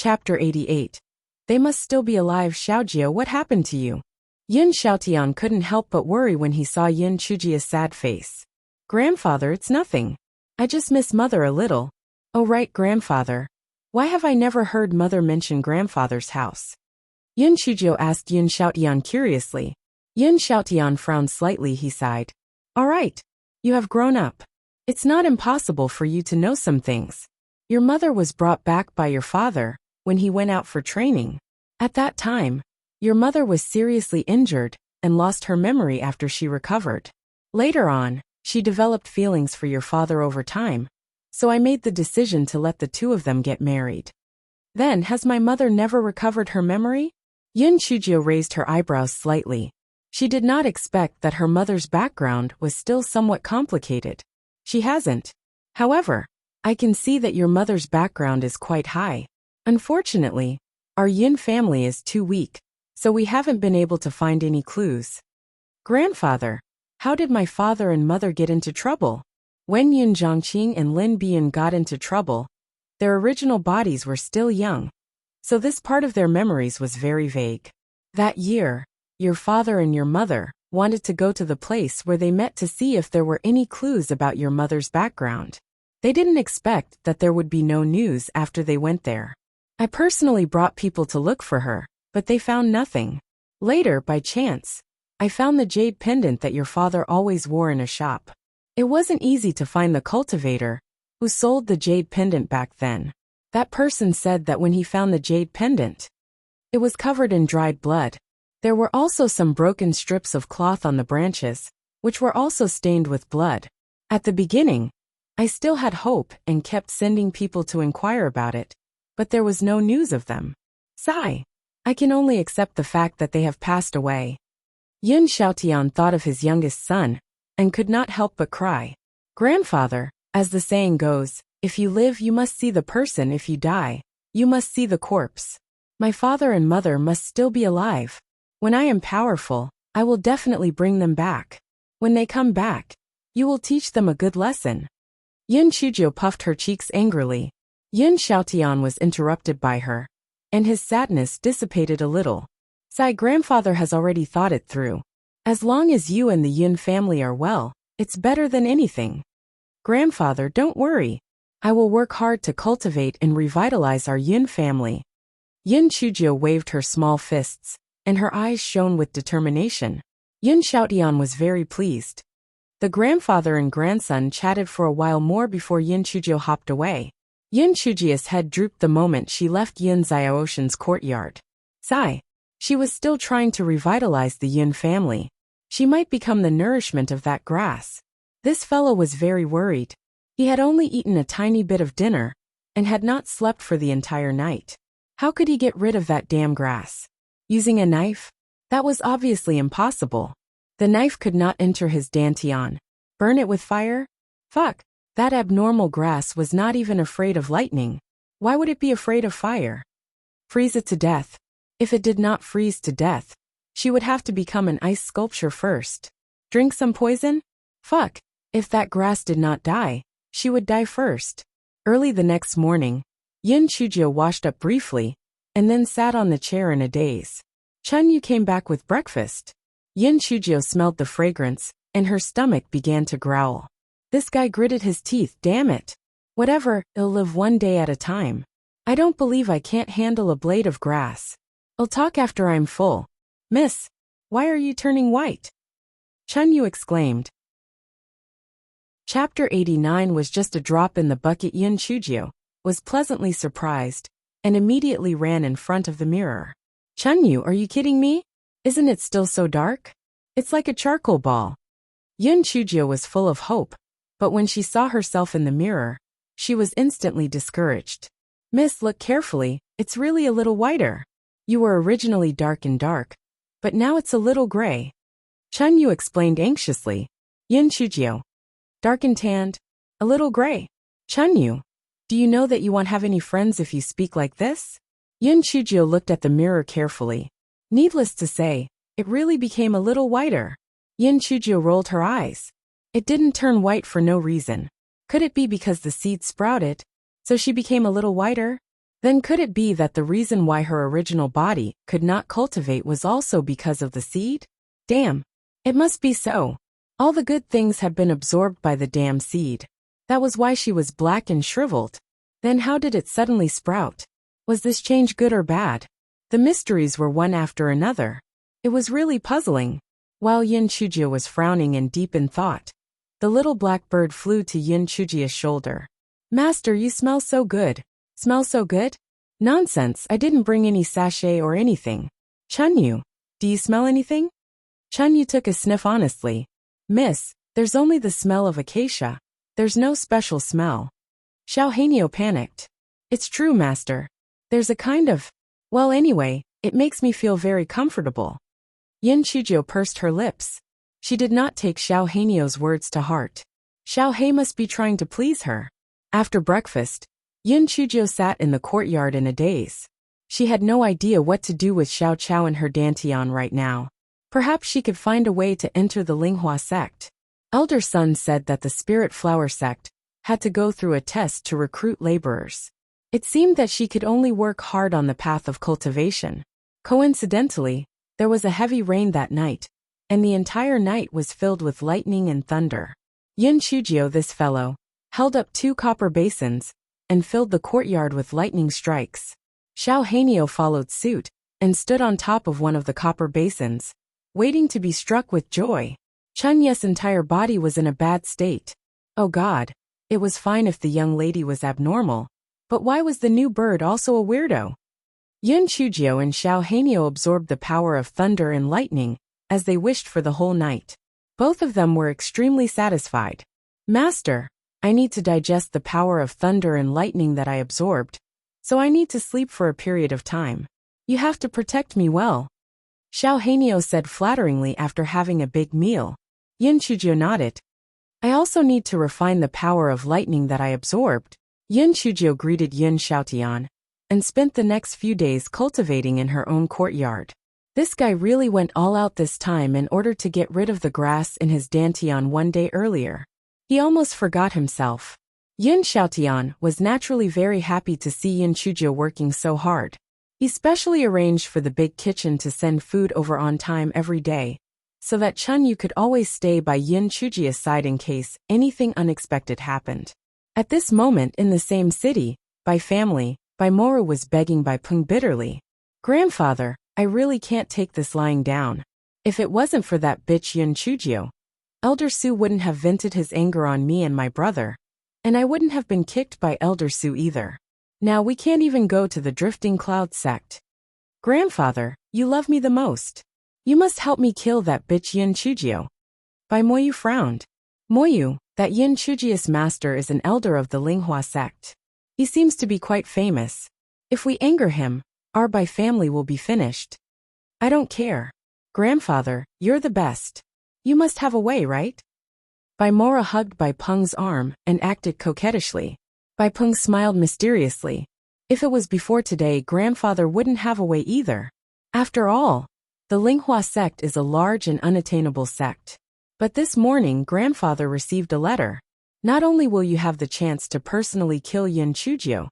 Chapter 88. They must still be alive. Xiaojia, what happened to you? Yin Xiaotian couldn't help but worry when he saw Yin Chujia's sad face. Grandfather, it's nothing. I just miss Mother a little. Oh right, grandfather. Why have I never heard Mother mention grandfather's house? Yin Chujio asked Yin Xiaotian curiously. Yin Xiaotian frowned slightly. He sighed. All right. You have grown up. It's not impossible for you to know some things. Your mother was brought back by your father when he went out for training. At that time, your mother was seriously injured and lost her memory after she recovered. Later on, she developed feelings for your father over time, so I made the decision to let the two of them get married. Then, has my mother never recovered her memory? Yin Chujio raised her eyebrows slightly. She did not expect that her mother's background was still somewhat complicated. She hasn't. However, I can see that your mother's background is quite high. Unfortunately, our Yin family is too weak, so we haven't been able to find any clues. Grandfather, how did my father and mother get into trouble? When Yin Zhongqing and Lin Bian got into trouble, their original bodies were still young, so this part of their memories was very vague. That year, your father and your mother wanted to go to the place where they met to see if there were any clues about your mother's background. They didn't expect that there would be no news after they went there. I personally brought people to look for her, but they found nothing. Later, by chance, I found the jade pendant that your father always wore in a shop. It wasn't easy to find the cultivator who sold the jade pendant back then. That person said that when he found the jade pendant, it was covered in dried blood. There were also some broken strips of cloth on the branches, which were also stained with blood. At the beginning, I still had hope and kept sending people to inquire about it, but there was no news of them. Sigh. I can only accept the fact that they have passed away. Yin Xiaotian thought of his youngest son and could not help but cry. Grandfather, as the saying goes, if you live you must see the person, if you die, you must see the corpse. My father and mother must still be alive. When I am powerful, I will definitely bring them back. When they come back, you will teach them a good lesson. Yin Chujio puffed her cheeks angrily. Yin Xiaotian was interrupted by her, and his sadness dissipated a little. Sai, grandfather has already thought it through. As long as you and the Yin family are well, it's better than anything. Grandfather, don't worry. I will work hard to cultivate and revitalize our Yin family. Yin Chujio waved her small fists, and her eyes shone with determination. Yin Xiaotian was very pleased. The grandfather and grandson chatted for a while more before Yin Chujio hopped away. Yin Chujia's head drooped the moment she left Yin Xiaoshan's courtyard. Sigh. She was still trying to revitalize the Yin family. She might become the nourishment of that grass. This fellow was very worried. He had only eaten a tiny bit of dinner and had not slept for the entire night. How could he get rid of that damn grass? Using a knife? That was obviously impossible. The knife could not enter his dantian. Burn it with fire? Fuck. That abnormal grass was not even afraid of lightning. Why would it be afraid of fire? Freeze it to death. If it did not freeze to death, she would have to become an ice sculpture first. Drink some poison? Fuck. If that grass did not die, she would die first. Early the next morning, Yin Chujio washed up briefly, and then sat on the chair in a daze. Chun Yu came back with breakfast. Yin Chujio smelled the fragrance, and her stomach began to growl. This guy gritted his teeth, damn it. Whatever, I'll live one day at a time. I don't believe I can't handle a blade of grass. I'll talk after I'm full. Miss, why are you turning white? Chun Yu exclaimed. Chapter 89 was just a drop in the bucket. Yin Chujio was pleasantly surprised and immediately ran in front of the mirror. Chun Yu, are you kidding me? Isn't it still so dark? It's like a charcoal ball. Yin Chujio was full of hope, but when she saw herself in the mirror, she was instantly discouraged. Miss, look carefully, it's really a little whiter. You were originally dark and dark, but now it's a little gray. Chun Yu explained anxiously. Yin Chujio. Dark and tanned, a little gray. Chun Yu, do you know that you won't have any friends if you speak like this? Yin Chujio looked at the mirror carefully. Needless to say, it really became a little whiter. Yin Chujio rolled her eyes. It didn't turn white for no reason. Could it be because the seed sprouted, so she became a little whiter? Then could it be that the reason why her original body could not cultivate was also because of the seed? Damn. It must be so. All the good things had been absorbed by the damn seed. That was why she was black and shriveled. Then how did it suddenly sprout? Was this change good or bad? The mysteries were one after another. It was really puzzling. While Yin Chujia was frowning and deep in thought, the little black bird flew to Yin Chujia's shoulder. Master, you smell so good. Smell so good? Nonsense, I didn't bring any sachet or anything. Chunyu, do you smell anything? Chunyu took a sniff honestly. Miss, there's only the smell of acacia. There's no special smell. Xiao Hanyo panicked. It's true, master. There's a kind of... Well, anyway, it makes me feel very comfortable. Yin Chujio pursed her lips. She did not take Xiao Hanyo's words to heart. Xiao He must be trying to please her. After breakfast, Yin Chujio sat in the courtyard in a daze. She had no idea what to do with Xiao Chao and her Dantian right now. Perhaps she could find a way to enter the Linghua sect. Elder Sun said that the Spirit Flower sect had to go through a test to recruit laborers. It seemed that she could only work hard on the path of cultivation. Coincidentally, there was a heavy rain that night, and the entire night was filled with lightning and thunder. Yin Chujio, this fellow, held up 2 copper basins and filled the courtyard with lightning strikes. Xiao Hanyo followed suit and stood on top of one of the copper basins, waiting to be struck with joy. Chunya's entire body was in a bad state. Oh God, it was fine if the young lady was abnormal, but why was the new bird also a weirdo? Yin Chujio and Xiao Hanyo absorbed the power of thunder and lightning, as they wished for the whole night. Both of them were extremely satisfied. Master, I need to digest the power of thunder and lightning that I absorbed, so I need to sleep for a period of time. You have to protect me well. Xiao Hanyo said flatteringly after having a big meal. Yin Chujio nodded. I also need to refine the power of lightning that I absorbed. Yin Chujio greeted Yin Xiaotian and spent the next few days cultivating in her own courtyard. This guy really went all out this time in order to get rid of the grass in his Dantian one day earlier. He almost forgot himself. Yin Xiaotian was naturally very happy to see Yin Chujio working so hard. He specially arranged for the big kitchen to send food over on time every day, so that Chunyu could always stay by Yin Chujia's side in case anything unexpected happened. At this moment in the same city, Bai family, Bai Moru was begging Bai Peng bitterly. Grandfather, I really can't take this lying down. If it wasn't for that bitch Yin Chujio, Elder Su wouldn't have vented his anger on me and my brother, and I wouldn't have been kicked by Elder Su either. Now we can't even go to the Drifting Cloud sect. Grandfather, you love me the most. You must help me kill that bitch Yin Chujio. Bai Moyu frowned. Moyu, that Yin Chujia's master is an elder of the Linghua sect. He seems to be quite famous. If we anger him, our Bai family will be finished. I don't care. Grandfather, you're the best. You must have a way, right? Bai Mora hugged Bai Peng's arm and acted coquettishly. Bai Peng smiled mysteriously. If it was before today, grandfather wouldn't have a way either. After all, the Linghua sect is a large and unattainable sect. But this morning, grandfather received a letter. Not only will you have the chance to personally kill Yin Chujio,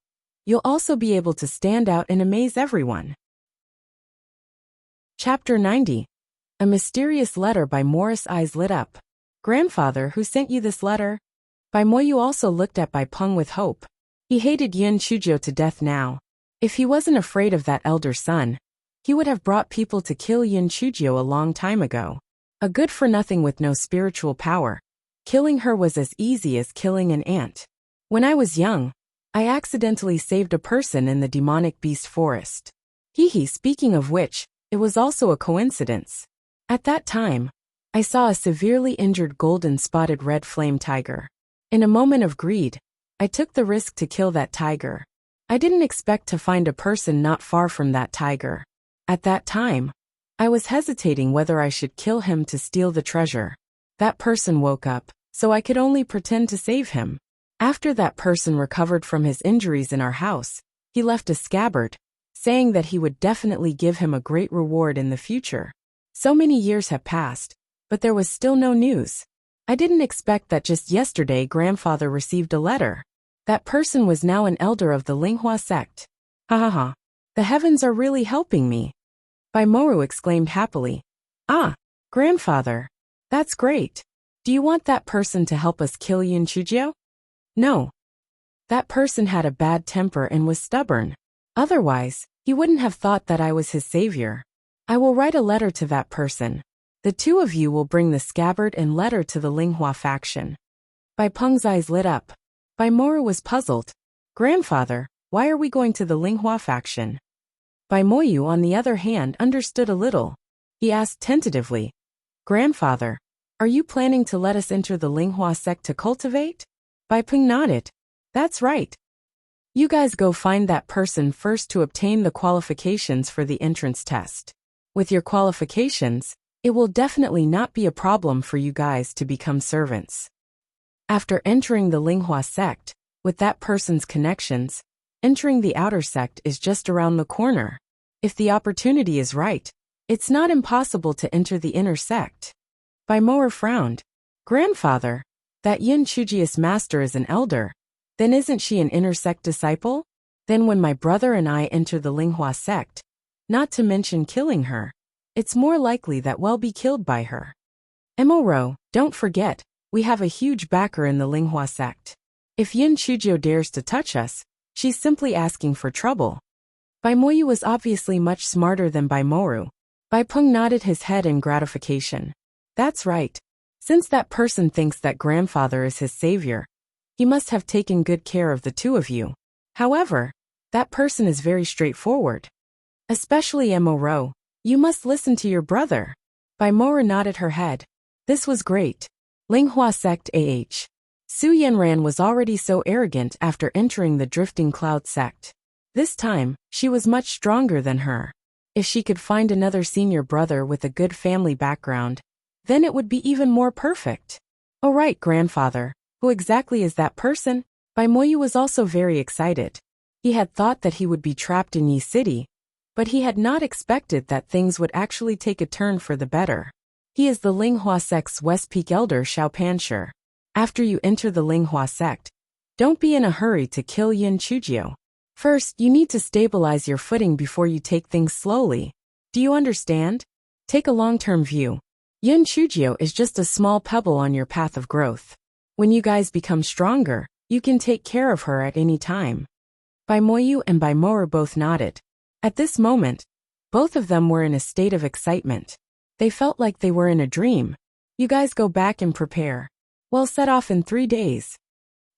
you'll also be able to stand out and amaze everyone. Chapter 90. A mysterious letter. By Morris' eyes lit up. Grandfather, who sent you this letter? Bai Moyu also looked at Bai Peng with hope. He hated Yin Chujio to death now. If he wasn't afraid of that elder son, he would have brought people to kill Yin Chujio a long time ago. A good-for-nothing with no spiritual power. Killing her was as easy as killing an ant. When I was young, I accidentally saved a person in the demonic beast forest. Speaking of which, it was also a coincidence. At that time, I saw a severely injured golden-spotted red flame tiger. In a moment of greed, I took the risk to kill that tiger. I didn't expect to find a person not far from that tiger. At that time, I was hesitating whether I should kill him to steal the treasure. That person woke up, so I could only pretend to save him. After that person recovered from his injuries in our house, he left a scabbard, saying that he would definitely give him a great reward in the future. So many years have passed, but there was still no news. I didn't expect that just yesterday grandfather received a letter. That person was now an elder of the Linghua sect. Ha ha ha. The heavens are really helping me. Baimoru exclaimed happily. Ah, grandfather. That's great. Do you want that person to help us kill Yin Chujio? No. That person had a bad temper and was stubborn. Otherwise, he wouldn't have thought that I was his savior. I will write a letter to that person. The two of you will bring the scabbard and letter to the Linghua faction. Bai Peng's eyes lit up. Baimoru was puzzled. Grandfather, why are we going to the Linghua faction? Baimoyu, on the other hand, understood a little. He asked tentatively, Grandfather, are you planning to let us enter the Linghua sect to cultivate? Bai Peng nodded. That's right. You guys go find that person first to obtain the qualifications for the entrance test. With your qualifications, it will definitely not be a problem for you guys to become servants. After entering the Linghua sect, with that person's connections, entering the outer sect is just around the corner. If the opportunity is right, it's not impossible to enter the inner sect. Baimoru frowned. Grandfather, that Yin Chujia's master is an elder. Then isn't she an inner sect disciple? Then when my brother and I enter the Linghua sect, not to mention killing her, it's more likely that we'll be killed by her. Emoro, don't forget, we have a huge backer in the Linghua sect. If Yin Chujio dares to touch us, she's simply asking for trouble. Baimoyu was obviously much smarter than Baimoru. Bai Peng nodded his head in gratification. That's right. Since that person thinks that grandfather is his savior, he must have taken good care of the two of you. However, that person is very straightforward. Especially Emoro, you must listen to your brother. Baimoru nodded her head. This was great. Linghua sect AH. Su Yanran was already so arrogant after entering the Drifting Cloud sect. This time, she was much stronger than her. If she could find another senior brother with a good family background, then it would be even more perfect. Oh right, grandfather, who exactly is that person? Baimoyu was also very excited. He had thought that he would be trapped in Yi City, but he had not expected that things would actually take a turn for the better. He is the Linghua sect's West Peak elder Xiao Panshi. After you enter the Linghua sect, don't be in a hurry to kill Yin Chujio. First, you need to stabilize your footing before you take things slowly. Do you understand? Take a long-term view. Yin Chujio is just a small pebble on your path of growth. When you guys become stronger, you can take care of her at any time. Baimoyu and Baimoru both nodded. At this moment, both of them were in a state of excitement. They felt like they were in a dream. You guys go back and prepare. We'll set off in 3 days.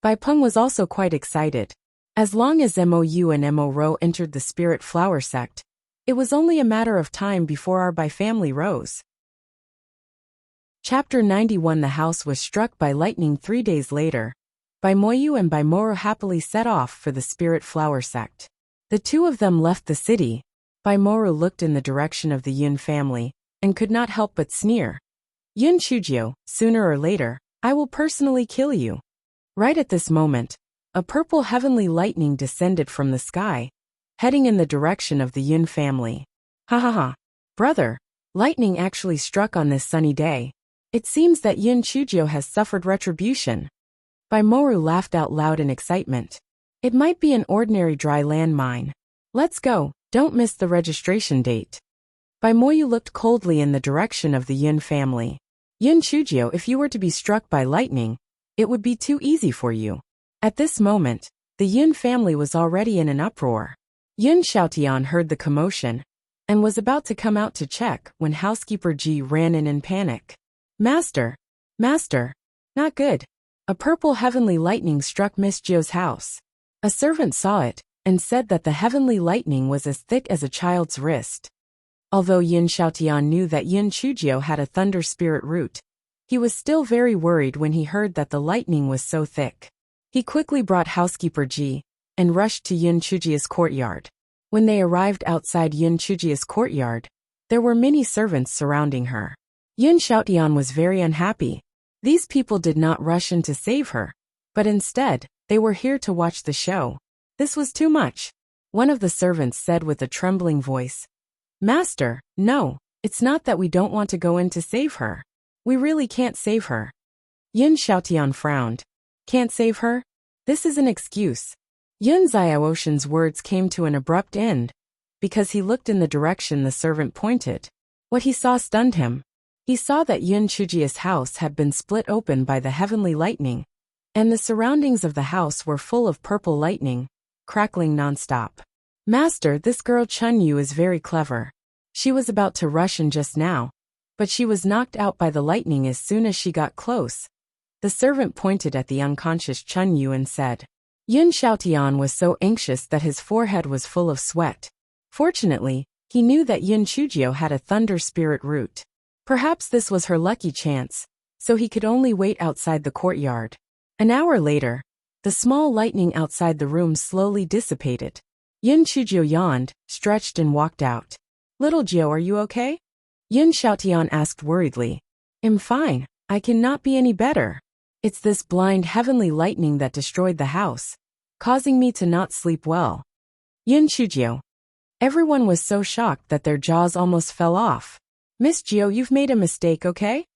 Bai Peng was also quite excited. As long as MOU and Emoro entered the Spirit Flower sect, it was only a matter of time before our Bai family rose. Chapter 91. The house was struck by lightning 3 days later. Baimoyu and Baimoru happily set off for the Spirit Flower sect. The two of them left the city. Baimoru looked in the direction of the Yun family, and could not help but sneer. Yin Chujio, sooner or later, I will personally kill you. Right at this moment, a purple heavenly lightning descended from the sky, heading in the direction of the Yun family. Ha ha ha. Brother, lightning actually struck on this sunny day. It seems that Yin Chujio has suffered retribution. Baimoru laughed out loud in excitement. It might be an ordinary dry land mine. Let's go, don't miss the registration date. Baimoyu looked coldly in the direction of the Yun family. Yin Chujio, if you were to be struck by lightning, it would be too easy for you. At this moment, the Yun family was already in an uproar. Yun Xiaotian heard the commotion, and was about to come out to check when housekeeper Ji ran in panic. Master! Master! Not good. A purple heavenly lightning struck Miss Jio's house. A servant saw it, and said that the heavenly lightning was as thick as a child's wrist. Although Yin Xiaotian knew that Yin Chujio had a thunder spirit root, he was still very worried when he heard that the lightning was so thick. He quickly brought housekeeper Ji, and rushed to Yin Chujio's courtyard. When they arrived outside Yin Chujio's courtyard, there were many servants surrounding her. Yin Xiaotian was very unhappy. These people did not rush in to save her, but instead, they were here to watch the show. This was too much. One of the servants said with a trembling voice, Master, no, it's not that we don't want to go in to save her. We really can't save her. Yin Xiaotian frowned. Can't save her? This is an excuse. Yun Xiaoshan's words came to an abrupt end, because he looked in the direction the servant pointed. What he saw stunned him. He saw that Yun Chujia's house had been split open by the heavenly lightning, and the surroundings of the house were full of purple lightning, crackling nonstop. Master, this girl Chun Yu is very clever. She was about to rush in just now, but she was knocked out by the lightning as soon as she got close. The servant pointed at the unconscious Chun Yu and said. Yun Xiaotian was so anxious that his forehead was full of sweat. Fortunately, he knew that Yun Chujio had a thunder spirit root. Perhaps this was her lucky chance, so he could only wait outside the courtyard. An hour later, the small lightning outside the room slowly dissipated. Yun Chujio yawned, stretched and walked out. Little Jiao, are you okay? Yun Xiaotian asked worriedly. I'm fine, I cannot be any better. It's this blind heavenly lightning that destroyed the house, causing me to not sleep well. Yun Chujio. Everyone was so shocked that their jaws almost fell off. Miss Jiao, you've made a mistake, okay?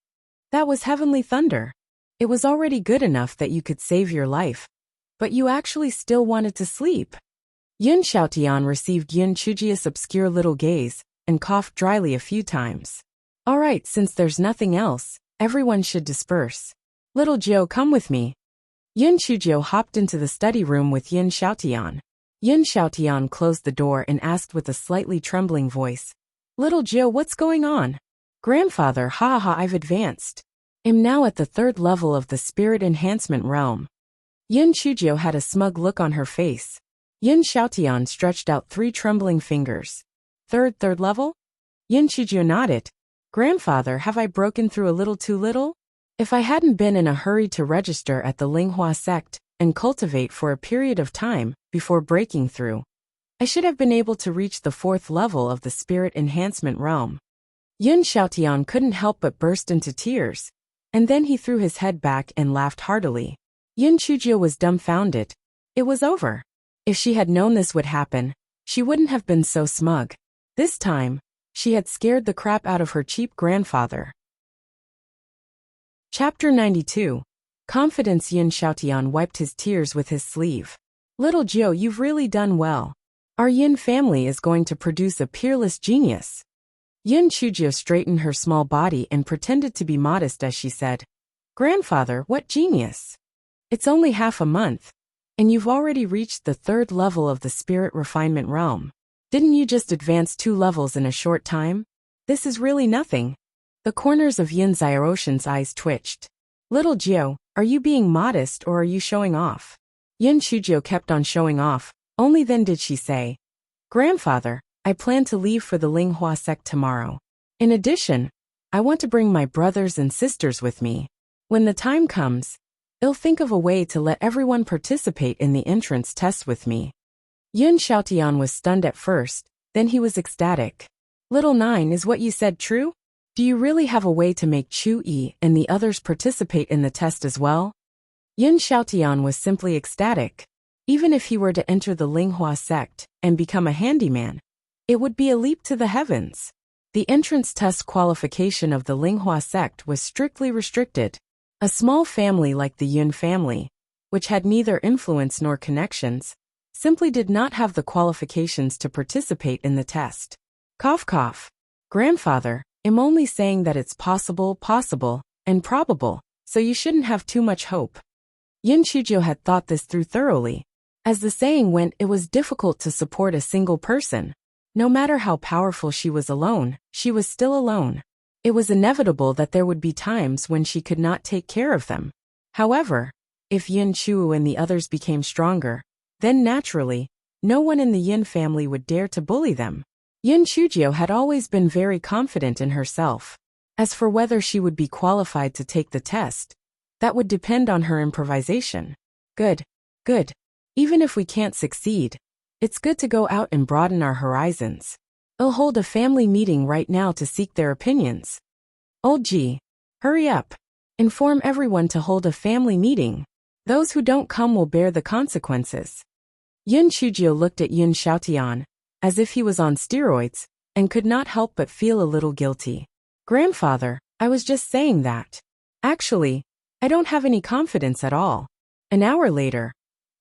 That was heavenly thunder. It was already good enough that you could save your life, but you actually still wanted to sleep. Yun Xiaotian received Yun Chujia's obscure little gaze and coughed dryly a few times. All right, since there's nothing else, everyone should disperse. Little Jiao, come with me. Yun Chujio hopped into the study room with Yun Xiaotian. Yun Xiaotian closed the door and asked with a slightly trembling voice. Little Jiao, what's going on? Grandfather, I've advanced. I'm now at the 3rd level of the spirit enhancement realm. Yun Chujio had a smug look on her face. Yun Xiaotian stretched out 3 trembling fingers. Third level? Yun Chujio nodded. Grandfather, have I broken through a little too little? If I hadn't been in a hurry to register at the Linghua sect and cultivate for a period of time before breaking through, I should have been able to reach the 4th level of the spirit enhancement realm. Yun Xiaotian couldn't help but burst into tears, and then he threw his head back and laughed heartily. Yun Chujio was dumbfounded. It was over. If she had known this would happen, she wouldn't have been so smug. This time, she had scared the crap out of her cheap grandfather. Chapter 92. Confidence. Yun Xiaotian wiped his tears with his sleeve. Little Jiao, you've really done well. Our Yin family is going to produce a peerless genius. Yun Chujio straightened her small body and pretended to be modest as she said, Grandfather, what genius? It's only half a month, and you've already reached the 3rd level of the spirit refinement realm. Didn't you just advance 2 levels in a short time? This is really nothing. The corners of Yun Xiaoshan's eyes twitched. Little Jiao, are you being modest or are you showing off? Yun Chujio kept on showing off. Only then did she say, Grandfather, I plan to leave for the Linghua sect tomorrow. In addition, I want to bring my brothers and sisters with me. When the time comes, I'll think of a way to let everyone participate in the entrance test with me. Yun Xiaotian was stunned at first, then he was ecstatic. Little Nine, is what you said true? Do you really have a way to make Chu Yi and the others participate in the test as well? Yun Xiaotian was simply ecstatic. Even if he were to enter the Linghua sect and become a handyman, it would be a leap to the heavens. The entrance test qualification of the Linghua sect was strictly restricted. A small family like the Yun family, which had neither influence nor connections, simply did not have the qualifications to participate in the test. Cough cough. Grandfather, I'm only saying that it's possible, and probable, so you shouldn't have too much hope. Yun Chujio had thought this through thoroughly. As the saying went, it was difficult to support a single person. No matter how powerful she was alone, she was still alone. It was inevitable that there would be times when she could not take care of them. However, if Yun Chu and the others became stronger, then naturally, no one in the Yin family would dare to bully them. Yun Chujio had always been very confident in herself. As for whether she would be qualified to take the test, that would depend on her improvisation. Good. Even if we can't succeed, it's good to go out and broaden our horizons. I'll hold a family meeting right now to seek their opinions. Old G, hurry up. Inform everyone to hold a family meeting. Those who don't come will bear the consequences. Yun Chujio looked at Yun Xiaotian, as if he was on steroids, and could not help but feel a little guilty. Grandfather, I was just saying that. Actually, I don't have any confidence at all. An hour later,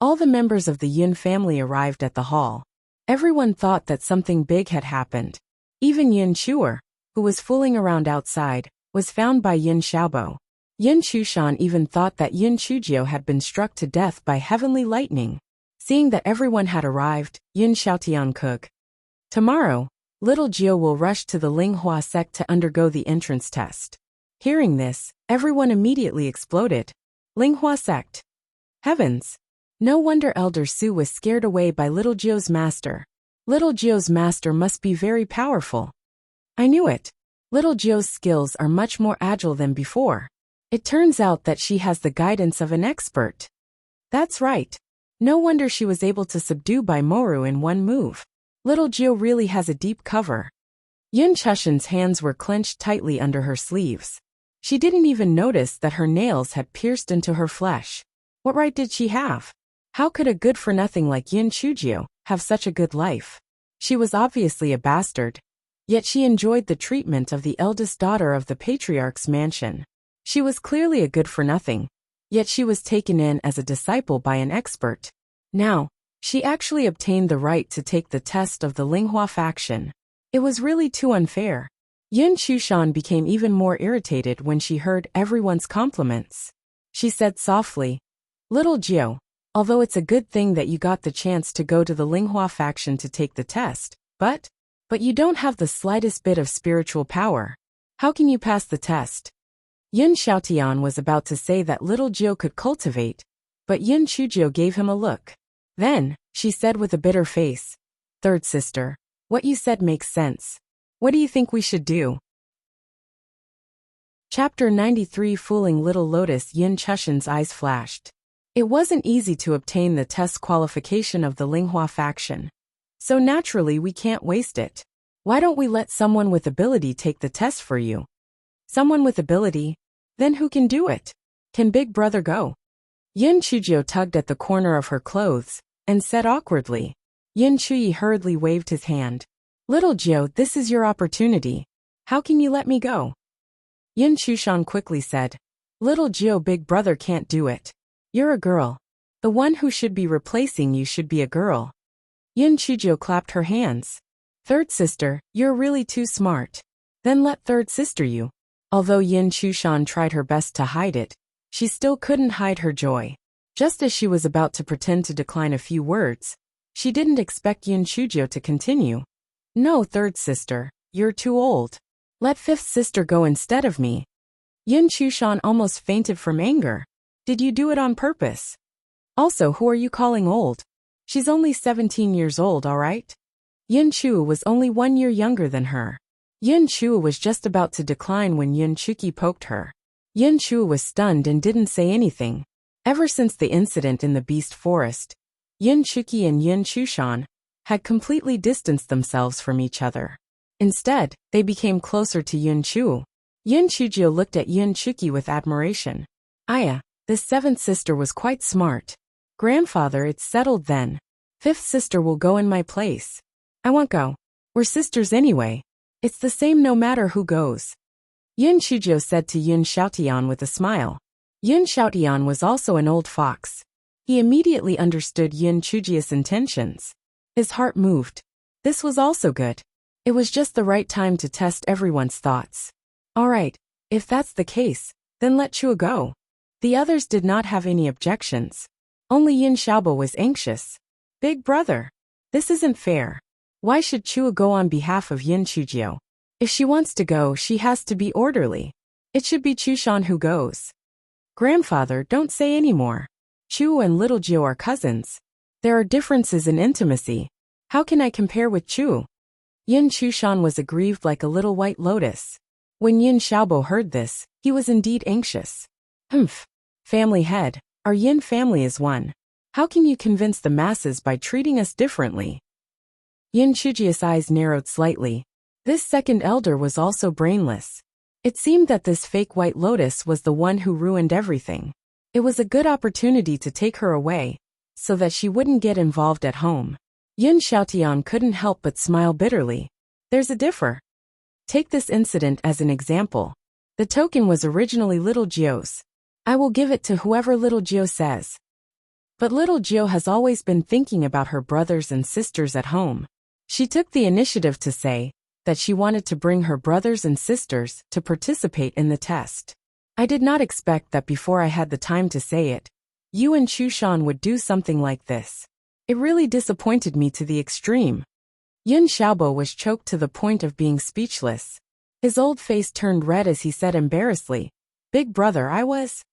All the members of the Yun family arrived at the hall. Everyone thought that something big had happened. Even Yin Chuer, who was fooling around outside, was found by Yin Xiaobo. Yin Chushan even thought that Yin Chujio had been struck to death by heavenly lightning. Seeing that everyone had arrived, Yin Xiaotian cook. Tomorrow, little Jio will rush to the Linghua sect to undergo the entrance test. Hearing this, everyone immediately exploded. Linghua sect. Heavens! No wonder Elder Su was scared away by little Jio's master. Little Jio's master must be very powerful. I knew it. Little Jio's skills are much more agile than before. It turns out that she has the guidance of an expert. That's right. No wonder she was able to subdue Bai Moru in one move. Little Jio really has a deep cover. Yun Chushan's hands were clenched tightly under her sleeves. She didn't even notice that her nails had pierced into her flesh. What right did she have? How could a good-for-nothing like Yin Chujio have such a good life? She was obviously a bastard. Yet she enjoyed the treatment of the eldest daughter of the patriarch's mansion. She was clearly a good-for-nothing. Yet she was taken in as a disciple by an expert. Now, she actually obtained the right to take the test of the Linghua faction. It was really too unfair. Yin Chushan became even more irritated when she heard everyone's compliments. She said softly, "Little Jio, although it's a good thing that you got the chance to go to the Linghua faction to take the test, but you don't have the slightest bit of spiritual power. How can you pass the test?" Yin Xiaotian was about to say that little Jio could cultivate, but Yin Chujio gave him a look. Then, she said with a bitter face, "Third sister, what you said makes sense. What do you think we should do?" Chapter 93 Fooling Little Lotus. Yin Chushan's eyes flashed. It wasn't easy to obtain the test qualification of the Linghua faction. So naturally we can't waste it. Why don't we let someone with ability take the test for you? Someone with ability? Then who can do it? Can Big Brother go? Yin Chujio tugged at the corner of her clothes and said awkwardly. Yin Chuyi hurriedly waved his hand. "Little Jio, this is your opportunity. How can you let me go?" Yin Chushan quickly said, "Little Jio, Big Brother can't do it. You're a girl. The one who should be replacing you should be a girl." Yin Chujio clapped her hands. "Third sister, you're really too smart. Then let third sister you." Although Yin Chushan tried her best to hide it, she still couldn't hide her joy. Just as she was about to pretend to decline a few words, she didn't expect Yin Chujio to continue. "No, third sister, you're too old. Let fifth sister go instead of me." Yin Chushan almost fainted from anger. "Did you do it on purpose? Also, who are you calling old? She's only 17 years old, alright?" Yin Chu was only 1 year younger than her. Yin Chu was just about to decline when Yin Chuki poked her. Yin Chu was stunned and didn't say anything. Ever since the incident in the Beast Forest, Yin Chuki and Yin Chushan had completely distanced themselves from each other. Instead, they became closer to Yin Chu. Yin Chujio looked at Yin Chuki with admiration. "Aya, this seventh sister was quite smart. Grandfather, it's settled then. Fifth sister will go in my place. I won't go. We're sisters anyway. It's the same no matter who goes." Yin Chujio said to Yin Xiaotian with a smile. Yin Xiaotian was also an old fox. He immediately understood Yin Chujio's intentions. His heart moved. This was also good. It was just the right time to test everyone's thoughts. Alright, if that's the case, then let Chua go. The others did not have any objections. Only Yin Xiaobo was anxious. "Big Brother, this isn't fair. Why should Chua go on behalf of Yin Chujio? If she wants to go, she has to be orderly. It should be Chushan who goes." "Grandfather, don't say any more. Chu and Little Jio are cousins. There are differences in intimacy. How can I compare with Chu?" Yin Chushan was aggrieved like a little white lotus. When Yin Xiaobo heard this, he was indeed anxious. "Humph. Family head, our Yin family is one. How can you convince the masses by treating us differently?" Yin Chujio's eyes narrowed slightly. This second elder was also brainless. It seemed that this fake white lotus was the one who ruined everything. It was a good opportunity to take her away, so that she wouldn't get involved at home. Yin Xiaotian couldn't help but smile bitterly. "There's a differ. Take this incident as an example. The token was originally Little Jio's. I will give it to whoever Little Jio says." But little Jiu has always been thinking about her brothers and sisters at home. She took the initiative to say that she wanted to bring her brothers and sisters to participate in the test. I did not expect that before I had the time to say it, Yuan Chushan would do something like this. It really disappointed me to the extreme. Yun Xiaobo was choked to the point of being speechless. His old face turned red as he said embarrassedly, "Big brother, I was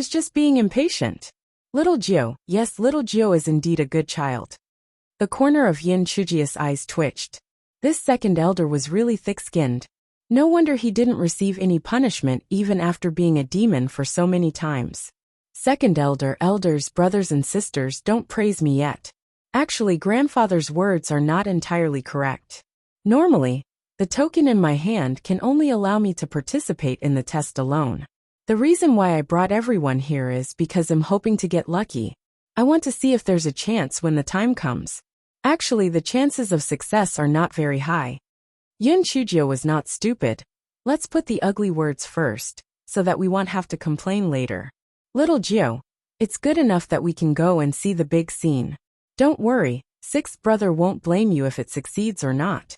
just being impatient." Little Jiu, yes, little Jiu is indeed a good child. The corner of Yin Chujia's eyes twitched. This second elder was really thick-skinned. No wonder he didn't receive any punishment even after being a demon for so many times. Second elder, elders, brothers and sisters, don't praise me yet. Actually, grandfather's words are not entirely correct. Normally, the token in my hand can only allow me to participate in the test alone. The reason why I brought everyone here is because I'm hoping to get lucky. I want to see if there's a chance when the time comes. Actually, the chances of success are not very high. Yun Chujio was not stupid. Let's put the ugly words first, so that we won't have to complain later. Little Jiu, it's good enough that we can go and see the big scene. Don't worry, sixth brother won't blame you if it succeeds or not.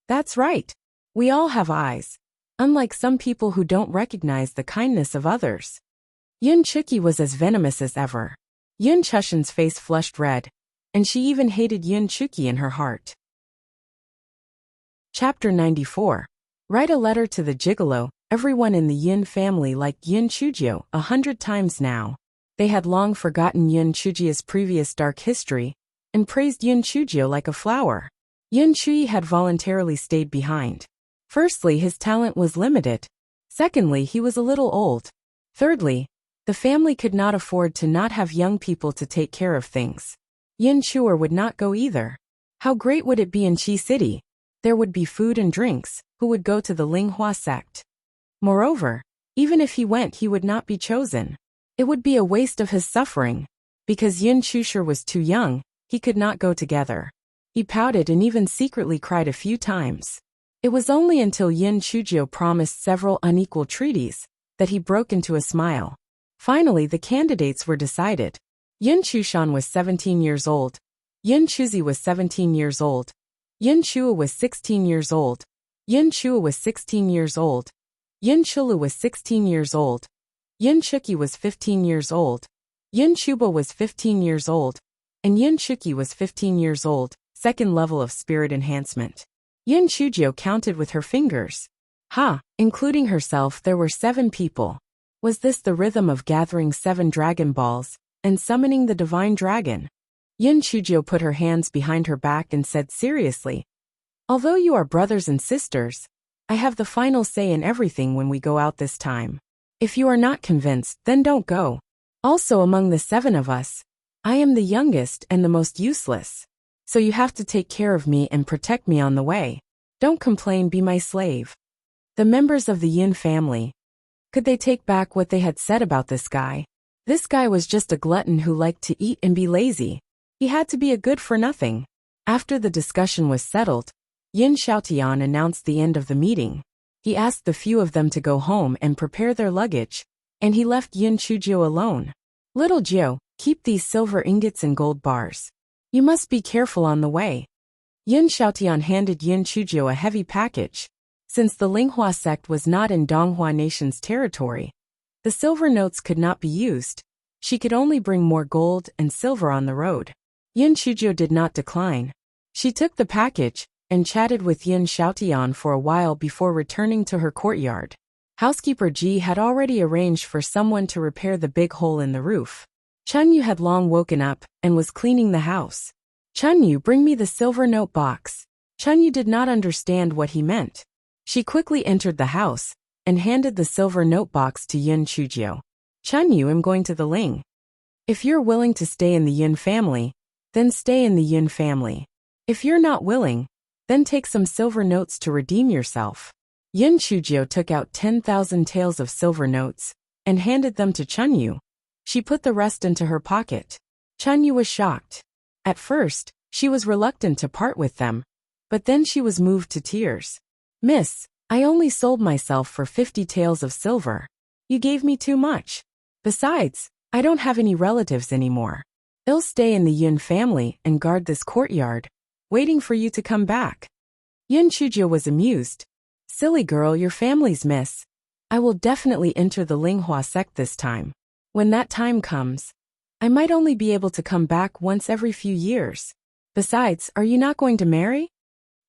That's right. We all have eyes. Unlike some people who don't recognize the kindness of others. Yun Chuki was as venomous as ever. Yun Chushan's face flushed red, and she even hated Yun Chuki in her heart. Chapter 94. Write a letter to the gigolo. Everyone in the Yin family liked Yun Chujio 100 times now. They had long forgotten Yun Chujia's previous dark history, and praised Yun Chujio like a flower. Yun Chui had voluntarily stayed behind. Firstly, his talent was limited. Secondly, he was a little old. Thirdly, the family could not afford to not have young people to take care of things. Yin Chuer would not go either. How great would it be in Qi City? There would be food and drinks. Who would go to the Linghua sect? Moreover, even if he went, he would not be chosen. It would be a waste of his suffering. Because Yin Chusher was too young, he could not go together. He pouted and even secretly cried a few times. It was only until Yin Chujio promised several unequal treaties that he broke into a smile. Finally, the candidates were decided. Yin Chushan was 17 years old. Yin Chuzi was 17 years old. Yin Chua was 16 years old. Yin Chua was 16 years old. Yin Chulu was 16 years old. Yin Chuki was 15 years old. Yin Chuba was 15 years old. And Yin Chuki was 15 years old, second level of spirit enhancement. Yin Chujio counted with her fingers. Including herself, there were 7 people. Was this the rhythm of gathering 7 Dragon Balls and summoning the divine dragon? Yin Chujio put her hands behind her back and said seriously, "Although you are brothers and sisters, I have the final say in everything when we go out this time. If you are not convinced, then don't go. Also, among the 7 of us, I am the youngest and the most useless. So you have to take care of me and protect me on the way. Don't complain, be my slave." The members of the Yin family. Could they take back what they had said about this guy? This guy was just a glutton who liked to eat and be lazy. He had to be a good-for-nothing. After the discussion was settled, Yin Xiaotian announced the end of the meeting. He asked the few of them to go home and prepare their luggage, and he left Yin Chujio alone. "Little Jiu, keep these silver ingots and gold bars. You must be careful on the way." Yin Xiaotian handed Yin Chujio a heavy package. Since the Linghua sect was not in Donghua Nation's territory, the silver notes could not be used. She could only bring more gold and silver on the road. Yin Chujio did not decline. She took the package and chatted with Yin Xiaotian for a while before returning to her courtyard. Housekeeper Ji had already arranged for someone to repair the big hole in the roof. Chun Yu had long woken up and was cleaning the house. "Chun Yu, bring me the silver note box." Chun Yu did not understand what he meant. She quickly entered the house and handed the silver note box to Yin Chujio. "Chun Yu, I'm going to the Ling. If you're willing to stay in the Yin family, then stay in the Yin family. If you're not willing, then take some silver notes to redeem yourself." Yin Chujio took out 10,000 taels of silver notes and handed them to Chun Yu. She put the rest into her pocket. Chun Yu was shocked. At first, she was reluctant to part with them, but then she was moved to tears. "Miss, I only sold myself for 50 taels of silver. You gave me too much. Besides, I don't have any relatives anymore." They'll stay in the Yun family and guard this courtyard, waiting for you to come back. Yun Chujio was amused. Silly girl, your family's miss. I will definitely enter the Linghua sect this time. When that time comes, I might only be able to come back once every few years. Besides, are you not going to marry?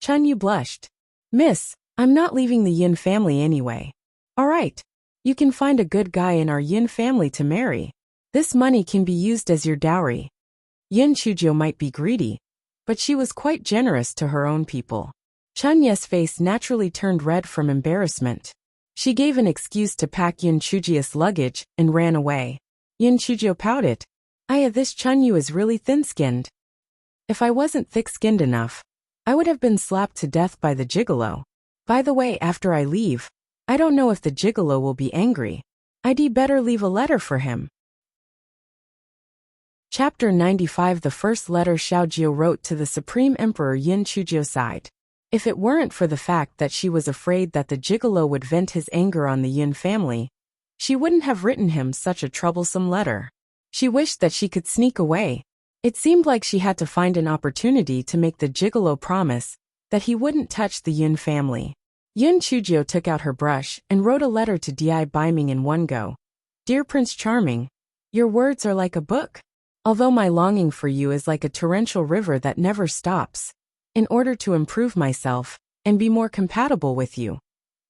Chun Yu blushed. Miss, I'm not leaving the Yin family anyway. All right. You can find a good guy in our Yin family to marry. This money can be used as your dowry. Yin Chujio might be greedy, but she was quite generous to her own people. Chun Ye's face naturally turned red from embarrassment. She gave an excuse to pack Yin Chujio's luggage and ran away. Yin Chujio pouted. This Chun Yu is really thin-skinned. If I wasn't thick-skinned enough, I would have been slapped to death by the gigolo. By the way, after I leave, I don't know if the gigolo will be angry. I'd better leave a letter for him. Chapter 95. The first letter Xiaojie wrote to the Supreme Emperor Yin Chujio sighed. If it weren't for the fact that she was afraid that the gigolo would vent his anger on the Yin family, she wouldn't have written him such a troublesome letter. She wished that she could sneak away. It seemed like she had to find an opportunity to make the gigolo promise that he wouldn't touch the Yin family. Yin Chujio took out her brush and wrote a letter to Di Biming in one go. Dear Prince Charming, your words are like a book. Although my longing for you is like a torrential river that never stops, in order to improve myself and be more compatible with you,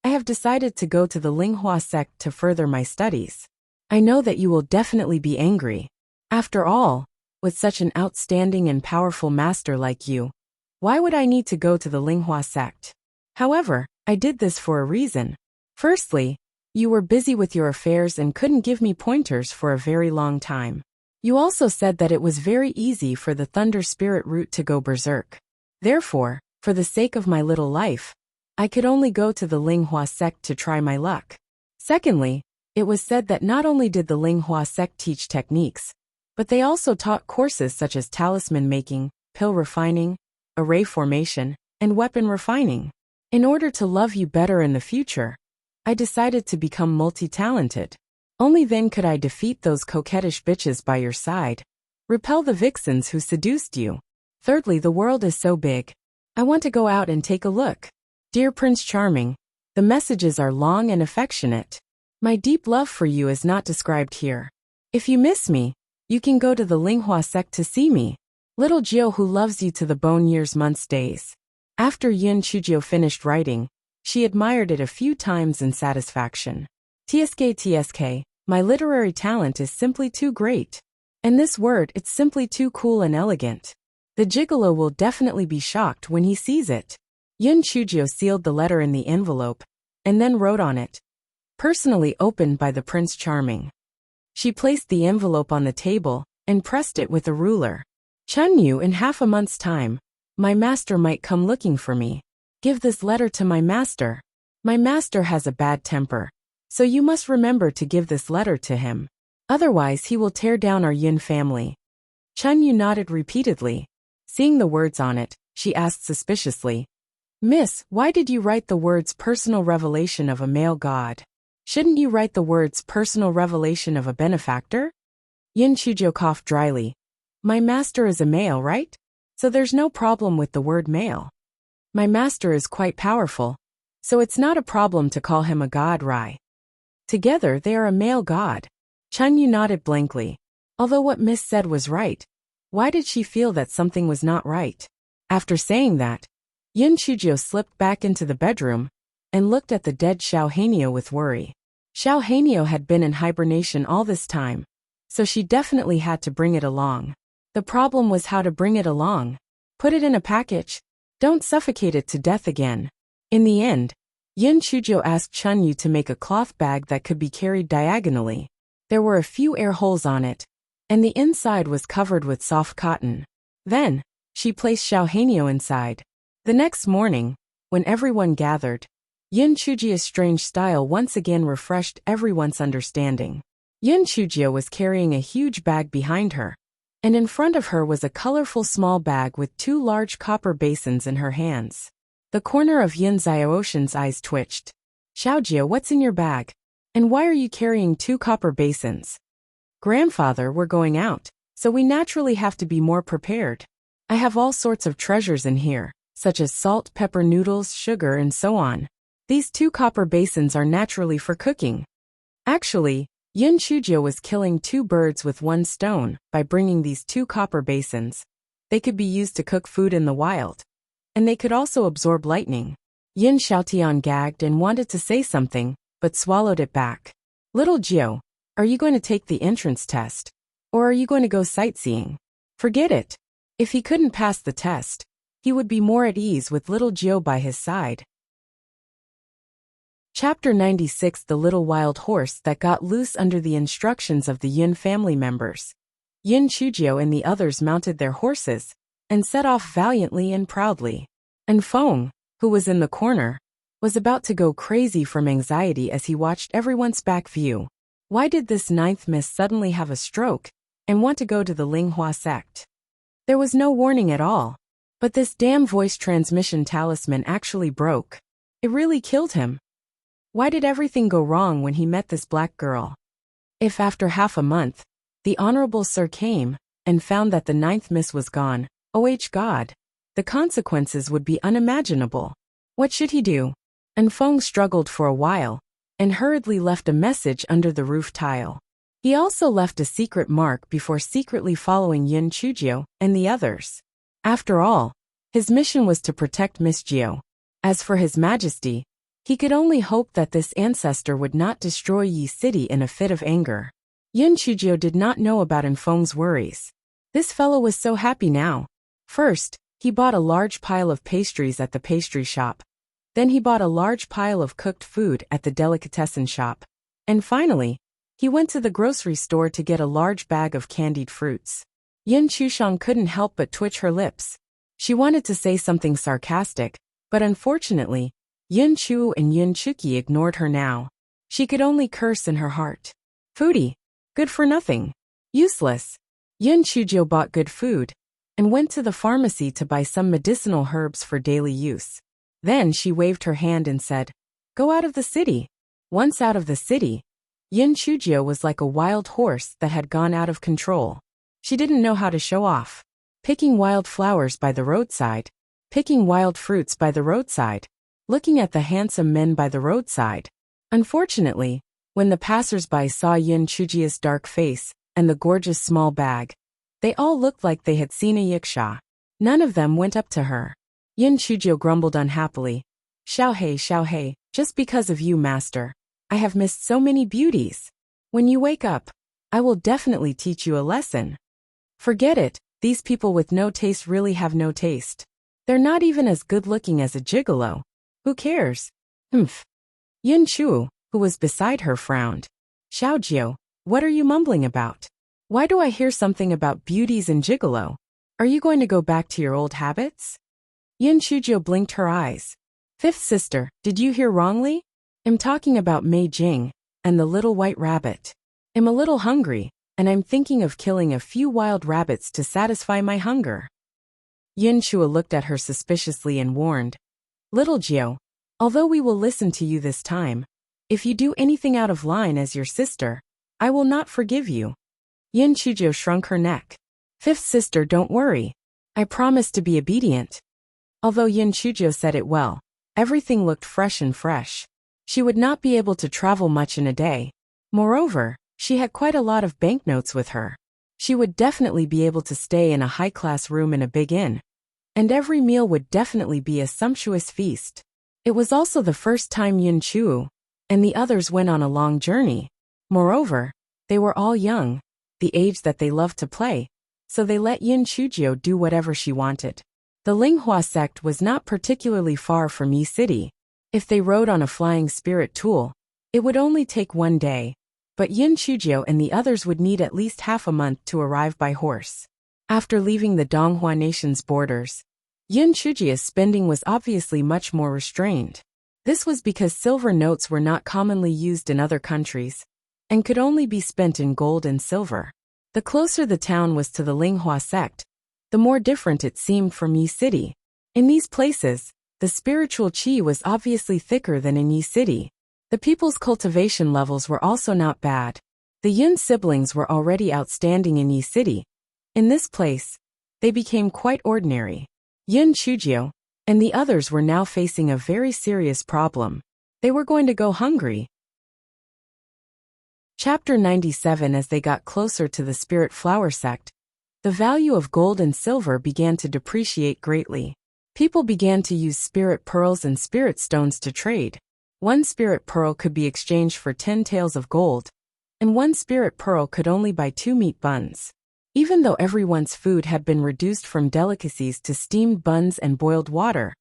I have decided to go to the Linghua sect to further my studies. I know that you will definitely be angry. After all, with such an outstanding and powerful master like you, why would I need to go to the Linghua sect? However, I did this for a reason. Firstly, you were busy with your affairs and couldn't give me pointers for a very long time. You also said that it was very easy for the Thunder Spirit route to go berserk. Therefore, for the sake of my little life, I could only go to the Linghua sect to try my luck. Secondly, it was said that not only did the Linghua sect teach techniques, but they also taught courses such as talisman making, pill refining, array formation, and weapon refining. In order to love you better in the future, I decided to become multi-talented. Only then could I defeat those coquettish bitches by your side, repel the vixens who seduced you. Thirdly, the world is so big. I want to go out and take a look. Dear Prince Charming, the messages are long and affectionate. My deep love for you is not described here. If you miss me, you can go to the Linghua sect to see me. Little Jio who loves you to the bone, years, months, days. After Yin Chujio finished writing, she admired it a few times in satisfaction. TSK, my literary talent is simply too great. And this word, it's simply too cool and elegant. The gigolo will definitely be shocked when he sees it. Yin Chujio sealed the letter in the envelope, and then wrote on it, personally opened by the Prince Charming. She placed the envelope on the table and pressed it with a ruler. Chun Yu, in half a month's time, my master might come looking for me. Give this letter to my master. My master has a bad temper, so you must remember to give this letter to him. Otherwise he will tear down our Yin family. Chun Yu nodded repeatedly. Seeing the words on it, she asked suspiciously, Miss, why did you write the words personal revelation of a male god? Shouldn't you write the words personal revelation of a benefactor? Yin Chujio coughed dryly. My master is a male, right? So there's no problem with the word male. My master is quite powerful, so it's not a problem to call him a god, right? Together they are a male god. Chun Yu nodded blankly. Although what Miss said was right, why did she feel that something was not right? After saying that, Yin Chujio slipped back into the bedroom and looked at the dead Xiao Hanio with worry. Xiao Hanio had been in hibernation all this time, so she definitely had to bring it along. The problem was how to bring it along. Put it in a package. Don't suffocate it to death again. In the end, Yin Chujio asked Chun Yu to make a cloth bag that could be carried diagonally. There were a few air holes on it, and the inside was covered with soft cotton. Then, she placed Xiao Hanio inside. The next morning, when everyone gathered, Yin Chujio's strange style once again refreshed everyone's understanding. Yin Chujio was carrying a huge bag behind her, and in front of her was a colorful small bag with two large copper basins in her hands. The corner of Yin Xiaoshan's eyes twitched. Xiaojie, what's in your bag? And why are you carrying two copper basins? Grandfather, we're going out. so we naturally have to be more prepared. I have all sorts of treasures in here, such as salt, pepper, noodles, sugar, and so on. These 2 copper basins are naturally for cooking. Actually, Yun Chujio was killing 2 birds with 1 stone by bringing these 2 copper basins. They could be used to cook food in the wild. And they could also absorb lightning. Yin Xiaotian gagged and wanted to say something, but swallowed it back. Little Jiao, are you going to take the entrance test? Or are you going to go sightseeing? Forget it. If he couldn't pass the test, he would be more at ease with little Jiao by his side. Chapter 96: The Little Wild Horse That Got Loose. Under the instructions of the Yun family members, Yin Chujio and the others mounted their horses and set off valiantly and proudly. And Feng, who was in the corner, was about to go crazy from anxiety as he watched everyone's back view. Why did this 9th miss suddenly have a stroke and want to go to the Linghua sect? There was no warning at all. But this damn voice transmission talisman actually broke. It really killed him. Why did everything go wrong when he met this black girl? If after half a month, the Honorable Sir came and found that the 9th miss was gone, oh God, the consequences would be unimaginable. What should he do? And Feng struggled for a while and hurriedly left a message under the roof tile. He also left a secret mark before secretly following Yin Chujio and the others. After all, his mission was to protect Miss Jiao. As for His Majesty, he could only hope that this ancestor would not destroy Yi City in a fit of anger. Yin Chujio did not know about Feng's worries. This fellow was so happy now. First, he bought a large pile of pastries at the pastry shop. Then he bought a large pile of cooked food at the delicatessen shop. And finally, he went to the grocery store to get a large bag of candied fruits. Yin Chushang couldn't help but twitch her lips. She wanted to say something sarcastic, but unfortunately, Yin Chu and Yin Chuki ignored her now. She could only curse in her heart. Foodie. Good for nothing. Useless. Yin Chujio bought good food and went to the pharmacy to buy some medicinal herbs for daily use. Then she waved her hand and said, "Go out of the city." Once out of the city, Yin Chujio was like a wild horse that had gone out of control. She didn't know how to show off. Picking wild flowers by the roadside, picking wild fruits by the roadside, looking at the handsome men by the roadside. Unfortunately, when the passers-by saw Yin Chujio's dark face and the gorgeous small bag, they all looked like they had seen a yiksha. None of them went up to her. Yin Chujio grumbled unhappily. Xiao Hei, just because of you, master, I have missed so many beauties. When you wake up, I will definitely teach you a lesson. Forget it, these people with no taste really have no taste. They're not even as good-looking as a gigolo. Who cares? Humph. Yin Chu, who was beside her, frowned. Xiaojiu, what are you mumbling about? Why do I hear something about beauties and gigolo? Are you going to go back to your old habits? Yin Chujio blinked her eyes. Fifth sister, did you hear wrongly? I'm talking about Mei Jing and the little white rabbit. I'm a little hungry, and I'm thinking of killing a few wild rabbits to satisfy my hunger. Yin Chua looked at her suspiciously and warned. Little Jiao, although we will listen to you this time, if you do anything out of line as your sister, I will not forgive you. Yin Chujio shrunk her neck. Fifth sister, don't worry. I promise to be obedient. Although Yin Chujio said it well, everything looked fresh and fresh. She would not be able to travel much in a day. Moreover, she had quite a lot of banknotes with her. She would definitely be able to stay in a high-class room in a big inn. And every meal would definitely be a sumptuous feast. It was also the first time Yin Chu and the others went on a long journey. Moreover, they were all young, the age that they loved to play, so they let Yin Chujio do whatever she wanted. The Linghua sect was not particularly far from Yi City. If they rode on a flying spirit tool, it would only take one day, but Yin Chujio and the others would need at least half a month to arrive by horse. After leaving the Donghua nation's borders, Yin Chujio's spending was obviously much more restrained. This was because silver notes were not commonly used in other countries, and could only be spent in gold and silver. The closer the town was to the Linghua sect, the more different it seemed from Yi City. In these places, the spiritual qi was obviously thicker than in Yi City. The people's cultivation levels were also not bad. The Yun siblings were already outstanding in Yi City, In this place, they became quite ordinary. Yin Chujio and the others were now facing a very serious problem. They were going to go hungry. Chapter 97. As they got closer to the spirit flower sect, the value of gold and silver began to depreciate greatly. People began to use spirit pearls and spirit stones to trade. One spirit pearl could be exchanged for 10 taels of gold, and one spirit pearl could only buy 2 meat buns. Even though everyone's food had been reduced from delicacies to steamed buns and boiled water,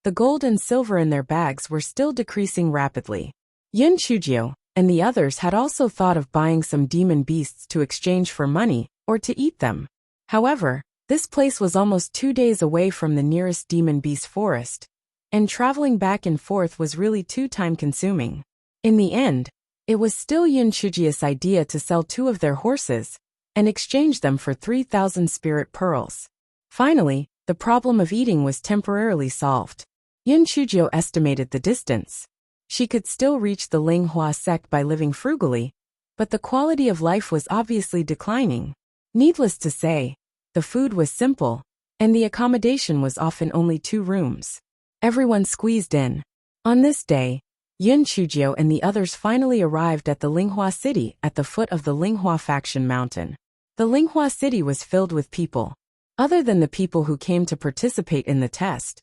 the gold and silver in their bags were still decreasing rapidly. Yin Chujio and the others had also thought of buying some demon beasts to exchange for money, or to eat them. However, this place was almost 2 days away from the nearest demon beast forest, and traveling back and forth was really too time-consuming. In the end, it was still Yin Chujio's idea to sell 2 of their horses and exchange them for 3,000 spirit pearls. Finally, the problem of eating was temporarily solved. Yin Chujio estimated the distance. She could still reach the Linghua sect by living frugally, but the quality of life was obviously declining. Needless to say, the food was simple, and the accommodation was often only 2 rooms. Everyone squeezed in. On this day, Yin Chujio and the others finally arrived at the Linghua city at the foot of the Linghua faction mountain. The Linghua city was filled with people. Other than the people who came to participate in the test,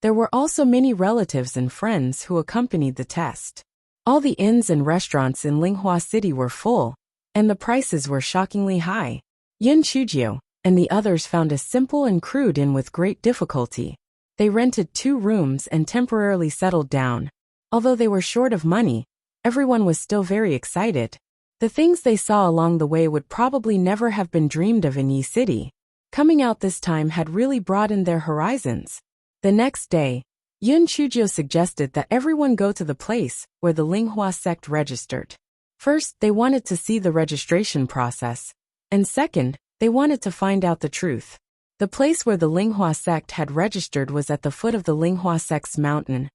there were also many relatives and friends who accompanied the test. All the inns and restaurants in Linghua city were full, and the prices were shockingly high. Yin Chujio and the others found a simple and crude inn with great difficulty. They rented 2 rooms and temporarily settled down. Although they were short of money, everyone was still very excited. The things they saw along the way would probably never have been dreamed of in Yi City. Coming out this time had really broadened their horizons. The next day, Yin Chujio suggested that everyone go to the place where the Linghua sect registered. First, they wanted to see the registration process, and second, they wanted to find out the truth. The place where the Linghua sect had registered was at the foot of the Linghua sect's mountain,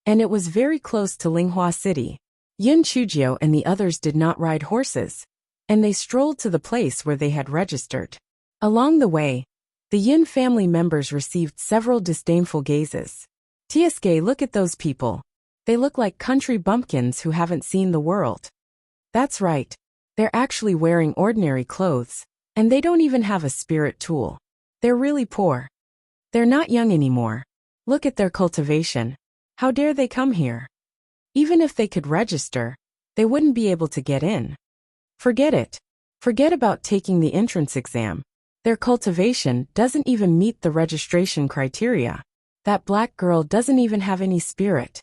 and it was very close to Linghua city. Yin Chujio and the others did not ride horses, and they strolled to the place where they had registered. Along the way, the Yin family members received several disdainful gazes. "Tsk, look at those people. They look like country bumpkins who haven't seen the world." That's right. They're actually wearing ordinary clothes, and they don't even have a spirit tool. They're really poor. They're not young anymore. Look at their cultivation. How dare they come here? Even if they could register, they wouldn't be able to get in. Forget it. Forget about taking the entrance exam. Their cultivation doesn't even meet the registration criteria. That black girl doesn't even have any spirit.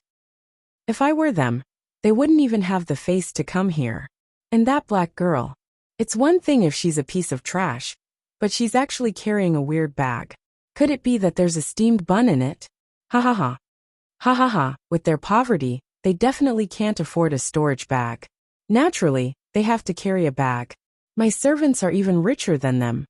If I were them, they wouldn't even have the face to come here. And that black girl. It's one thing if she's a piece of trash, but she's actually carrying a weird bag. Could it be that there's a steamed bun in it? Ha ha ha. Ha ha ha. With their poverty, they definitely can't afford a storage bag. Naturally, they have to carry a bag. My servants are even richer than them.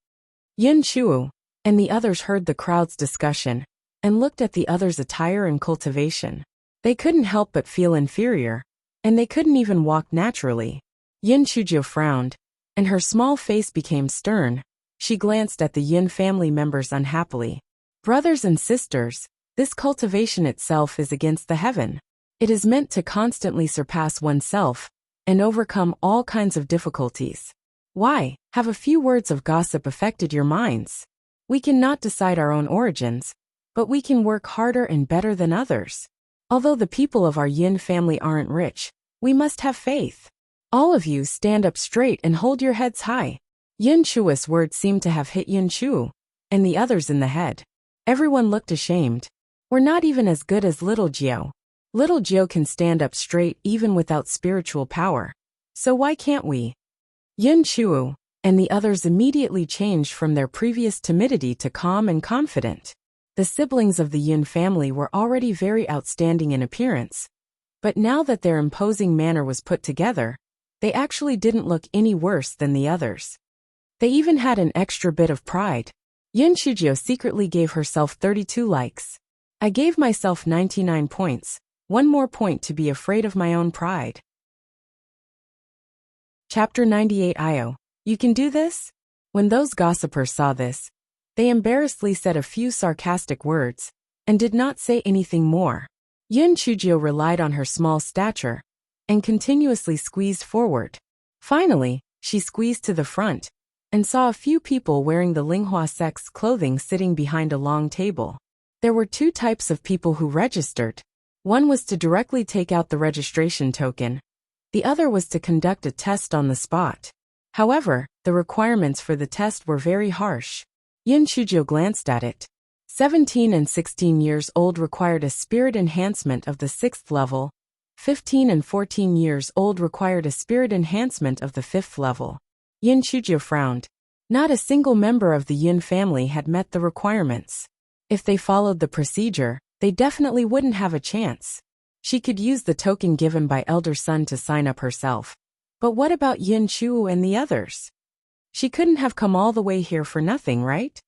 Yin Chuo and the others heard the crowd's discussion and looked at the others' attire and cultivation. They couldn't help but feel inferior, and they couldn't even walk naturally. Yin Chujio frowned, and her small face became stern. She glanced at the Yin family members unhappily. "Brothers and sisters, this cultivation itself is against the heaven. It is meant to constantly surpass oneself and overcome all kinds of difficulties. Why have a few words of gossip affected your minds? We cannot decide our own origins, but we can work harder and better than others. Although the people of our Yin family aren't rich, we must have faith. All of you stand up straight and hold your heads high." Yin Chuo's words seemed to have hit Yin Chuo and the others in the head. Everyone looked ashamed. "We're not even as good as Little Jiao. Little Jiao can stand up straight even without spiritual power. So why can't we?" Yin Chuo and the others immediately changed from their previous timidity to calm and confident. The siblings of the Yin family were already very outstanding in appearance, but now that their imposing manner was put together, they actually didn't look any worse than the others. They even had an extra bit of pride. Yin Chujio secretly gave herself 32 likes. "I gave myself 99 points, one more point to be afraid of my own pride." Chapter 98. Io. You can do this? When those gossipers saw this, they embarrassedly said a few sarcastic words, and did not say anything more. Yin Chujio relied on her small stature, and continuously squeezed forward. Finally, she squeezed to the front, and saw a few people wearing the Linghua sect's clothing sitting behind a long table. There were two types of people who registered. One was to directly take out the registration token. The other was to conduct a test on the spot. However, the requirements for the test were very harsh. Yin Chujio glanced at it. 17 and 16 years old required a spirit enhancement of the 6th level. 15 and 14 years old required a spirit enhancement of the 5th level. Yin Chujio frowned. Not a single member of the Yin family had met the requirements. If they followed the procedure, they definitely wouldn't have a chance. She could use the token given by Elder Sun to sign up herself. But what about Yin Chu and the others? She couldn't have come all the way here for nothing, right?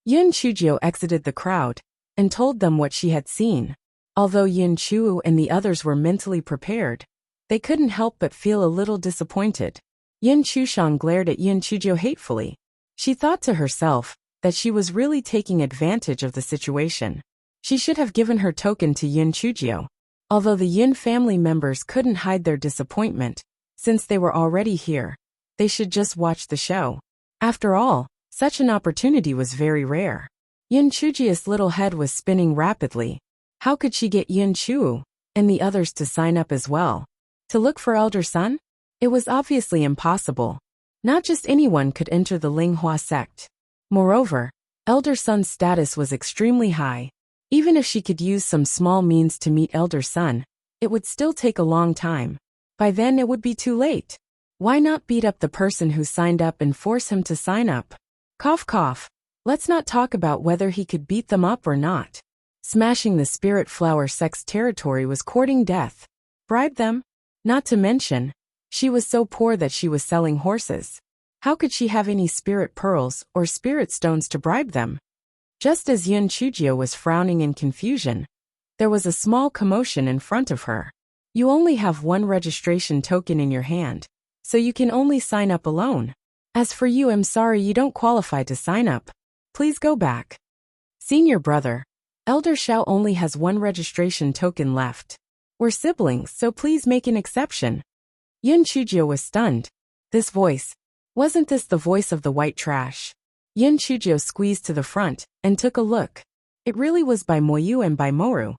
Yin Chujio exited the crowd, and told them what she had seen. Although Yin Chu and the others were mentally prepared, they couldn't help but feel a little disappointed. Yin Chushang glared at Yin Chujio hatefully. She thought to herself that she was really taking advantage of the situation. She should have given her token to Yin Chujio. Although the Yin family members couldn't hide their disappointment, since they were already here, they should just watch the show. After all, such an opportunity was very rare. Yin Chujio's little head was spinning rapidly. How could she get Yin Chu and the others to sign up as well? To look for Elder Sun? It was obviously impossible. Not just anyone could enter the Linghua sect. Moreover, Elder Sun's status was extremely high. Even if she could use some small means to meet Elder Sun, it would still take a long time. By then it would be too late. Why not beat up the person who signed up and force him to sign up? Cough cough. Let's not talk about whether he could beat them up or not. Smashing the Spirit Flower sect's territory was courting death. Bribe them? Not to mention, she was so poor that she was selling horses. How could she have any spirit pearls or spirit stones to bribe them? Just as Yin Chujio was frowning in confusion, there was a small commotion in front of her. You only have one registration token in your hand, so you can only sign up alone. As for you, I'm sorry you don't qualify to sign up. Please go back. Senior brother, Elder Xiao only has one registration token left. We're siblings, so please make an exception. Yin Chujio was stunned. This voice. Wasn't this the voice of the white trash? Yin Chujio squeezed to the front and took a look. It really was Bai Moyu and Bai Moru.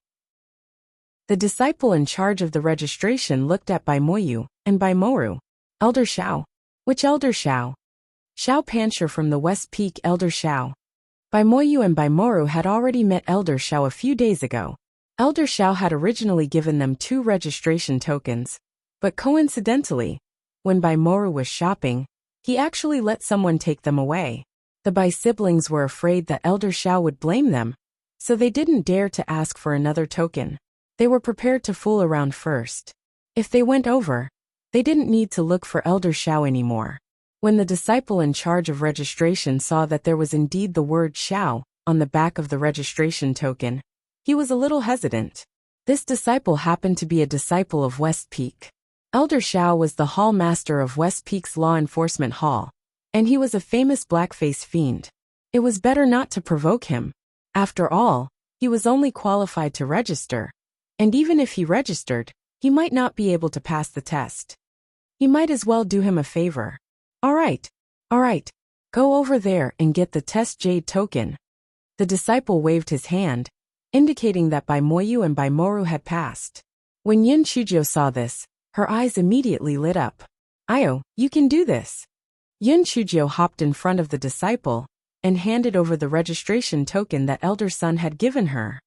The disciple in charge of the registration looked at Bai Moyu and Bai Moru. Elder Xiao. Which Elder Xiao? Xiao Pancher from the West Peak. Elder Xiao. Bai Moyu and Bai Moru had already met Elder Xiao a few days ago. Elder Xiao had originally given them 2 registration tokens, but coincidentally, when Bai Moru was shopping, he actually let someone take them away. The Bai siblings were afraid that Elder Xiao would blame them, so they didn't dare to ask for another token. They were prepared to fool around first. If they went over, they didn't need to look for Elder Xiao anymore. When the disciple in charge of registration saw that there was indeed the word Xiao on the back of the registration token, he was a little hesitant. This disciple happened to be a disciple of West Peak. Elder Xiao was the hall master of West Peak's law enforcement hall, and he was a famous blackface fiend. It was better not to provoke him. After all, he was only qualified to register, and even if he registered, he might not be able to pass the test. He might as well do him a favor. All right, go over there and get the test jade token. The disciple waved his hand, indicating that Bai Moyu and Bai Moru had passed. When Yin Chujio saw this, her eyes immediately lit up. Io, you can do this. Yin Chujio hopped in front of the disciple and handed over the registration token that Elder Sun had given her.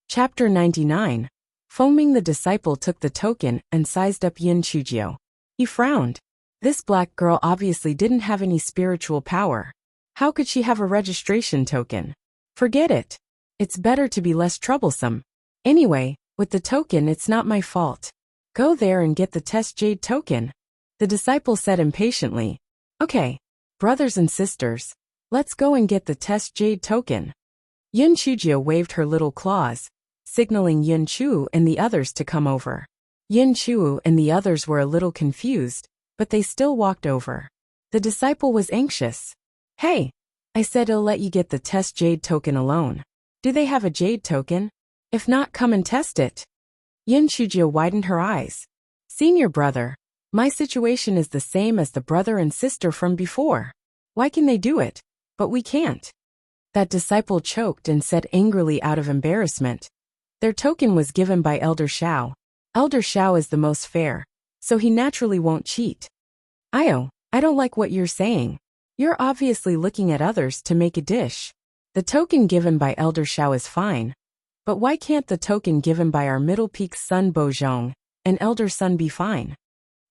Chapter 99. Foaming, the disciple took the token and sized up Yin Chujio. He frowned. This black girl obviously didn't have any spiritual power. How could she have a registration token? Forget it. It's better to be less troublesome. Anyway, with the token, it's not my fault. Go there and get the test jade token. The disciple said impatiently. Okay, brothers and sisters, let's go and get the test jade token. Yin Chujio waved her little claws, signaling Yin Chu and the others to come over. Yin Chu and the others were a little confused, but they still walked over. The disciple was anxious. Hey, I said I'll let you get the test jade token alone. Do they have a jade token? If not, come and test it. Yin Shujio widened her eyes. Senior brother, my situation is the same as the brother and sister from before. Why can they do it, but we can't? That disciple choked and said angrily out of embarrassment. Their token was given by Elder Xiao. Elder Xiao is the most fair, so he naturally won't cheat. I don't like what you're saying. You're obviously looking at others to make a dish. The token given by Elder Xiao is fine, but why can't the token given by our Middle Peak's son Bozhong, an elder son, be fine?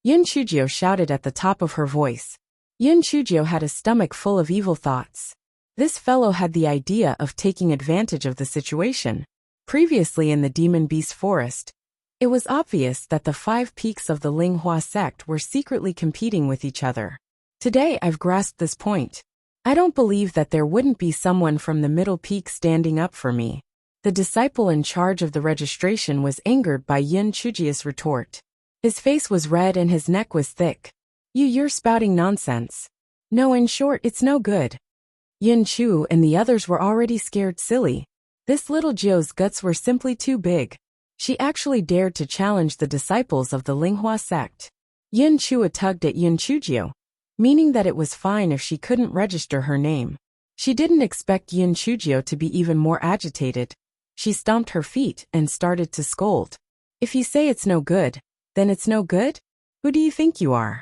Yin Shujio shouted at the top of her voice. Yin Shujio had a stomach full of evil thoughts. This fellow had the idea of taking advantage of the situation. Previously in the Demon Beast Forest, it was obvious that the 5 peaks of the Linghua sect were secretly competing with each other. Today I've grasped this point. I don't believe that there wouldn't be someone from the Middle Peak standing up for me. The disciple in charge of the registration was angered by Yin Chujia's retort. His face was red and his neck was thick. You're spouting nonsense. No, in short, it's no good. Yin Chu and the others were already scared silly. This little Jiu's guts were simply too big. She actually dared to challenge the disciples of the Linghua sect. Yin Chu tugged at Yin Chujio, meaning that it was fine if she couldn't register her name. She didn't expect Yin Chujio to be even more agitated. She stomped her feet and started to scold. If you say it's no good, then it's no good? Who do you think you are?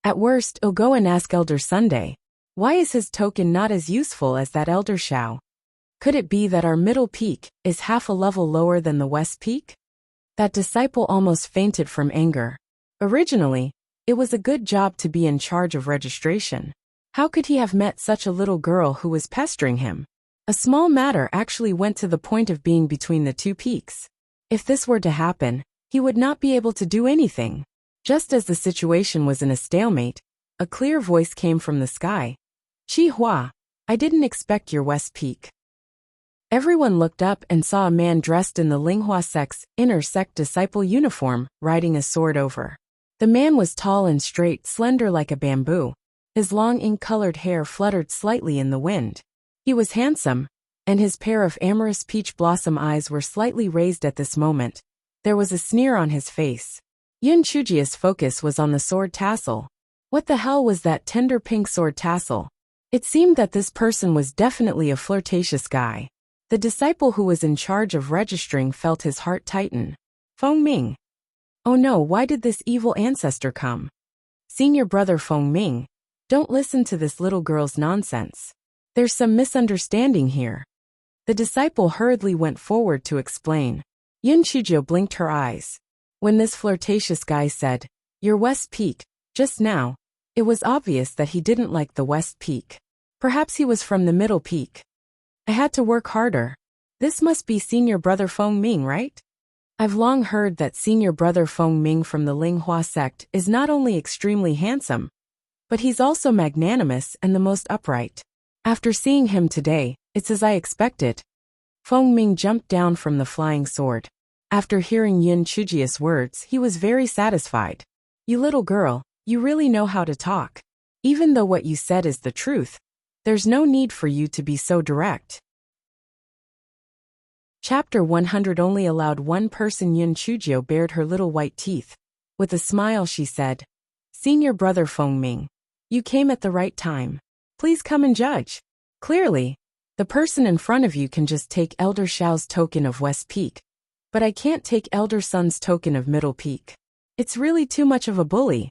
At worst, I'll go and ask Elder Sunday. Why is his token not as useful as that Elder Xiao? Could it be that our Middle Peak is half a level lower than the West Peak? That disciple almost fainted from anger. Originally, it was a good job to be in charge of registration. How could he have met such a little girl who was pestering him? A small matter actually went to the point of being between the 2 peaks. If this were to happen, he would not be able to do anything. Just as the situation was in a stalemate, a clear voice came from the sky. Chi Hua, I didn't expect your West Peak. Everyone looked up and saw a man dressed in the Linghua sect's inner sect disciple uniform, riding a sword over. The man was tall and straight, slender like a bamboo. His long ink-colored hair fluttered slightly in the wind. He was handsome, and his pair of amorous peach blossom eyes were slightly raised at this moment. There was a sneer on his face. Yin Chujia's focus was on the sword tassel. What the hell was that tender pink sword tassel? It seemed that this person was definitely a flirtatious guy. The disciple who was in charge of registering felt his heart tighten. Feng Ming. Oh no, why did this evil ancestor come? Senior brother Feng Ming, don't listen to this little girl's nonsense. There's some misunderstanding here. The disciple hurriedly went forward to explain. Yin Chujio blinked her eyes. When this flirtatious guy said, "Your West Peak," just now, it was obvious that he didn't like the West Peak. Perhaps he was from the Middle Peak. I had to work harder. This must be senior brother Feng Ming, right? I've long heard that senior brother Feng Ming from the Linghua sect is not only extremely handsome, but he's also magnanimous and the most upright. After seeing him today, it's as I expected. Feng Ming jumped down from the flying sword. After hearing Yin Chujia's words, he was very satisfied. You little girl, you really know how to talk. Even though what you said is the truth, there's no need for you to be so direct. Chapter 100 Only allowed one person. Yin Chujio bared her little white teeth. With a smile she said, Senior brother Feng Ming, you came at the right time. Please come and judge. Clearly, the person in front of you can just take Elder Xiao's token of West Peak, but I can't take Elder Sun's token of Middle Peak. It's really too much of a bully.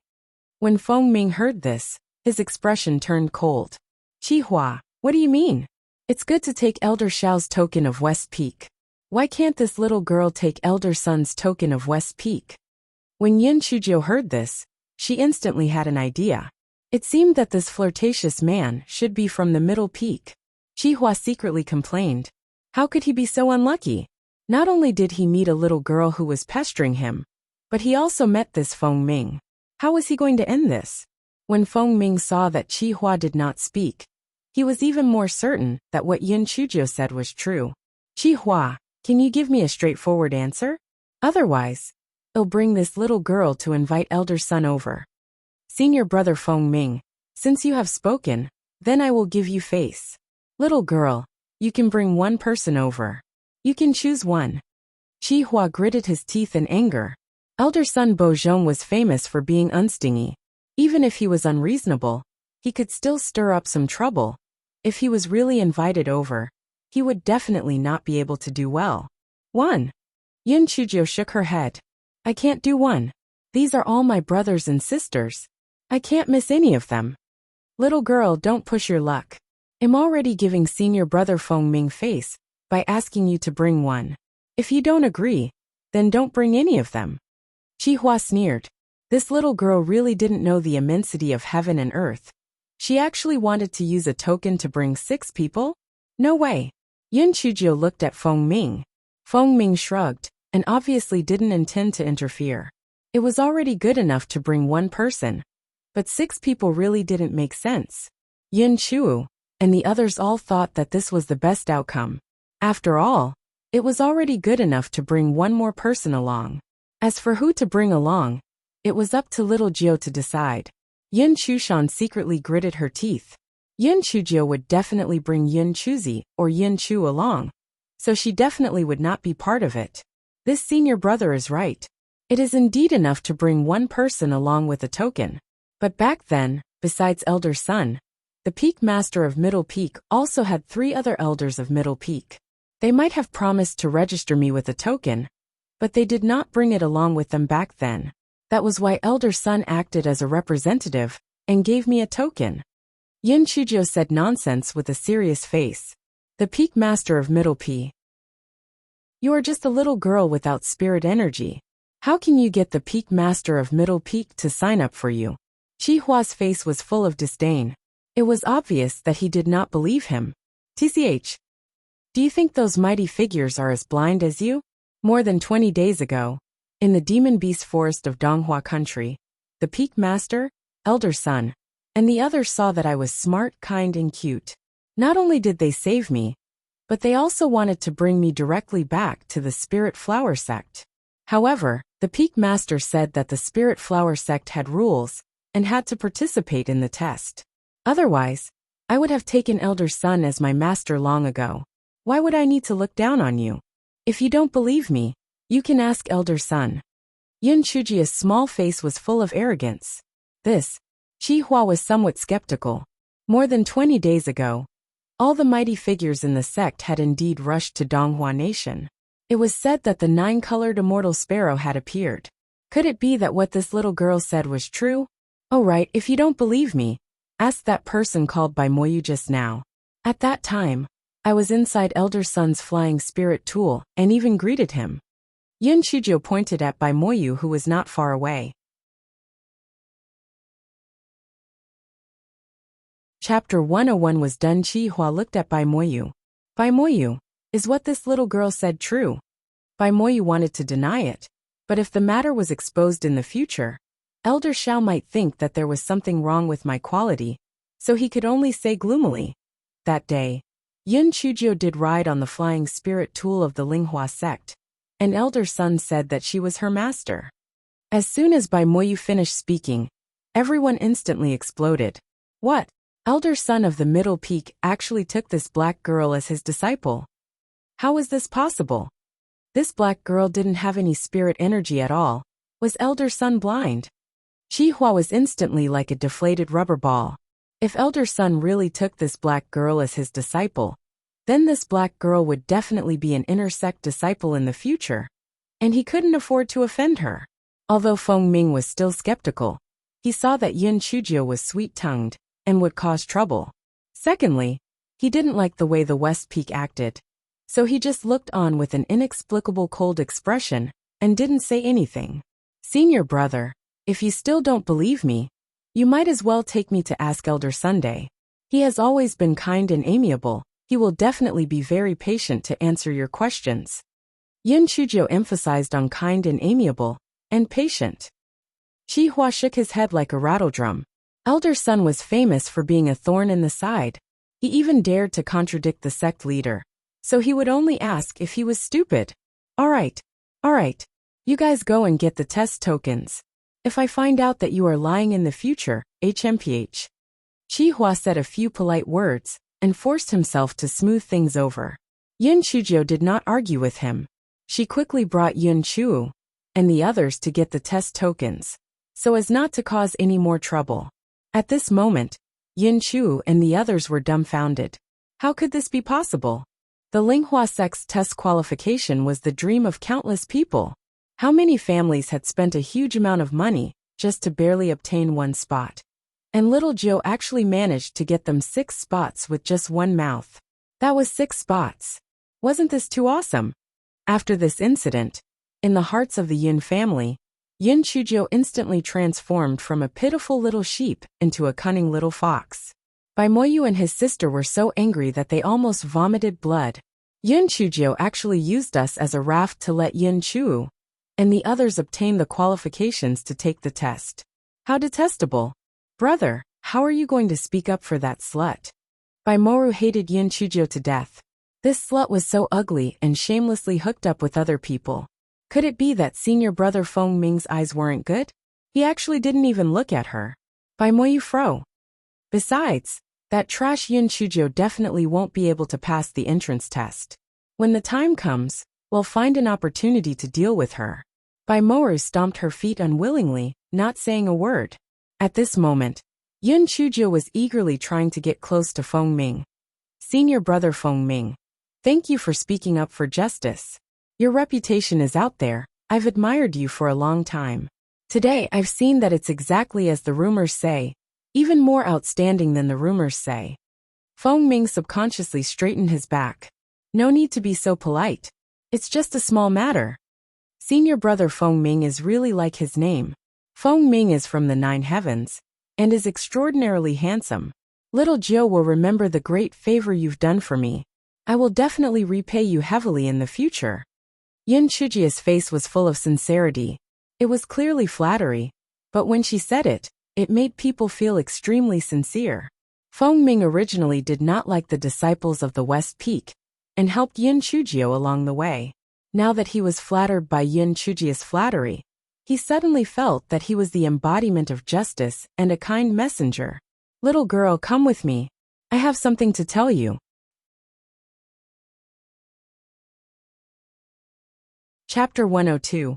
When Feng Ming heard this, his expression turned cold. Chi Hua, what do you mean? It's good to take Elder Xiao's token of West Peak. Why can't this little girl take Elder Sun's token of West Peak? When Yin Chujio heard this, she instantly had an idea. It seemed that this flirtatious man should be from the Middle Peak. Chi Hua secretly complained. How could he be so unlucky? Not only did he meet a little girl who was pestering him, but he also met this Feng Ming. How was he going to end this? When Feng Ming saw that Chi Hua did not speak, he was even more certain that what Yin Chujio said was true. Chi Hua, can you give me a straightforward answer? Otherwise, I'll bring this little girl to invite Elder Sun over. Senior brother Feng Ming, Since you have spoken, then I will give you face. Little girl, you can bring one person over. You can choose one. Chi Hua gritted his teeth in anger. Elder son Bo Zhong was famous for being unstingy. Even if he was unreasonable, he could still stir up some trouble. If he was really invited over, he would definitely not be able to do well. 1. Yin Chujio shook her head. I can't do one. These are all my brothers and sisters. I can't miss any of them. Little girl, don't push your luck. I'm already giving senior brother Feng Ming face by asking you to bring one. If you don't agree, then don't bring any of them. Chi Hua sneered. This little girl really didn't know the immensity of heaven and earth. She actually wanted to use a token to bring 6 people? No way. Yin Chujio looked at Feng Ming. Feng Ming shrugged, and obviously didn't intend to interfere. It was already good enough to bring one person, but 6 people really didn't make sense. Yin Chuo and the others all thought that this was the best outcome. After all, it was already good enough to bring one more person along. As for who to bring along, it was up to little Jio to decide. Yin Chushan secretly gritted her teeth. Yin Chujio would definitely bring Yin Chuzi or Yin Chu along, so she definitely would not be part of it. This senior brother is right. It is indeed enough to bring one person along with a token. But back then, besides Elder Sun, the Peak Master of Middle Peak also had 3 other Elders of Middle Peak. They might have promised to register me with a token, but they did not bring it along with them back then. That was why Elder Sun acted as a representative and gave me a token. Yin Chujio said nonsense with a serious face. The Peak Master of Middle P. You are just a little girl without spirit energy. How can you get the Peak Master of Middle Peak to sign up for you? Chi Hua's face was full of disdain. It was obvious that he did not believe him. TCH. Do you think those mighty figures are as blind as you? More than 20 days ago, in the Demon Beast Forest of Donghua Country, the Peak Master, Elder Sun, and the others saw that I was smart, kind, and cute. Not only did they save me, but they also wanted to bring me directly back to the Spirit Flower Sect. However, the Peak Master said that the Spirit Flower Sect had rules and had to participate in the test. Otherwise, I would have taken Elder Sun as my master long ago. Why would I need to look down on you? If you don't believe me, you can ask Elder Sun. Yin Chujia's small face was full of arrogance. This, Chi Hua was somewhat skeptical. More than 20 days ago, all the mighty figures in the sect had indeed rushed to Donghua Nation. It was said that the 9-colored immortal sparrow had appeared. Could it be that what this little girl said was true? Oh right, if you don't believe me, ask that person called by Moyu just now. At that time, I was inside Elder Sun's flying spirit tool and even greeted him. Yin Chujio pointed at Bai Moyu, who was not far away. Chapter 101 was done. Chi Hua looked at Bai Moyu. Bai Moyu, is what this little girl said true? Bai Moyu wanted to deny it, but if the matter was exposed in the future, Elder Shao might think that there was something wrong with my quality, so he could only say gloomily. That day, Yin Chujio did ride on the flying spirit tool of the Linghua sect, and Elder Sun said that she was her master. As soon as Bai Moyu finished speaking, everyone instantly exploded. What? Elder Sun of the Middle Peak actually took this black girl as his disciple. How was this possible? This black girl didn't have any spirit energy at all. Was Elder Sun blind? Chi Hua was instantly like a deflated rubber ball. If Elder Sun really took this black girl as his disciple, then this black girl would definitely be an inner sect disciple in the future, and he couldn't afford to offend her. Although Feng Ming was still skeptical, he saw that Yin Chujio was sweet-tongued and would cause trouble. Secondly, he didn't like the way the West Peak acted, so he just looked on with an inexplicable cold expression and didn't say anything. Senior brother, if you still don't believe me, you might as well take me to ask Elder Sunday. He has always been kind and amiable. He will definitely be very patient to answer your questions. Yin Chujio emphasized on kind and amiable, and patient. Chi Hua shook his head like a rattledrum. Elder Sun was famous for being a thorn in the side. He even dared to contradict the sect leader, so he would only ask if he was stupid. All right. You guys go and get the test tokens. If I find out that you are lying in the future, HMPH. Hua said a few polite words and forced himself to smooth things over. Yin Chuzhou did not argue with him. She quickly brought Yin Chu and the others to get the test tokens, so as not to cause any more trouble. At this moment, Yin Chu and the others were dumbfounded. How could this be possible? The Linghua sect's test qualification was the dream of countless people. How many families had spent a huge amount of money just to barely obtain one spot? And little Joe actually managed to get them 6 spots with just one mouth. That was 6 spots. Wasn't this too awesome? After this incident, in the hearts of the Yin family, Yin Chuzhou instantly transformed from a pitiful little sheep into a cunning little fox. Bai Moyu and his sister were so angry that they almost vomited blood. Yin Chuzhou actually used us as a raft to let Yin Chu and the others obtain the qualifications to take the test. How detestable. Brother, how are you going to speak up for that slut? Bai Moru hated Yin Chuzhou to death. This slut was so ugly and shamelessly hooked up with other people. Could it be that senior brother Feng Ming's eyes weren't good? He actually didn't even look at her. Bai Moyu fro. Besides, that trash Yin Chuzhou definitely won't be able to pass the entrance test. When the time comes, we'll find an opportunity to deal with her. Bai Moru stomped her feet unwillingly, not saying a word. At this moment, Yin Chuzhou was eagerly trying to get close to Feng Ming. Senior brother Feng Ming, thank you for speaking up for justice. Your reputation is out there. I've admired you for a long time. Today I've seen that it's exactly as the rumors say, even more outstanding than the rumors say. Feng Ming subconsciously straightened his back. No need to be so polite. It's just a small matter. Senior brother Feng Ming is really like his name. Feng Ming is from the 9 heavens and is extraordinarily handsome. Little Jiu will remember the great favor you've done for me. I will definitely repay you heavily in the future. Yin Chujia's face was full of sincerity. It was clearly flattery, but when she said it, it made people feel extremely sincere. Feng Ming originally did not like the disciples of the West Peak and helped Yin Chuzhou along the way. Now that he was flattered by Yin Chujia's flattery, he suddenly felt that he was the embodiment of justice and a kind messenger. Little girl, come with me. I have something to tell you. Chapter 102.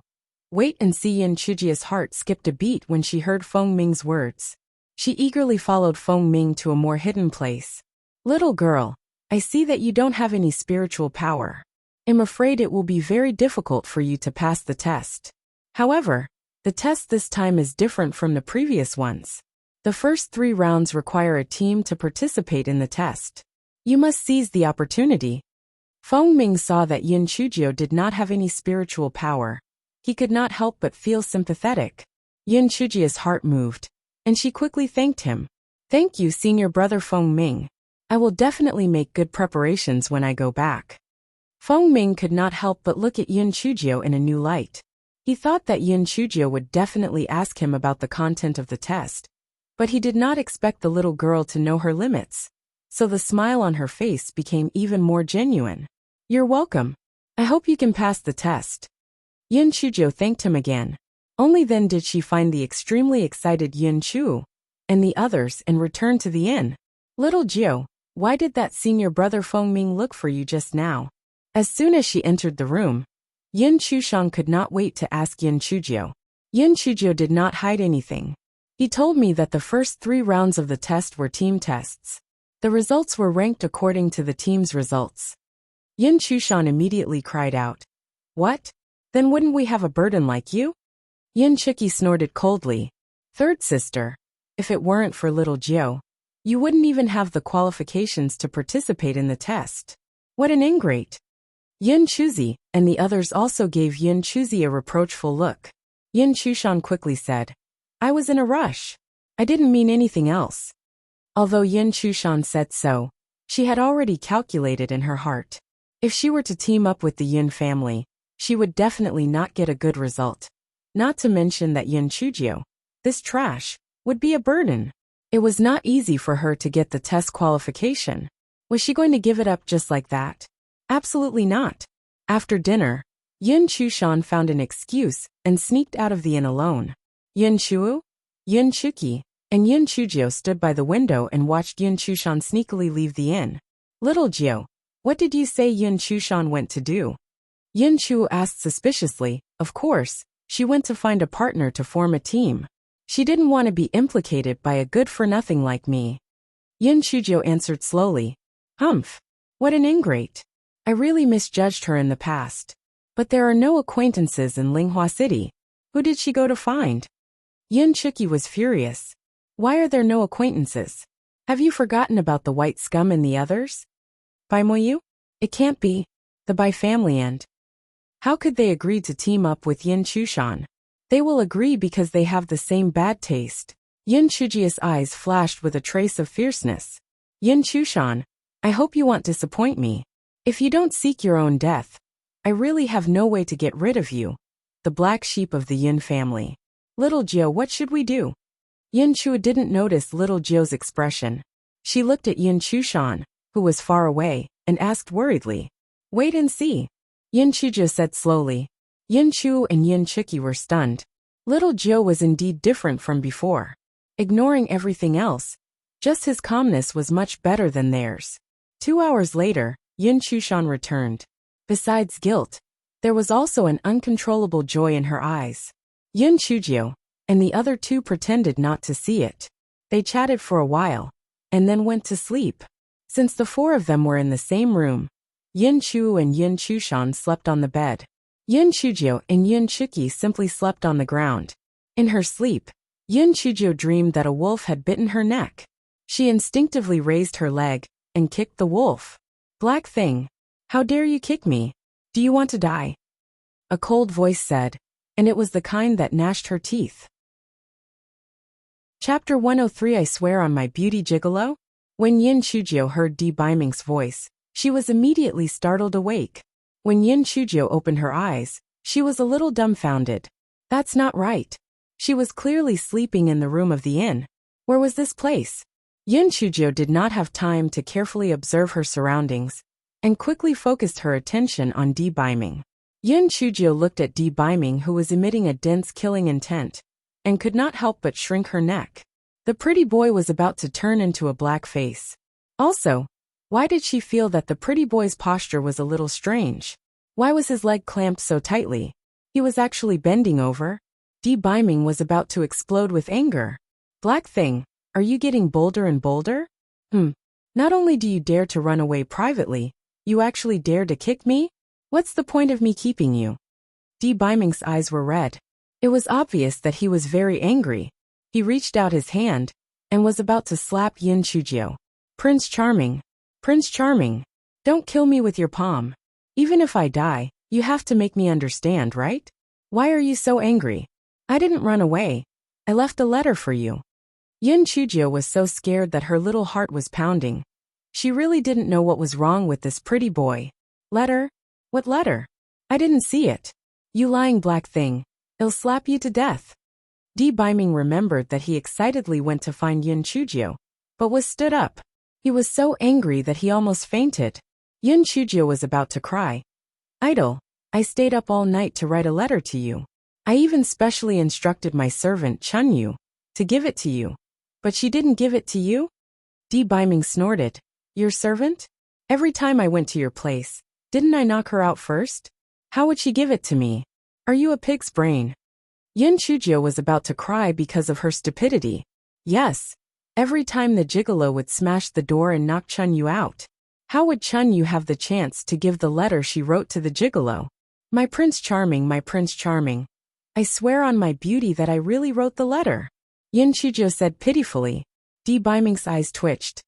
Wait and see. Yin Chujia's heart skipped a beat when she heard Feng Ming's words. She eagerly followed Feng Ming to a more hidden place. Little girl, I see that you don't have any spiritual power. I'm afraid it will be very difficult for you to pass the test. However, the test this time is different from the previous ones. The first 3 rounds require a team to participate in the test. You must seize the opportunity. Feng Ming saw that Yin Chuzhou did not have any spiritual power. He could not help but feel sympathetic. Yin Chujia's heart moved, and she quickly thanked him. Thank you, senior brother Feng Ming. I will definitely make good preparations when I go back. Feng Ming could not help but look at Yin Chuzhou in a new light. He thought that Yin Chuzhou would definitely ask him about the content of the test, but he did not expect the little girl to know her limits, so the smile on her face became even more genuine. You're welcome. I hope you can pass the test. Yin Chuzhou thanked him again. Only then did she find the extremely excited Yin Chu and the others and returned to the inn. Little Jiu, why did that senior brother Feng Ming look for you just now? As soon as she entered the room, Yin Chushang could not wait to ask Yin Chuzhou. Yin Chuzhou did not hide anything. He told me that the first 3 rounds of the test were team tests. The results were ranked according to the team's results. Yin Chushan immediately cried out. What? Then wouldn't we have a burden like you? Yin Chuki snorted coldly. Third sister, if it weren't for little Jiu, you wouldn't even have the qualifications to participate in the test. What an ingrate. Yin Chuzi and the others also gave Yin Chuzi a reproachful look. Yin Chushan quickly said, I was in a rush. I didn't mean anything else. Although Yin Chushan said so, she had already calculated in her heart. If she were to team up with the Yin family, she would definitely not get a good result. Not to mention that Yin Chuzhou, this trash, would be a burden. It was not easy for her to get the test qualification. Was she going to give it up just like that? Absolutely not. After dinner, Yin Chushan found an excuse and sneaked out of the inn alone. Yin Chuo? Yin Chuki, and Yin Chujio stood by the window and watched Yin Chushan sneakily leave the inn. Little Jio, what did you say Yin Chushan went to do? Yin Chu asked suspiciously. Of course, she went to find a partner to form a team. She didn't want to be implicated by a good-for-nothing like me. Yin Chujio answered slowly. Humph. What an ingrate. I really misjudged her in the past. But there are no acquaintances in Linghua City. Who did she go to find? Yin Chuki was furious. Why are there no acquaintances? Have you forgotten about the white scum and the others? Bai Moyu? It can't be. The Bai family and... How could they agree to team up with Yin Chushan? They will agree because they have the same bad taste. Yin Chujia's eyes flashed with a trace of fierceness. Yin Chushan, I hope you won't disappoint me. If you don't seek your own death, I really have no way to get rid of you. The black sheep of the Yin family. Little Jio, what should we do? Yin Chu didn't notice Little Jio's expression. She looked at Yin Chushan, who was far away, and asked worriedly. Wait and see. Yin Chujia said slowly. Yin Chu and Yin Chuki were stunned. Little Jio was indeed different from before. Ignoring everything else, just his calmness was much better than theirs. 2 hours later, Yin Chushan returned. Besides guilt, there was also an uncontrollable joy in her eyes. Yin Chujio and the other two pretended not to see it. They chatted for a while, and then went to sleep. Since the four of them were in the same room, Yin Chu and Yin Chushan slept on the bed. Yin Chujio and Yin Chuki simply slept on the ground. In her sleep, Yin Chujio dreamed that a wolf had bitten her neck. She instinctively raised her leg and kicked the wolf. Black thing, how dare you kick me? Do you want to die? A cold voice said, and it was the kind that gnashed her teeth. Chapter 103 I Swear on My Beauty Gigolo? When Yin Chujio heard Di Baiming's voice, she was immediately startled awake. When Yin Chujio opened her eyes, she was a little dumbfounded. That's not right. She was clearly sleeping in the room of the inn. Where was this place? Yin Chujio did not have time to carefully observe her surroundings, and quickly focused her attention on Di Baiming. Yin Chujio looked at Di Baiming, who was emitting a dense killing intent, and could not help but shrink her neck. The pretty boy was about to turn into a black face. Also, why did she feel that the pretty boy's posture was a little strange? Why was his leg clamped so tightly? He was actually bending over. Di Baiming was about to explode with anger. Black thing, are you getting bolder and bolder? Not only do you dare to run away privately, you actually dare to kick me? What's the point of me keeping you? Di Baiming's eyes were red. It was obvious that he was very angry. He reached out his hand and was about to slap Yin Chujio. Prince Charming, don't kill me with your palm. Even if I die, you have to make me understand, right? Why are you so angry? I didn't run away. I left a letter for you. Yin Chujio was so scared that her little heart was pounding. She really didn't know what was wrong with this pretty boy. Letter? What letter? I didn't see it. You lying black thing. I'll slap you to death. Di Baiming remembered that he excitedly went to find Yin Chujio, but was stood up. He was so angry that he almost fainted. Yin Chujio was about to cry. Idol, I stayed up all night to write a letter to you. I even specially instructed my servant Chun Yu to give it to you. But she didn't give it to you? Di Baiming snorted. Your servant? Every time I went to your place, didn't I knock her out first? How would she give it to me? Are you a pig's brain? Yin Chujio was about to cry because of her stupidity. Yes. Every time the gigolo would smash the door and knock Chun Yu out. How would Chun Yu have the chance to give the letter she wrote to the gigolo? My Prince Charming, I swear on my beauty that I really wrote the letter. Yin Chujio said pitifully. Di Baiming's eyes twitched.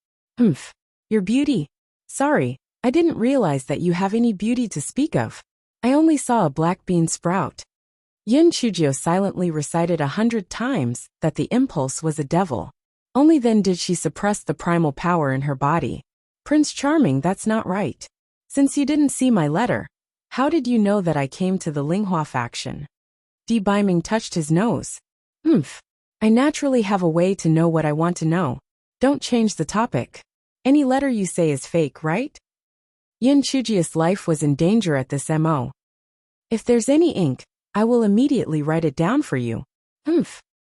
Your beauty? Sorry, I didn't realize that you have any beauty to speak of. I only saw a black bean sprout. Yin Chujio silently recited 100 times that the impulse was a devil. Only then did she suppress the primal power in her body. Prince Charming, that's not right. Since you didn't see my letter, how did you know that I came to the Linghua faction? Di Baiming touched his nose. I naturally have a way to know what I want to know. Don't change the topic. Any letter you say is fake, right? Yin Chujio's life was in danger at this mo. If there's any ink, I will immediately write it down for you.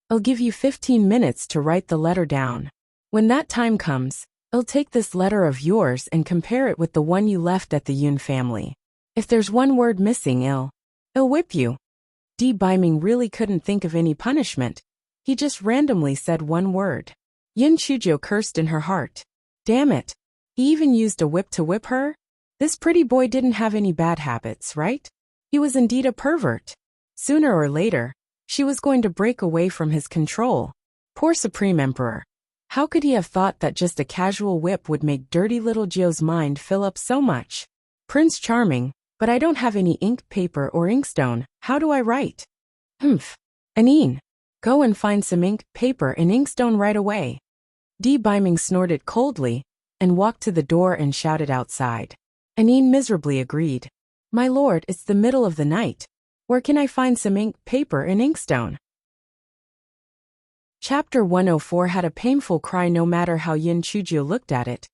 I'll give you 15 minutes to write the letter down. When that time comes, I'll take this letter of yours and compare it with the one you left at the Yun family. If there's one word missing, I'll whip you. Di Biming really couldn't think of any punishment. He just randomly said one word. Yin Chujiu cursed in her heart. Damn it. He even used a whip to whip her? This pretty boy didn't have any bad habits, right? He was indeed a pervert. Sooner or later, she was going to break away from his control. Poor Supreme Emperor. How could he have thought that just a casual whip would make dirty little Jiu's mind fill up so much? Prince Charming, but I don't have any ink, paper, or inkstone. How do I write? Humph. Anine. Go and find some ink, paper, and inkstone right away. Di Biming snorted coldly and walked to the door and shouted outside. Anine miserably agreed. My lord, it's the middle of the night. Where can I find some ink, paper, and inkstone? Chapter 104 had a painful cry no matter how Yin Chujiu looked at it.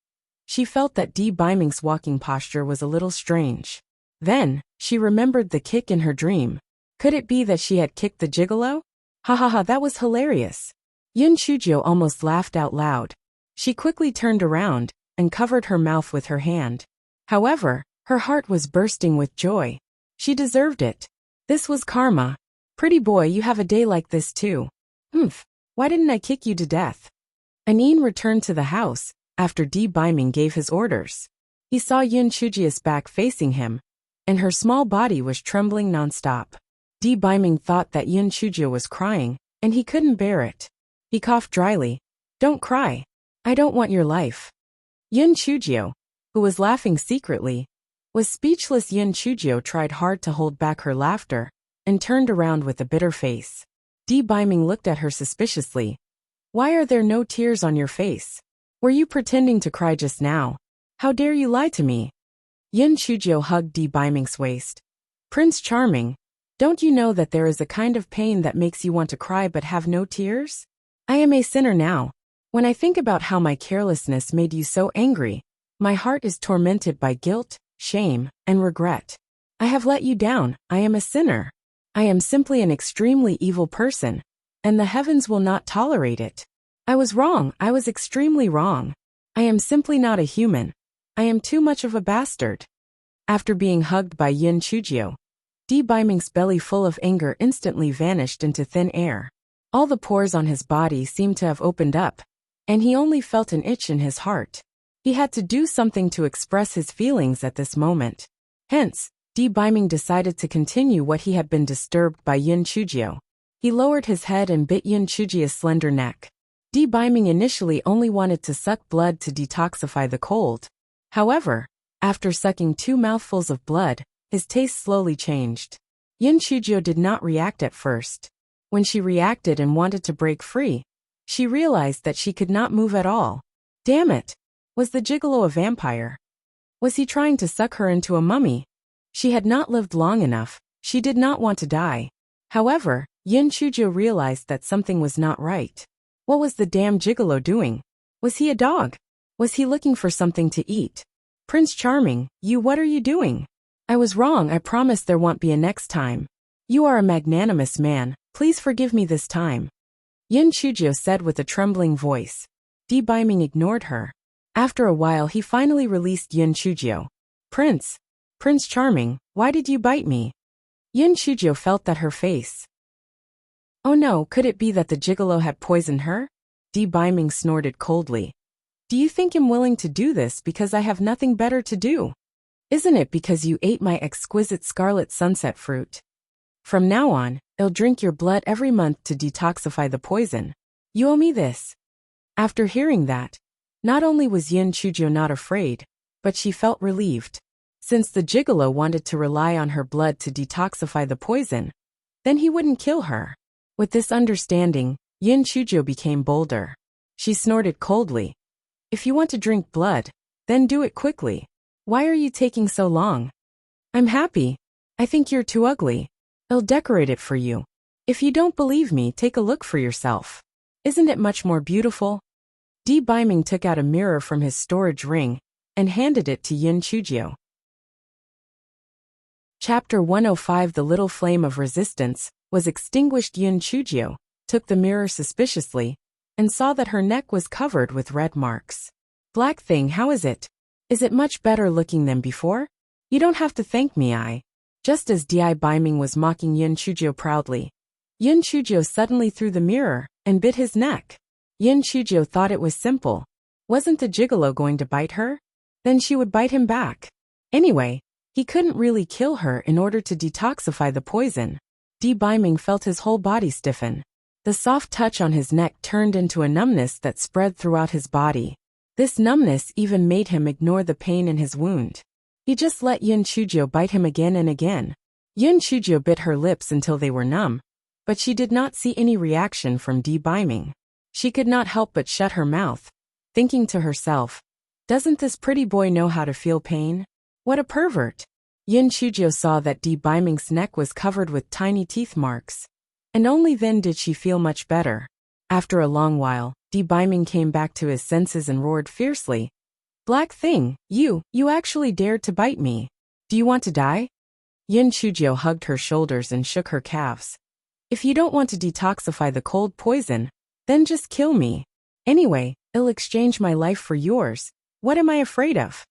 She felt that Di Biming's walking posture was a little strange. Then, she remembered the kick in her dream. Could it be that she had kicked the gigolo? Ha ha ha, that was hilarious. Yin Chujiu almost laughed out loud. She quickly turned around and covered her mouth with her hand. However, her heart was bursting with joy. She deserved it. This was karma. Pretty boy, you have a day like this too. Humph. Why didn't I kick you to death? Anine returned to the house after Di Biming gave his orders. He saw Yin Chujiu's back facing him, and her small body was trembling nonstop. Di Biming thought that Yin Chujiu was crying, and he couldn't bear it. He coughed dryly. Don't cry. I don't want your life. Yin Chujiu, who was laughing secretly, was speechless. Yin Chujiu tried hard to hold back her laughter and turned around with a bitter face. Di Biming looked at her suspiciously. Why are there no tears on your face? Were you pretending to cry just now? How dare you lie to me? Yin Chujiu hugged Di Biming's waist. Prince Charming, don't you know that there is a kind of pain that makes you want to cry but have no tears? I am a sinner now. When I think about how my carelessness made you so angry, my heart is tormented by guilt, shame, and regret. I have let you down. I am a sinner. I am simply an extremely evil person, and the heavens will not tolerate it. I was wrong. I was extremely wrong. I am simply not a human. I am too much of a bastard. After being hugged by Yin Chujiu, Di Biming's belly full of anger instantly vanished into thin air. All the pores on his body seemed to have opened up, and he only felt an itch in his heart. He had to do something to express his feelings at this moment. Hence, Di Biming decided to continue what he had been disturbed by Yin Chujiu. He lowered his head and bit Yin Chujiu's slender neck. Di Biming initially only wanted to suck blood to detoxify the cold. However, after sucking 2 mouthfuls of blood, his taste slowly changed. Yin Chujiu did not react at first. When she reacted and wanted to break free, she realized that she could not move at all. Damn it! Was the gigolo a vampire? Was he trying to suck her into a mummy? She had not lived long enough. She did not want to die. However, Yin Chujiu realized that something was not right. What was the damn gigolo doing? Was he a dog? Was he looking for something to eat? Prince Charming, what are you doing? I was wrong. I promise there won't be a next time. You are a magnanimous man. Please forgive me this time. Yin Chujiu said with a trembling voice. Di Biming ignored her. After a while he finally released Yin Chujiu. Prince Charming, why did you bite me? Yin Chujiu felt that her face. Oh no, could it be that the gigolo had poisoned her? Di Biming snorted coldly. Do you think I'm willing to do this because I have nothing better to do? Isn't it because you ate my exquisite scarlet sunset fruit? From now on, I'll drink your blood every month to detoxify the poison. You owe me this. After hearing that, not only was Yin Chujiu not afraid, but she felt relieved. Since the gigolo wanted to rely on her blood to detoxify the poison, then he wouldn't kill her. With this understanding, Yin Chujiu became bolder. She snorted coldly. If you want to drink blood, then do it quickly. Why are you taking so long? I'm happy. I think you're too ugly. I'll decorate it for you. If you don't believe me, take a look for yourself. Isn't it much more beautiful? Di Biming took out a mirror from his storage ring and handed it to Yin Chujiu. Chapter 105 The little flame of resistance was extinguished. Yin Chujiu took the mirror suspiciously, and saw that her neck was covered with red marks. Black thing, how is it? Is it much better looking than before? You don't have to thank me, I. Just as Di Biming was mocking Yin Chujio proudly, Yin Chujio suddenly threw the mirror and bit his neck. Yin Chujio thought it was simple. Wasn't the gigolo going to bite her? Then she would bite him back. Anyway, he couldn't really kill her in order to detoxify the poison. Di Biming felt his whole body stiffen. The soft touch on his neck turned into a numbness that spread throughout his body. This numbness even made him ignore the pain in his wound. He just let Yin Chujio bite him again and again. Yin Chujio bit her lips until they were numb, but she did not see any reaction from Di Biming. She could not help but shut her mouth, thinking to herself, doesn't this pretty boy know how to feel pain? What a pervert! Yin Chujio saw that Di Biming's neck was covered with tiny teeth marks, and only then did she feel much better. After a long while, Di Biming came back to his senses and roared fiercely, Black thing, you actually dared to bite me. Do you want to die? Yin Chujio hugged her shoulders and shook her calves. If you don't want to detoxify the cold poison, then just kill me. Anyway, I'll exchange my life for yours. What am I afraid of?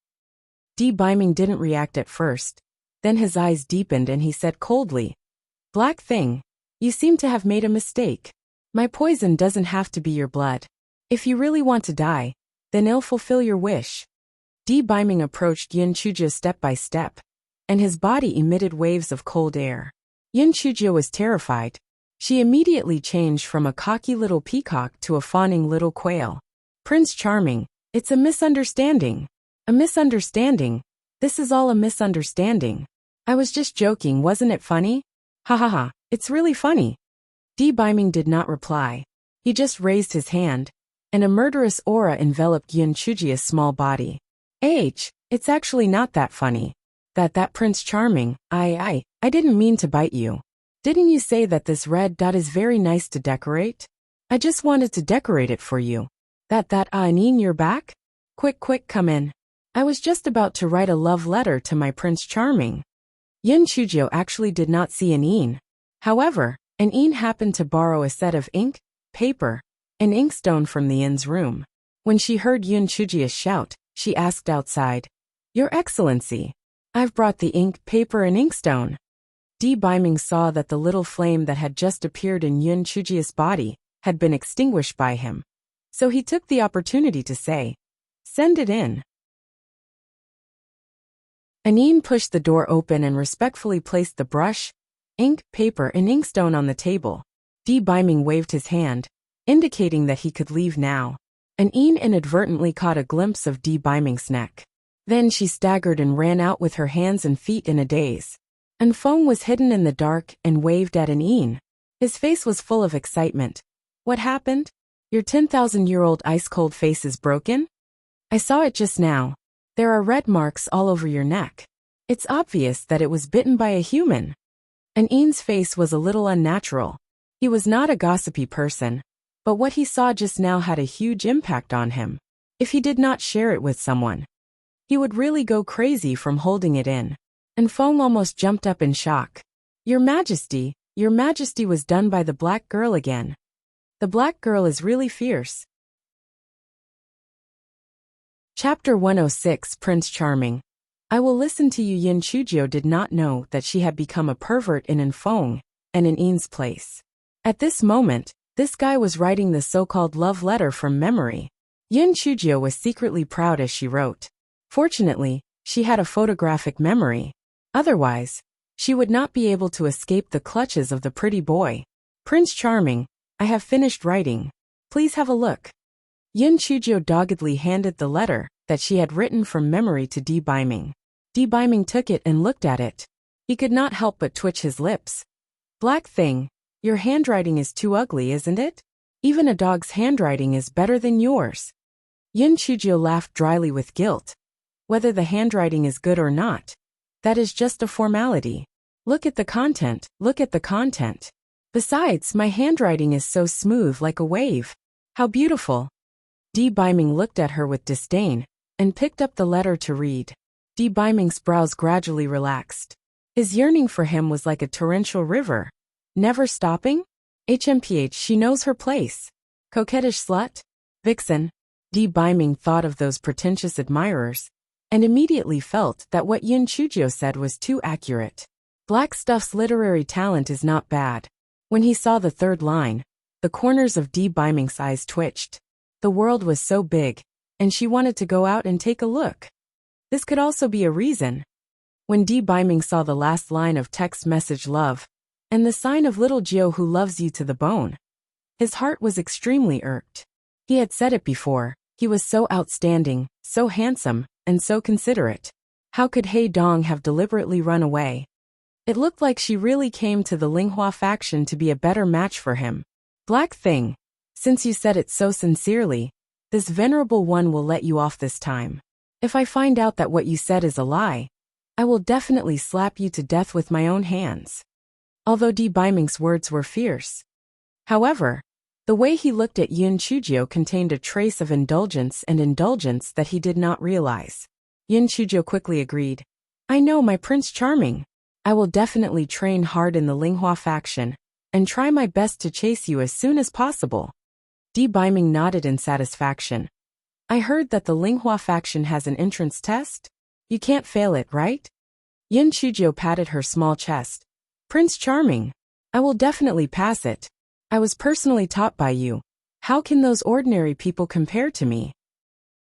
Di Biming didn't react at first. Then his eyes deepened and he said coldly, Black thing, you seem to have made a mistake. My poison doesn't have to be your blood. If you really want to die, then I'll fulfill your wish. Di Biming approached Yin Chujio step by step, and his body emitted waves of cold air. Yin Chujio was terrified. She immediately changed from a cocky little peacock to a fawning little quail. Prince Charming, it's a misunderstanding. A misunderstanding? This is all a misunderstanding. I was just joking, wasn't it funny? Ha ha ha, it's really funny. Di Biming did not reply. He just raised his hand, and a murderous aura enveloped Yin Chujio's small body. It's actually not that funny. That Prince Charming, I didn't mean to bite you. Didn't you say that this red dot is very nice to decorate? I just wanted to decorate it for you. In your back? Quick, come in. I was just about to write a love letter to my Prince Charming. Yin Chujio actually did not see an Een. However, an Een happened to borrow a set of ink, paper, and inkstone from the En's room. When she heard Yin Chujio shout, she asked outside, Your Excellency, I've brought the ink, paper, and inkstone. Di Biming saw that the little flame that had just appeared in Yin Chujio's body had been extinguished by him. So he took the opportunity to say, Send it in. An Een pushed the door open and respectfully placed the brush, ink, paper, and inkstone on the table. Di Biming waved his hand, indicating that he could leave now. An Een inadvertently caught a glimpse of Di Biming's neck. Then she staggered and ran out with her hands and feet in a daze. An Feng was hidden in the dark and waved at an Een. His face was full of excitement. What happened? Your 10,000-year-old ice-cold face is broken? I saw it just now. There are red marks all over your neck. It's obvious that it was bitten by a human. An Een's face was a little unnatural. He was not a gossipy person, but what he saw just now had a huge impact on him. If he did not share it with someone, he would really go crazy from holding it in. And Feng almost jumped up in shock. Your Majesty was done by the black girl again. The black girl is really fierce. Chapter 106, Prince Charming. I will listen to you. Yin Chujio did not know that she had become a pervert in An Feng and in En's place. At this moment, this guy was writing the so-called love letter from memory. Yin Chujio was secretly proud as she wrote. Fortunately, she had a photographic memory. Otherwise, she would not be able to escape the clutches of the pretty boy. Prince Charming, I have finished writing. Please have a look. Yin Chujio doggedly handed the letter that she had written from memory to Di Biming. Di Biming took it and looked at it. He could not help but twitch his lips. Black thing, your handwriting is too ugly, isn't it? Even a dog's handwriting is better than yours. Yin Chujio laughed dryly with guilt. Whether the handwriting is good or not, that is just a formality. Look at the content, Besides, my handwriting is so smooth like a wave. How beautiful. Di Biming looked at her with disdain, and picked up the letter to read. Di Biming's brows gradually relaxed. His yearning for him was like a torrential river, never stopping. HMPH, she knows her place. Coquettish slut? Vixen. Di Biming thought of those pretentious admirers, and immediately felt that what Yin Chujio said was too accurate. Blackstuff's literary talent is not bad. When he saw the third line, the corners of Di Biming's eyes twitched. The world was so big, and she wanted to go out and take a look. This could also be a reason. When Di Biming saw the last line of text message love, and the sign of little Gio who loves you to the bone, his heart was extremely irked. He had said it before, he was so outstanding, so handsome, and so considerate. How could He Dong have deliberately run away? It looked like she really came to the Linghua faction to be a better match for him. Black thing, since you said it so sincerely, this venerable one will let you off this time. If I find out that what you said is a lie, I will definitely slap you to death with my own hands. Although Di Biming's words were fierce. However, the way he looked at Yin Chujio contained a trace of indulgence that he did not realize. Yin Chujio quickly agreed. I know, my Prince Charming. I will definitely train hard in the Linghua faction, and try my best to chase you as soon as possible. Di Biming nodded in satisfaction. I heard that the Linghua faction has an entrance test? You can't fail it, right? Yin Chujio patted her small chest. Prince Charming, I will definitely pass it. I was personally taught by you. How can those ordinary people compare to me?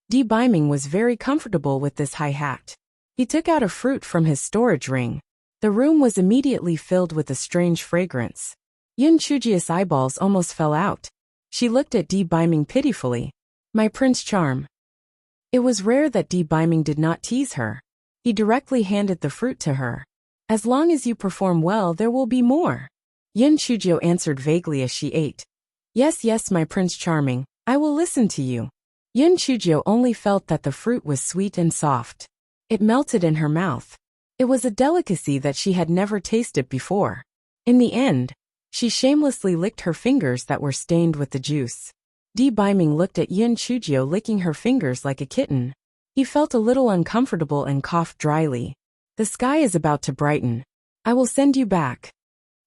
Di Biming was very comfortable with this high hat. He took out a fruit from his storage ring. The room was immediately filled with a strange fragrance. Yin Chujio's eyeballs almost fell out. She looked at Di Biming pitifully. My Prince Charm. It was rare that Di Biming did not tease her. He directly handed the fruit to her. As long as you perform well, there will be more. Yin Chujio answered vaguely as she ate. Yes, yes, my Prince Charming, I will listen to you. Yin Chujio only felt that the fruit was sweet and soft. It melted in her mouth. It was a delicacy that she had never tasted before. In the end, she shamelessly licked her fingers that were stained with the juice. Di Biming looked at Yin Chujio licking her fingers like a kitten. He felt a little uncomfortable and coughed dryly. The sky is about to brighten. I will send you back.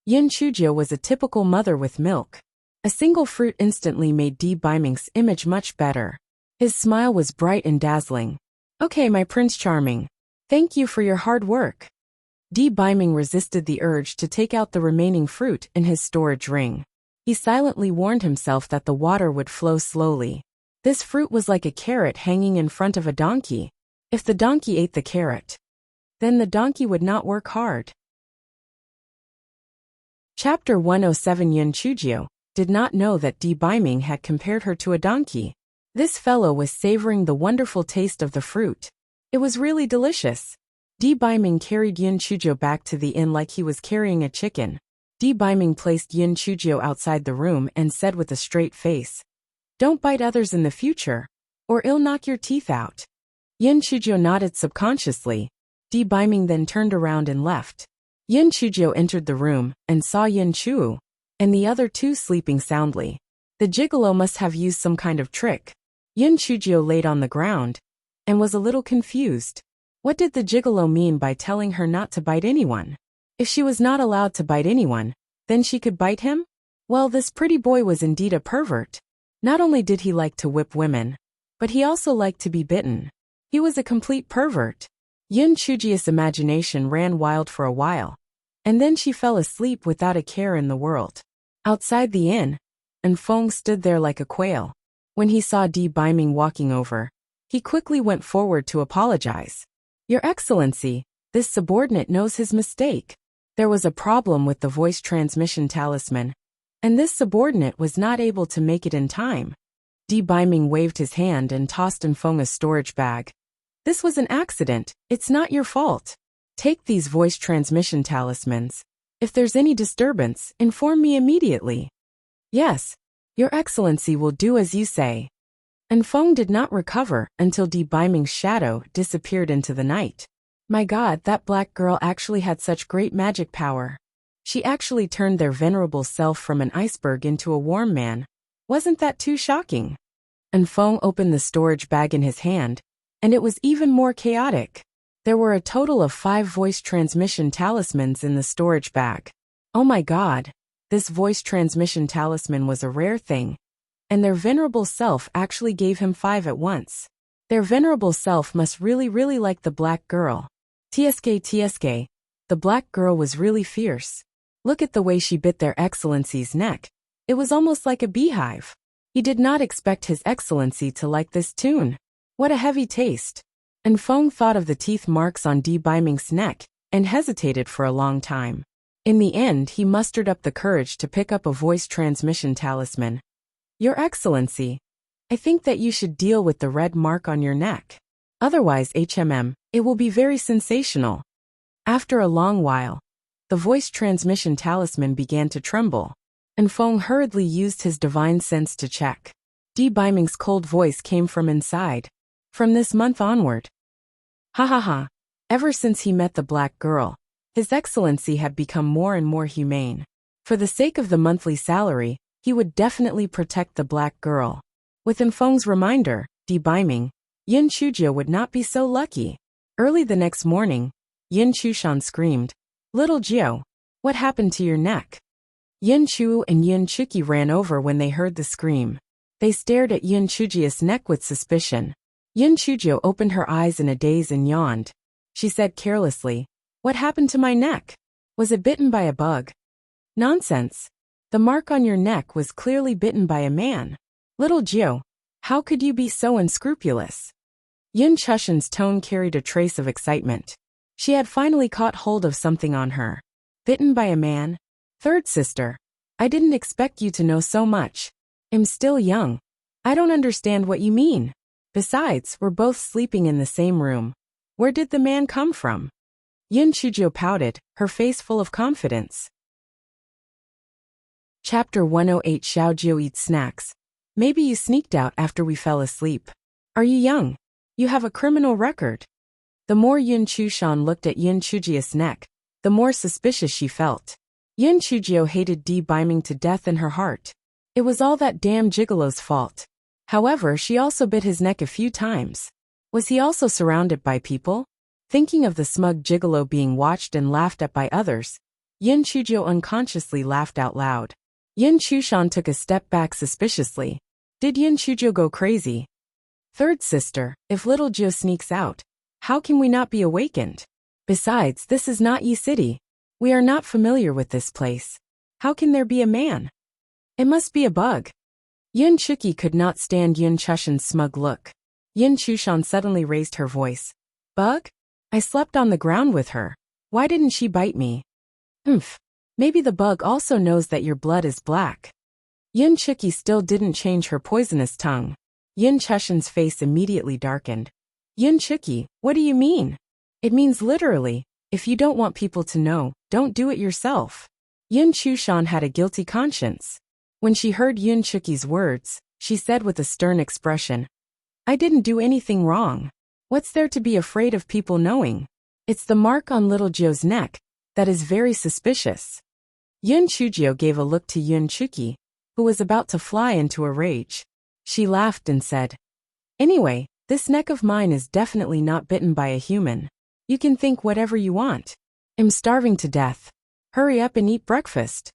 Yin Chujio was a typical mother with milk. A single fruit instantly made Di Biming's image much better. His smile was bright and dazzling. Okay, my Prince Charming. Thank you for your hard work. Di Biming resisted the urge to take out the remaining fruit in his storage ring. He silently warned himself that the water would flow slowly. This fruit was like a carrot hanging in front of a donkey. If the donkey ate the carrot, then the donkey would not work hard. Chapter 107. Yin Chujio did not know that Di Biming had compared her to a donkey. This fellow was savoring the wonderful taste of the fruit. It was really delicious. Di Biming carried Yin Chujio back to the inn like he was carrying a chicken. Di Biming placed Yin Chujio outside the room and said with a straight face, Don't bite others in the future, or it'll knock your teeth out. Yin Chujio nodded subconsciously. Di Biming then turned around and left. Yin Chujio entered the room and saw Yin Chu and the other two sleeping soundly. The gigolo must have used some kind of trick. Yin Chujio laid on the ground and was a little confused. What did the gigolo mean by telling her not to bite anyone? If she was not allowed to bite anyone, then she could bite him? Well, this pretty boy was indeed a pervert. Not only did he like to whip women, but he also liked to be bitten. He was a complete pervert. Yin Chujio's imagination ran wild for a while, and then she fell asleep without a care in the world. Outside the inn, Feng stood there like a quail. When he saw Di Biming walking over, he quickly went forward to apologize. Your Excellency, this subordinate knows his mistake. There was a problem with the voice transmission talisman, and this subordinate was not able to make it in time. Di Biming waved his hand and tossed Feng a storage bag. This was an accident, it's not your fault. Take these voice transmission talismans. If there's any disturbance, inform me immediately. Yes, Your Excellency will do as you say. Feng did not recover until Di Biming's shadow disappeared into the night. My God, that black girl actually had such great magic power. She actually turned their venerable self from an iceberg into a warm man. Wasn't that too shocking? Feng opened the storage bag in his hand, and it was even more chaotic. There were a total of 5 voice transmission talismans in the storage bag. Oh my God. This voice transmission talisman was a rare thing, and their venerable self actually gave him 5 at once. Their venerable self must really like the black girl. TSK, the black girl was really fierce. Look at the way she bit their excellency's neck. It was almost like a beehive. He did not expect his excellency to like this tune. What a heavy taste. And Feng thought of the teeth marks on Di Baiming's neck, and hesitated for a long time. In the end, he mustered up the courage to pick up a voice transmission talisman. Your Excellency, I think that you should deal with the red mark on your neck. Otherwise, it will be very sensational. After a long while, the voice transmission talisman began to tremble, and Feng hurriedly used his divine sense to check. Di Baiming's cold voice came from inside. From this month onward. Ha. Ever since he met the black girl, His Excellency had become more and more humane. For the sake of the monthly salary, he would definitely protect the black girl. With Feng's reminder, Di Baiming, Yin Chujie would not be so lucky. Early the next morning, Yin Chushan screamed, "Little Jiao, what happened to your neck?" Yin Chu and Yin Chuki ran over when they heard the scream. They stared at Yin Chujie's neck with suspicion. Yin Chujie opened her eyes in a daze and yawned. She said carelessly, "What happened to my neck? Was it bitten by a bug?" "Nonsense. The mark on your neck was clearly bitten by a man. Little Jiao, how could you be so unscrupulous?" Yin Chushan's tone carried a trace of excitement. She had finally caught hold of something on her. Bitten by a man? Third sister, I didn't expect you to know so much. I'm still young. I don't understand what you mean. Besides, we're both sleeping in the same room. Where did the man come from? Yin Chujie pouted, her face full of confidence. Chapter 108. Xiaojiu eats snacks. Maybe you sneaked out after we fell asleep. Are you young? You have a criminal record. The more Yin Chushan looked at Yin Chujie's neck, the more suspicious she felt. Yin Chujie hated Di Baiming to death in her heart. It was all that damn gigolo's fault. However, she also bit his neck a few times. Was he also surrounded by people? Thinking of the smug gigolo being watched and laughed at by others, Yin Chujie unconsciously laughed out loud. Yin Chushan took a step back suspiciously. Did Yin Chujie go crazy? Third sister, if little Jiao sneaks out, how can we not be awakened? Besides, this is not Yi City. We are not familiar with this place. How can there be a man? It must be a bug. Yin Chuki could not stand Yin Chushan's smug look. Yin Chushan suddenly raised her voice. Bug? I slept on the ground with her. Why didn't she bite me? Maybe the bug also knows that your blood is black. Yin Chuki still didn't change her poisonous tongue. Yin Chushan's face immediately darkened. Yin Chuki, what do you mean? It means literally, if you don't want people to know, don't do it yourself. Yin Chushan had a guilty conscience. When she heard Yin Chuki's words, she said with a stern expression, I didn't do anything wrong. What's there to be afraid of people knowing? It's the mark on little Jiao's neck that is very suspicious. Yin Chujie gave a look to Yin Chuki, who was about to fly into a rage. She laughed and said, Anyway, this neck of mine is definitely not bitten by a human. You can think whatever you want. I'm starving to death. Hurry up and eat breakfast.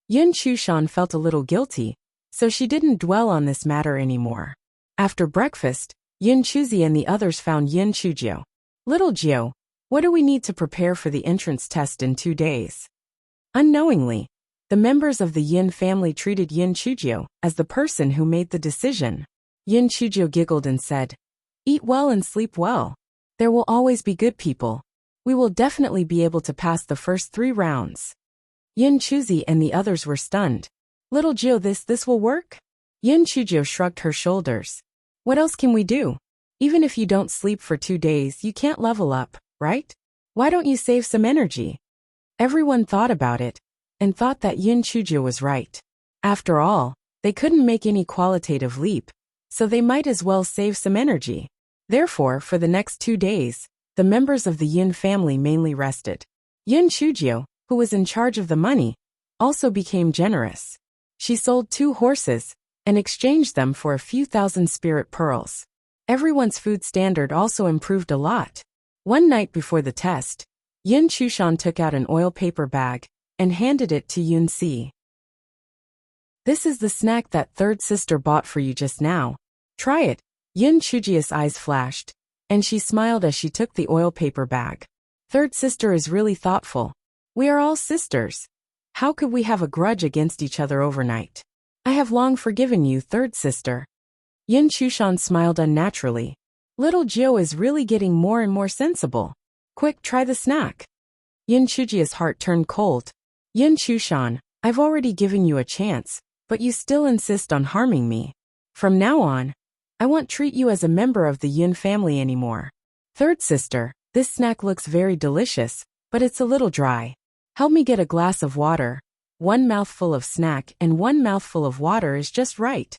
Yin Chushan felt a little guilty, so she didn't dwell on this matter anymore. After breakfast, Yin Chuzi and the others found Yin Chujie. Little Jiao, what do we need to prepare for the entrance test in 2 days? Unknowingly, the members of the Yin family treated Yin Chujie as the person who made the decision. Yin Chujie giggled and said, Eat well and sleep well. There will always be good people. We will definitely be able to pass the first 3 rounds. Yin Chuzi and the others were stunned. Little Jiao, this will work? Yin Chujie shrugged her shoulders. What else can we do? Even if you don't sleep for 2 days, you can't level up, right? Why don't you save some energy? Everyone thought about it, and thought that Yin Chujie was right. After all, they couldn't make any qualitative leap, so they might as well save some energy. Therefore, for the next 2 days, the members of the Yin family mainly rested. Yin Chujie, who was in charge of the money, also became generous. She sold 2 horses, and exchanged them for a few thousand spirit pearls. Everyone's food standard also improved a lot. One night before the test, Yin Chushan took out an oil paper bag, and handed it to Yun Si. This is the snack that third sister bought for you just now. Try it. Yin Chujia's eyes flashed, and she smiled as she took the oil paper bag. Third sister is really thoughtful. We are all sisters. How could we have a grudge against each other overnight? I have long forgiven you, third sister. Yin Chushan smiled unnaturally. Little Jiu is really getting more and more sensible. Quick, try the snack. Yin Chujia's heart turned cold. Yin Chushan, I've already given you a chance, but you still insist on harming me. From now on, I won't treat you as a member of the Yin family anymore. Third sister, this snack looks very delicious, but it's a little dry. Help me get a glass of water. 1 mouthful of snack and 1 mouthful of water is just right.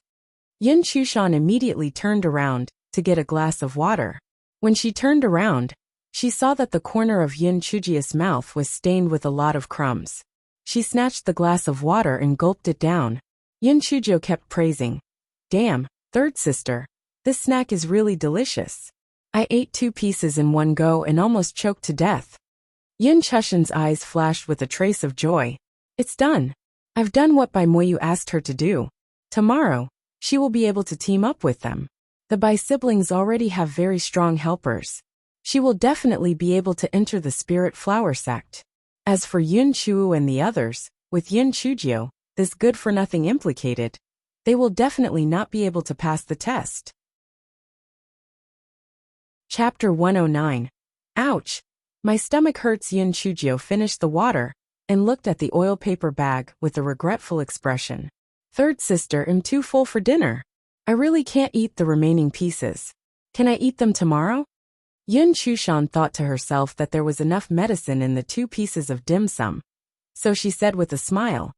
Yin Chushan immediately turned around to get a glass of water. When she turned around, she saw that the corner of Yin Chujia's mouth was stained with a lot of crumbs. She snatched the glass of water and gulped it down. Yin Chujio kept praising. Damn, third sister, this snack is really delicious. I ate 2 pieces in one go and almost choked to death. Yin Chushan's eyes flashed with a trace of joy. It's done. I've done what Bai Moyu asked her to do. Tomorrow, she will be able to team up with them. The Bai siblings already have very strong helpers. She will definitely be able to enter the Spirit Flower sect. As for Yun Chuo and the others, with Yin Chujio, this good-for-nothing implicated, they will definitely not be able to pass the test. Chapter 109. Ouch! My stomach hurts. Yin Chujio finished the water and looked at the oil paper bag with a regretful expression. Third sister, I'm too full for dinner. I really can't eat the remaining pieces. Can I eat them tomorrow? Yin Chushan thought to herself that there was enough medicine in the 2 pieces of dim sum. So she said with a smile,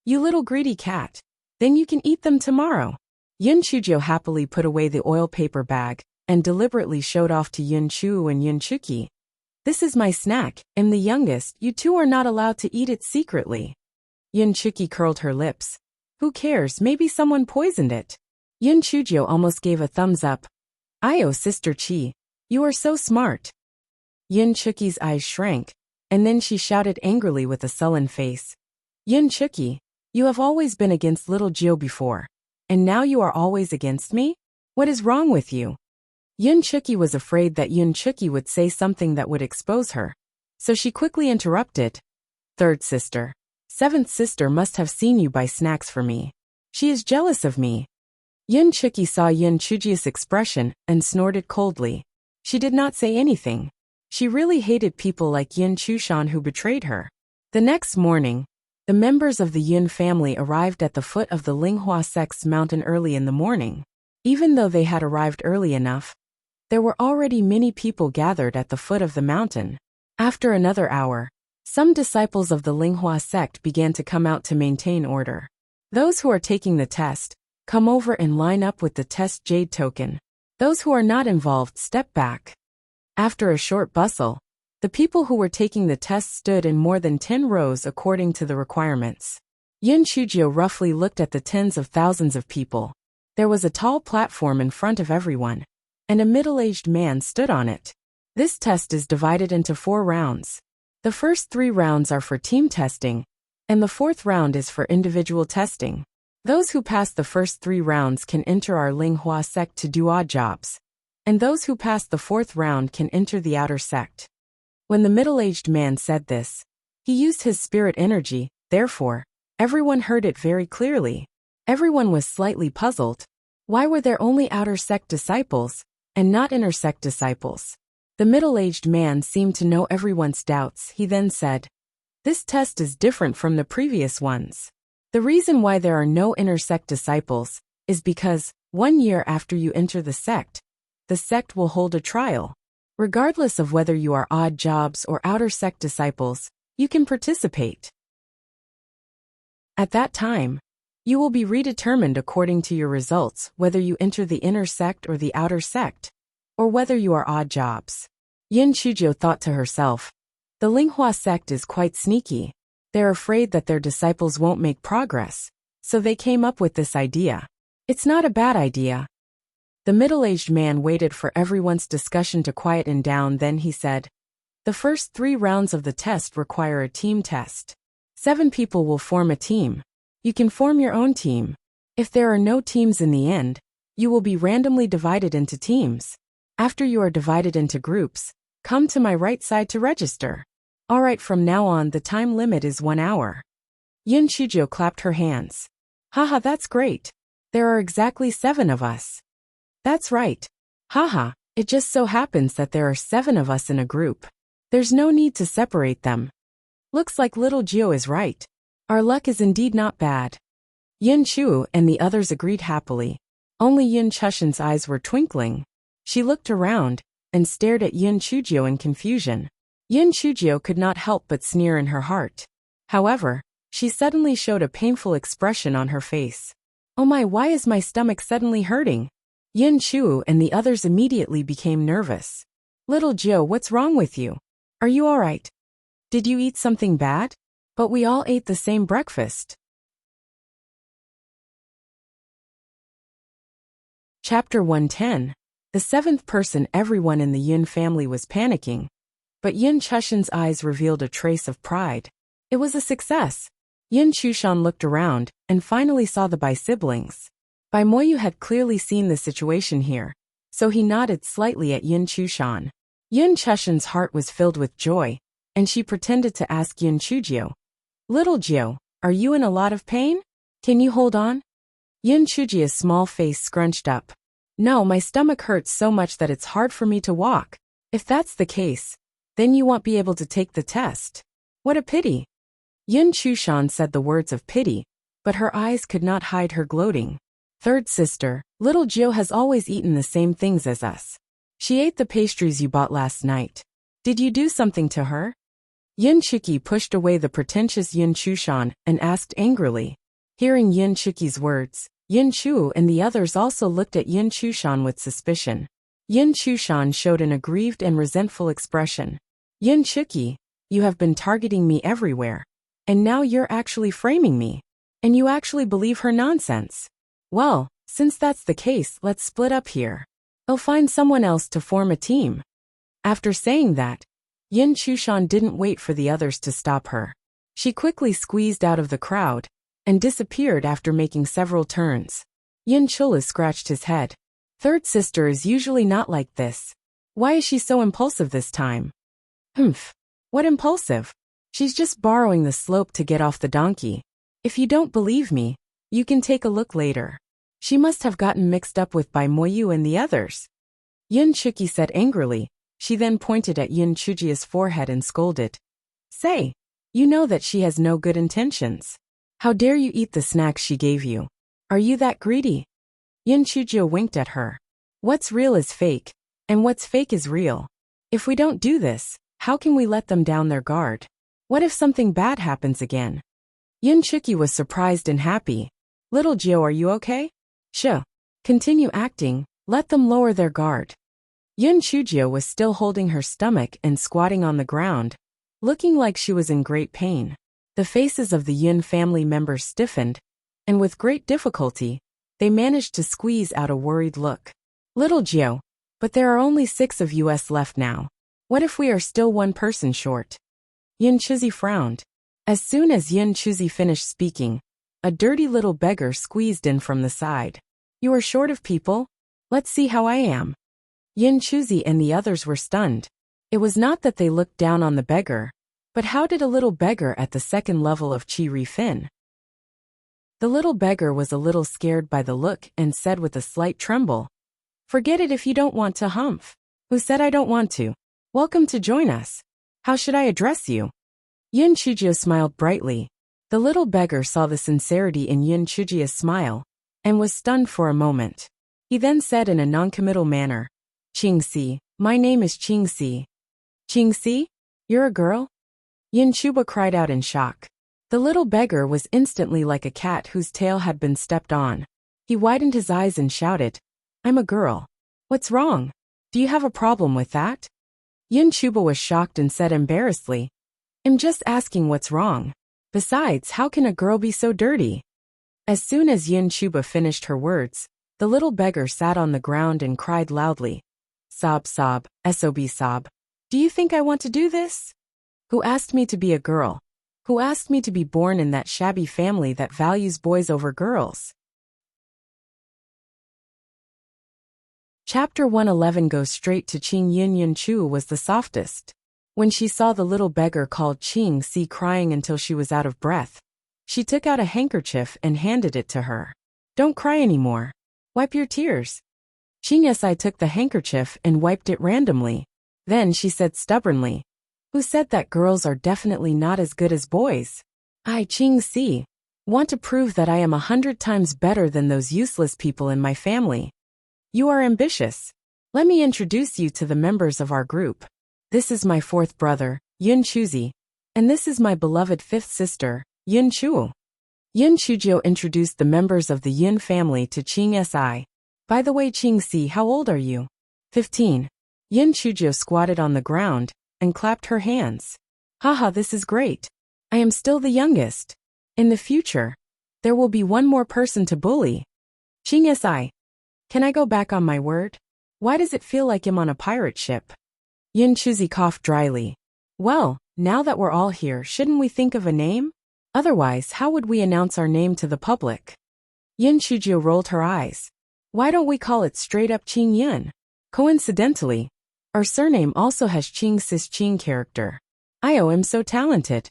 You little greedy cat. Then you can eat them tomorrow. Yin Chujio happily put away the oil paper bag and deliberately showed off to Yin Chu and Yin Chuki. This is my snack, I'm the youngest, you two are not allowed to eat it secretly. Yin Chuki curled her lips. Who cares, maybe someone poisoned it. Yin Chujio almost gave a thumbs up. Ayo, Sister Chi, you are so smart. Yin Chuki's eyes shrank, and then she shouted angrily with a sullen face. Yin Chuki, you have always been against little Jio before, and now you are always against me? What is wrong with you? Yin Chuki was afraid that Yin Chuki would say something that would expose her, so she quickly interrupted. Third sister, 7th sister must have seen you buy snacks for me. She is jealous of me. Yin Chuki saw Yin Chuji's expression and snorted coldly. She did not say anything. She really hated people like Yin Chushan who betrayed her. The next morning, the members of the Yin family arrived at the foot of the Linghua sect's mountain early in the morning. Even though they had arrived early enough, there were already many people gathered at the foot of the mountain. After another hour, some disciples of the Linghua sect began to come out to maintain order. Those who are taking the test, come over and line up with the test jade token. Those who are not involved, step back. After a short bustle, the people who were taking the test stood in more than 10 rows according to the requirements. Yin Chujio roughly looked at the tens of thousands of people. There was a tall platform in front of everyone, and a middle-aged man stood on it. This test is divided into 4 rounds. The first 3 rounds are for team testing, and the 4th round is for individual testing. Those who pass the first 3 rounds can enter our Linghua sect to do odd jobs, and those who pass the 4th round can enter the outer sect. When the middle-aged man said this, he used his spirit energy, therefore, everyone heard it very clearly. Everyone was slightly puzzled. Why were there only outer sect disciples, and not inner sect disciples? The middle-aged man seemed to know everyone's doubts. He then said, This test is different from the previous ones. The reason why there are no inner sect disciples is because, 1 year after you enter the sect will hold a trial. Regardless of whether you are odd jobs or outer sect disciples, you can participate. At that time, you will be redetermined according to your results whether you enter the inner sect or the outer sect, or whether you are odd jobs. Yin Chujio thought to herself, the Linghua sect is quite sneaky. They're afraid that their disciples won't make progress, so they came up with this idea. It's not a bad idea. The middle-aged man waited for everyone's discussion to quieten down, then he said, The first 3 rounds of the test require a team test. 7 people will form a team. You can form your own team. If there are no teams in the end, you will be randomly divided into teams. After you are divided into groups, come to my right side to register. Alright, from now on the time limit is 1 hour. Yin Shujio clapped her hands. Haha, that's great. There are exactly 7 of us. That's right. Haha, it just so happens that there are 7 of us in a group. There's no need to separate them. Looks like little Gio is right. Our luck is indeed not bad. Yin Chu and the others agreed happily. Only Yin Chushin's eyes were twinkling. She looked around and stared at Yin Chujio in confusion. Yin Chujio could not help but sneer in her heart. However, she suddenly showed a painful expression on her face. Oh my, why is my stomach suddenly hurting? Yin Chu and the others immediately became nervous. Little Gio, what's wrong with you? Are you alright? Did you eat something bad? But we all ate the same breakfast. Chapter 110. The 7th person. Everyone in the Yin family was panicking. But Yin Chushin's eyes revealed a trace of pride. It was a success. Yin Chushan looked around and finally saw the Bai siblings. Bai Moyu had clearly seen the situation here, so he nodded slightly at Yin Chushan. Yin Chushin's heart was filled with joy, and she pretended to ask Yin Chujio, Little Gio, are you in a lot of pain? Can you hold on? Yin Chujio's small face scrunched up. No, my stomach hurts so much that it's hard for me to walk. If that's the case, then you won't be able to take the test. What a pity. Yin Chushan said the words of pity, but her eyes could not hide her gloating. Third sister, little Gio has always eaten the same things as us. She ate the pastries you bought last night. Did you do something to her? Yin Chuki pushed away the pretentious Yin Chushan and asked angrily. Hearing Yin Chuki's words, Yin Chu and the others also looked at Yin Chushan with suspicion. Yin Chushan showed an aggrieved and resentful expression. Yin Chuki, you have been targeting me everywhere. And now you're actually framing me. And you actually believe her nonsense. Well, since that's the case, let's split up here. I'll find someone else to form a team. After saying that, Yin Chushan didn't wait for the others to stop her. She quickly squeezed out of the crowd and disappeared after making several turns. Yin Chula scratched his head. Third sister is usually not like this. Why is she so impulsive this time? Humph. What impulsive? She's just borrowing the slope to get off the donkey. If you don't believe me, you can take a look later. She must have gotten mixed up with Bai Moyu and the others. Yin Chuki said angrily. She then pointed at Yin Chujio's forehead and scolded. Say, you know that she has no good intentions. How dare you eat the snacks she gave you? Are you that greedy? Yin Chujio winked at her. What's real is fake, and what's fake is real. If we don't do this, how can we let them down their guard? What if something bad happens again? Yin Chuki was surprised and happy. Little Gio, are you okay? Sure. Continue acting, let them lower their guard. Yin Chujio was still holding her stomach and squatting on the ground, looking like she was in great pain. The faces of the Yin family members stiffened, and with great difficulty, they managed to squeeze out a worried look. Little Gio, but there are only 6 of us left now. What if we are still 1 person short? Yin Chuzi frowned. As soon as Yin Chuzi finished speaking, a dirty little beggar squeezed in from the side. You are short of people? Let's see how I am. Yin Chuzi and the others were stunned. It was not that they looked down on the beggar, but how did a little beggar at the 2nd level of Chi Ri Fin? The little beggar was a little scared by the look and said with a slight tremble, Forget it if you don't want to, humph. Who said I don't want to? Welcome to join us. How should I address you? Yin Chujio smiled brightly. The little beggar saw the sincerity in Yin Chujio's smile, and was stunned for a moment. He then said in a noncommittal manner, Qingxi, my name is Qingxi. Qingxi? You're a girl? Yin Chuba cried out in shock. The little beggar was instantly like a cat whose tail had been stepped on. He widened his eyes and shouted, I'm a girl. What's wrong? Do you have a problem with that? Yin Chuba was shocked and said embarrassedly, I'm just asking what's wrong. Besides, how can a girl be so dirty? As soon as Yin Chuba finished her words, the little beggar sat on the ground and cried loudly. Sob, sob, sob. Do you think I want to do this? Who asked me to be a girl? Who asked me to be born in that shabby family that values boys over girls? Chapter 111 goes straight to Qing Yin. Yun Chu was the softest. When she saw the little beggar called Qing Si crying until she was out of breath, she took out a handkerchief and handed it to her. Don't cry anymore. Wipe your tears. Qing Si took the handkerchief and wiped it randomly. Then she said stubbornly, who said that girls are definitely not as good as boys? I, Qing Si, want to prove that I am 100 times better than those useless people in my family. You are ambitious. Let me introduce you to the members of our group. This is my fourth brother, Yun Chuzi, and this is my beloved fifth sister, Yun Chuo. Yun Chuzhou introduced the members of the Yun family to Qing Si. By the way, Qing Si, how old are you? 15. Yun Chuzhou squatted on the ground and clapped her hands. Haha, this is great. I am still the youngest. In the future, there will be one more person to bully. Qing Si. Can I go back on my word? Why does it feel like I'm on a pirate ship? Yun Chuzi coughed dryly. Well, now that we're all here, shouldn't we think of a name? Otherwise, how would we announce our name to the public? Yun Chuzhou rolled her eyes. Why don't we call it straight up Qing Yun? Coincidentally, our surname also has Qing Sis Qing character. I am so talented.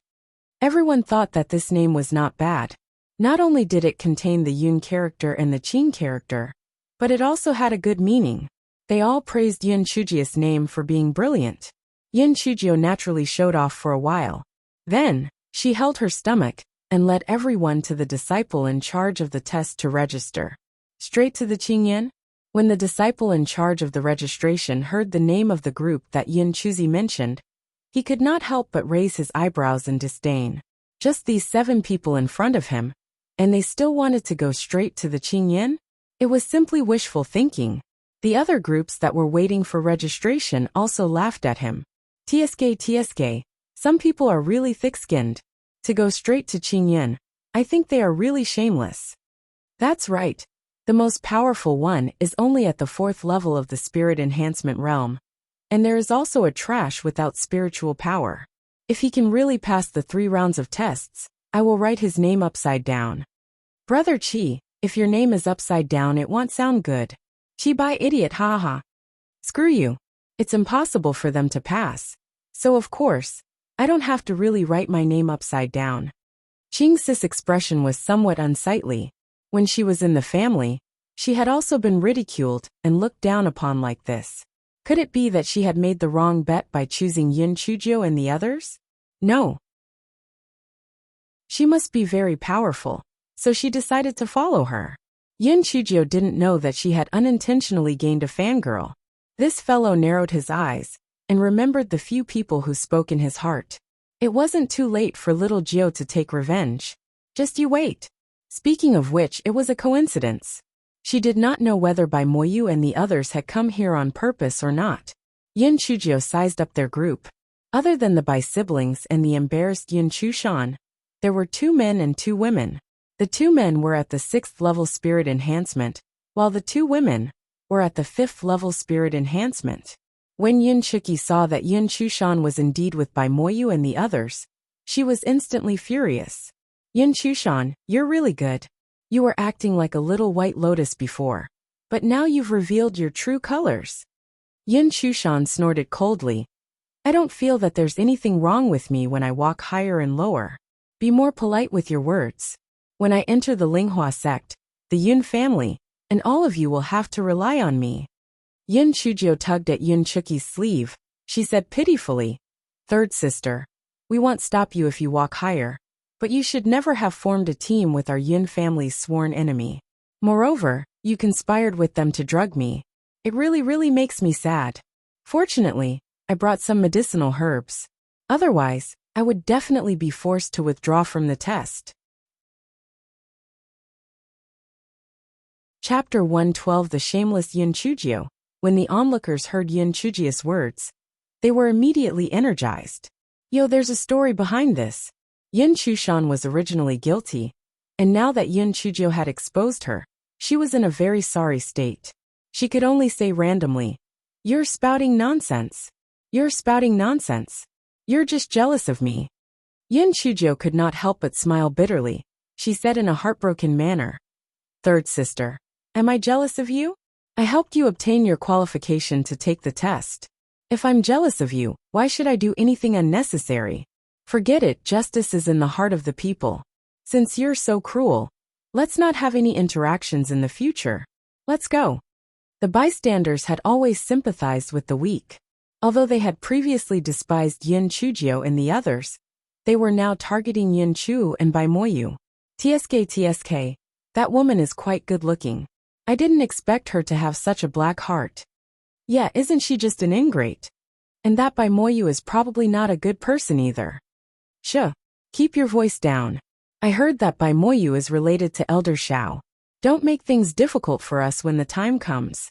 Everyone thought that this name was not bad. Not only did it contain the Yun character and the Qing character, but it also had a good meaning. They all praised Yun Chujia's name for being brilliant. Yun Chuzhou naturally showed off for a while. Then, she held her stomach and led everyone to the disciple in charge of the test to register. Straight to the Qing Yun? When the disciple in charge of the registration heard the name of the group that Yun Chuzi mentioned, he could not help but raise his eyebrows in disdain. Just these 7 people in front of him, and they still wanted to go straight to the Qing Yun? It was simply wishful thinking. The other groups that were waiting for registration also laughed at him. TSK, some people are really thick-skinned. To go straight to Qing Yun, I think they are really shameless. That's right. The most powerful one is only at the 4th level of the spirit enhancement realm. And there is also a trash without spiritual power. If he can really pass the 3 rounds of tests, I will write his name upside down. Brother Qi, if your name is upside down it won't sound good. Qi bai idiot, haha. Screw you. It's impossible for them to pass. So of course, I don't have to really write my name upside down. Qing Si's expression was somewhat unsightly. When she was in the family, she had also been ridiculed and looked down upon like this. Could it be that she had made the wrong bet by choosing Yun Chuzhou and the others? No. She must be very powerful, so she decided to follow her. Yun Chuzhou didn't know that she had unintentionally gained a fangirl. This fellow narrowed his eyes and remembered the few people who spoke in his heart. It wasn't too late for little Jiao to take revenge. Just you wait. Speaking of which, it was a coincidence. She did not know whether Bai Moyu and the others had come here on purpose or not. Yun Chuzhou sized up their group. Other than the Bai siblings and the embarrassed Yun Chushan, there were 2 men and 2 women. The 2 men were at the 6th level spirit enhancement, while the 2 women were at the 5th level spirit enhancement. When Yun Chuki saw that Yun Chushan was indeed with Bai Moyu and the others, she was instantly furious. Yun Chushan, you're really good. You were acting like a little white lotus before, but now you've revealed your true colors. Yun Chushan snorted coldly. I don't feel that there's anything wrong with me when I walk higher and lower. Be more polite with your words. When I enter the Linghua sect, the Yun family, and all of you will have to rely on me. Yun Chuzhou tugged at Yun Chuki's sleeve. She said pitifully, 3rd sister, we won't stop you if you walk higher, but you should never have formed a team with our Yun family's sworn enemy. Moreover, you conspired with them to drug me. It really makes me sad. Fortunately, I brought some medicinal herbs. Otherwise, I would definitely be forced to withdraw from the test. Chapter 112 The Shameless Yun Chuzhou. When the onlookers heard Yun Chujia's words, they were immediately energized. Yo, there's a story behind this. Yun Chushan was originally guilty, and now that Yun Chuzhou had exposed her, she was in a very sorry state. She could only say randomly, You're spouting nonsense. You're spouting nonsense. You're just jealous of me. Yin Shujo could not help but smile bitterly. She said in a heartbroken manner, "Third sister, am I jealous of you? I helped you obtain your qualification to take the test. If I'm jealous of you, why should I do anything unnecessary? Forget it, justice is in the heart of the people. Since you're so cruel, let's not have any interactions in the future. Let's go." The bystanders had always sympathized with the weak. Although they had previously despised Yin Chujio and the others, they were now targeting Yin Chu and Bai Moyu. TSK, that woman is quite good looking. I didn't expect her to have such a black heart. Yeah, isn't she just an ingrate? And that Bai Moyu is probably not a good person either. Shh, keep your voice down. I heard that Bai Moyu is related to Elder Shao. Don't make things difficult for us when the time comes.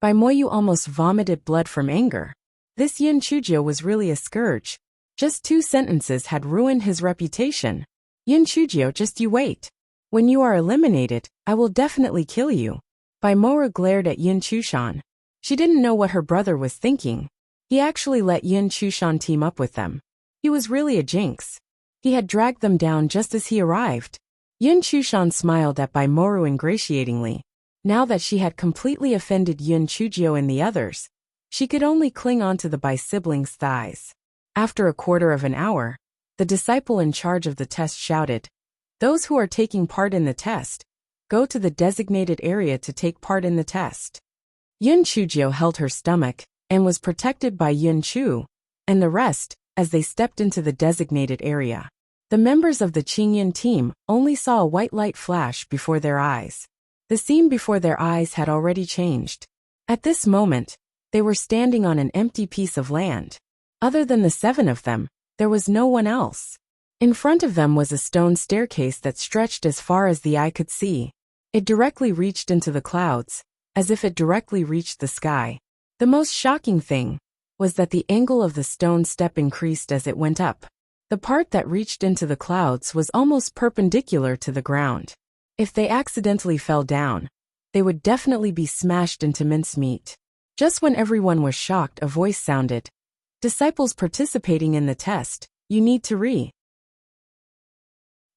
Bai Moyu almost vomited blood from anger. This Yin Chujio was really a scourge. Just 2 sentences had ruined his reputation. Yin Chujio, just you wait. When you are eliminated, I will definitely kill you. Bai Mora glared at Yin Chushan. She didn't know what her brother was thinking. He actually let Yin Chushan team up with them. He was really a jinx. He had dragged them down just as he arrived. Yin Chushan smiled at Bai Moru ingratiatingly. Now that she had completely offended Yin Chujio and the others, she could only cling onto the Bai siblings' thighs. After a quarter of an hour, the disciple in charge of the test shouted, "Those who are taking part in the test, go to the designated area to take part in the test." Yin Chujio held her stomach and was protected by Yin Chu and the rest as they stepped into the designated area. The members of the Qingyin team only saw a white light flash before their eyes. The scene before their eyes had already changed. At this moment, they were standing on an empty piece of land. Other than the 7 of them, there was no one else. In front of them was a stone staircase that stretched as far as the eye could see. It directly reached into the clouds, as if it directly reached the sky. The most shocking thing was that the angle of the stone step increased as it went up. The part that reached into the clouds was almost perpendicular to the ground. If they accidentally fell down, they would definitely be smashed into mincemeat. Just when everyone was shocked, a voice sounded. "Disciples participating in the test, you need to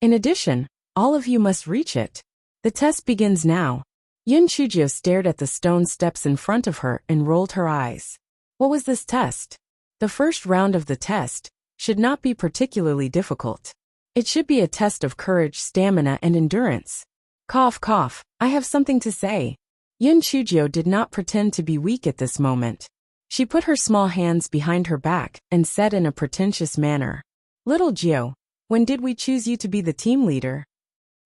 In addition, all of you must reach it. The test begins now." Yin Chujio stared at the stone steps in front of her and rolled her eyes. What was this test? The first round of the test should not be particularly difficult. It should be a test of courage, stamina, and endurance. Cough, cough, I have something to say. Yin Chujio did not pretend to be weak at this moment. She put her small hands behind her back and said in a pretentious manner, "Little Jio, when did we choose you to be the team leader?"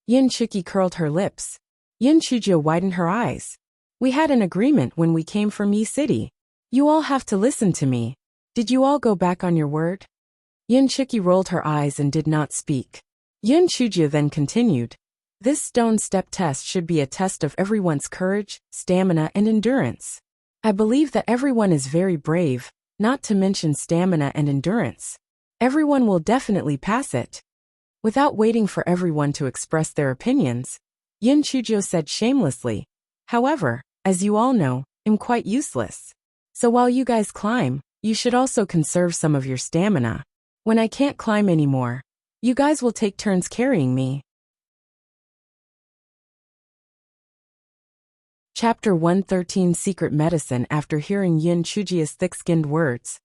Yin Chuki curled her lips. Yin Chujio widened her eyes. "We had an agreement when we came from Yi City. You all have to listen to me. Did you all go back on your word?" Yin Chuki rolled her eyes and did not speak. Yin Chujio then continued, "This stone step test should be a test of everyone's courage, stamina, and endurance. I believe that everyone is very brave, not to mention stamina and endurance. Everyone will definitely pass it." Without waiting for everyone to express their opinions, Yin Chujio said shamelessly, "However, as you all know, I'm quite useless. So while you guys climb, you should also conserve some of your stamina. When I can't climb anymore, you guys will take turns carrying me." Chapter 113 Secret Medicine. After hearing Yin Chujio's thick-skinned words,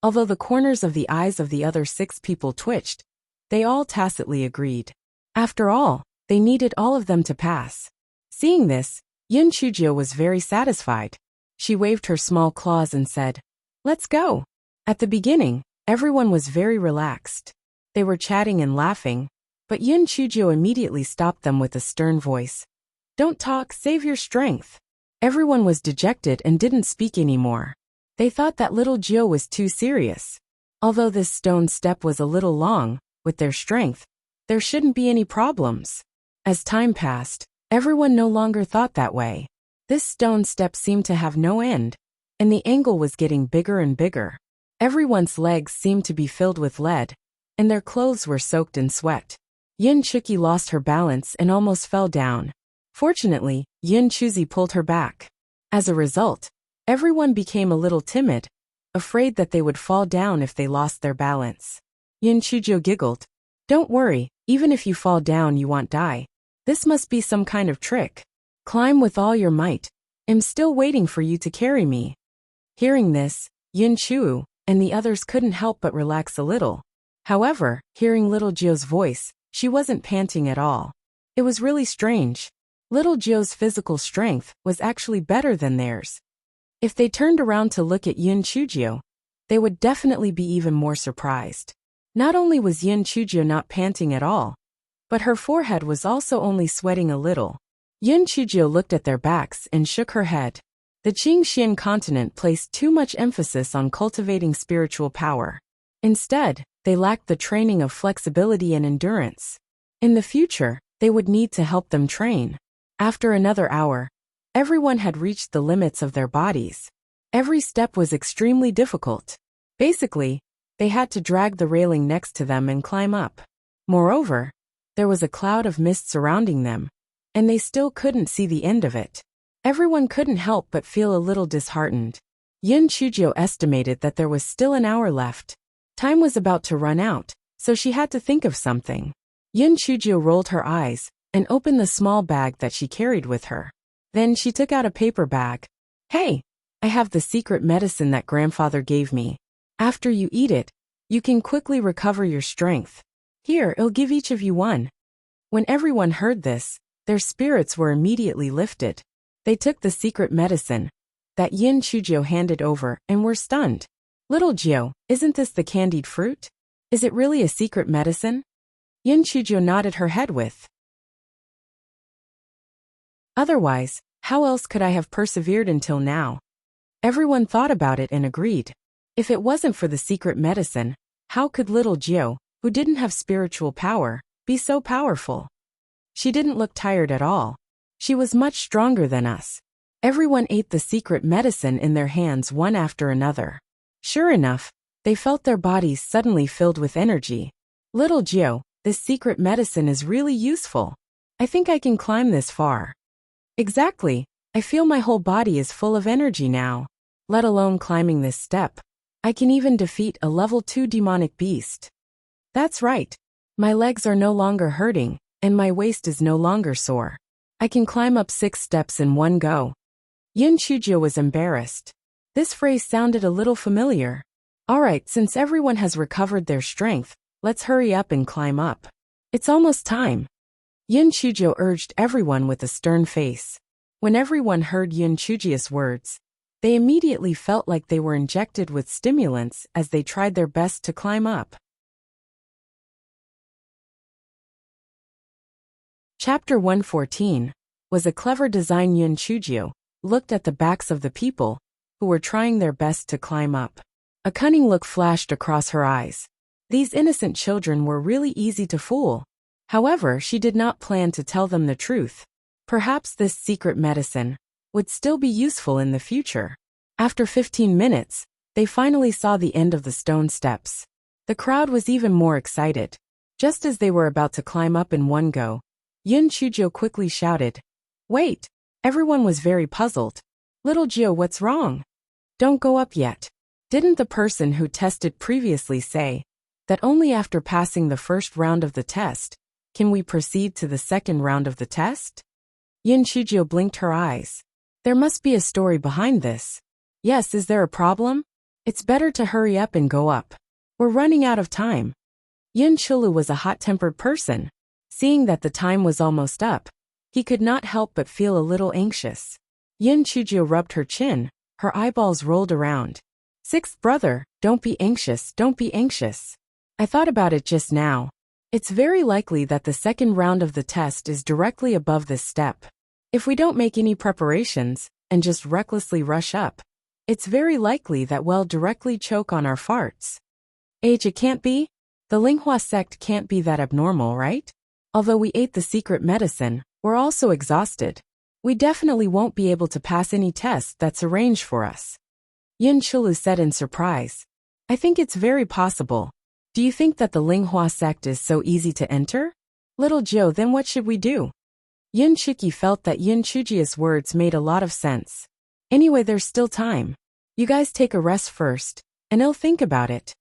although the corners of the eyes of the other 6 people twitched, they all tacitly agreed. After all, they needed all of them to pass. Seeing this, Yin Chujio was very satisfied. She waved her small claws and said, "Let's go." At the beginning, everyone was very relaxed. They were chatting and laughing, but Yin Chujio immediately stopped them with a stern voice. "Don't talk, save your strength." Everyone was dejected and didn't speak anymore. They thought that little Jio was too serious. Although this stone step was a little long, with their strength, there shouldn't be any problems. As time passed, everyone no longer thought that way. This stone step seemed to have no end, and the angle was getting bigger and bigger. Everyone's legs seemed to be filled with lead, and their clothes were soaked in sweat. Yin Chuki lost her balance and almost fell down. Fortunately, Yin Chuzi pulled her back. As a result, everyone became a little timid, afraid that they would fall down if they lost their balance. Yin Chujio giggled. Don't worry, even if you fall down you won't die. This must be some kind of trick. Climb with all your might. I'm still waiting for you to carry me. Hearing this, Yin Chu and the others couldn't help but relax a little. However, hearing little Jio's voice, she wasn't panting at all. It was really strange. Little Jio's physical strength was actually better than theirs. If they turned around to look at Yin Chujio, they would definitely be even more surprised. Not only was Yin Chujio not panting at all, but her forehead was also only sweating a little. Yin Chujio looked at their backs and shook her head. The Qingxian continent placed too much emphasis on cultivating spiritual power. Instead, they lacked the training of flexibility and endurance. In the future, they would need to help them train. After another hour, everyone had reached the limits of their bodies. Every step was extremely difficult. Basically, they had to drag the railing next to them and climb up. Moreover, there was a cloud of mist surrounding them, and they still couldn't see the end of it. Everyone couldn't help but feel a little disheartened. Yin Chujio estimated that there was still an hour left. Time was about to run out, so she had to think of something. Yin Chujio rolled her eyes and opened the small bag that she carried with her. Then she took out a paper bag. Hey, I have the secret medicine that grandfather gave me. After you eat it, you can quickly recover your strength. Here, I'll give each of you one. When everyone heard this, their spirits were immediately lifted. They took the secret medicine that Yin Chujio handed over and were stunned. Little Jio, isn't this the candied fruit? Is it really a secret medicine? Yin Chujio nodded her head with. Otherwise, how else could I have persevered until now? Everyone thought about it and agreed. If it wasn't for the secret medicine, how could little Jio, who didn't have spiritual power, be so powerful? She didn't look tired at all. She was much stronger than us. Everyone ate the secret medicine in their hands one after another. Sure enough, they felt their bodies suddenly filled with energy. Little Jio, this secret medicine is really useful. I think I can climb this far. Exactly, I feel my whole body is full of energy now. Let alone climbing this step. I can even defeat a level 2 demonic beast. That's right. My legs are no longer hurting, and my waist is no longer sore. I can climb up 6 steps in one go. Yin Chujio was embarrassed. This phrase sounded a little familiar. Alright, since everyone has recovered their strength, let's hurry up and climb up. It's almost time. Yin Chujio urged everyone with a stern face. When everyone heard Yin Chujio's words, they immediately felt like they were injected with stimulants as they tried their best to climb up. Chapter 114 was a clever design. Yin Chujio looked at the backs of the people who were trying their best to climb up. A cunning look flashed across her eyes. These innocent children were really easy to fool. However, she did not plan to tell them the truth. Perhaps this secret medicine would still be useful in the future. After 15 minutes, they finally saw the end of the stone steps. The crowd was even more excited. Just as they were about to climb up in one go, Yin Chujio quickly shouted, "Wait!" Everyone was very puzzled. Little Jio, what's wrong? Don't go up yet. Didn't the person who tested previously say that only after passing the first round of the test can we proceed to the second round of the test? Yin Chujio blinked her eyes. There must be a story behind this. Yes, is there a problem? It's better to hurry up and go up. We're running out of time. Yin Chulu was a hot-tempered person. Seeing that the time was almost up, he could not help but feel a little anxious. Yin Chujio rubbed her chin, her eyeballs rolled around. Sixth brother, don't be anxious, don't be anxious. I thought about it just now. It's very likely that the second round of the test is directly above this step. If we don't make any preparations, and just recklessly rush up, it's very likely that we'll directly choke on our farts. It can't be? The Linghua sect can't be that abnormal, right? Although we ate the secret medicine, we're also exhausted. We definitely won't be able to pass any test that's arranged for us. Yin Chulu said in surprise. I think it's very possible. Do you think that the Linghua sect is so easy to enter? Little Joe, then what should we do? Yin Chiki felt that Yin Chujio's words made a lot of sense. Anyway, there's still time. You guys take a rest first, and I'll think about it.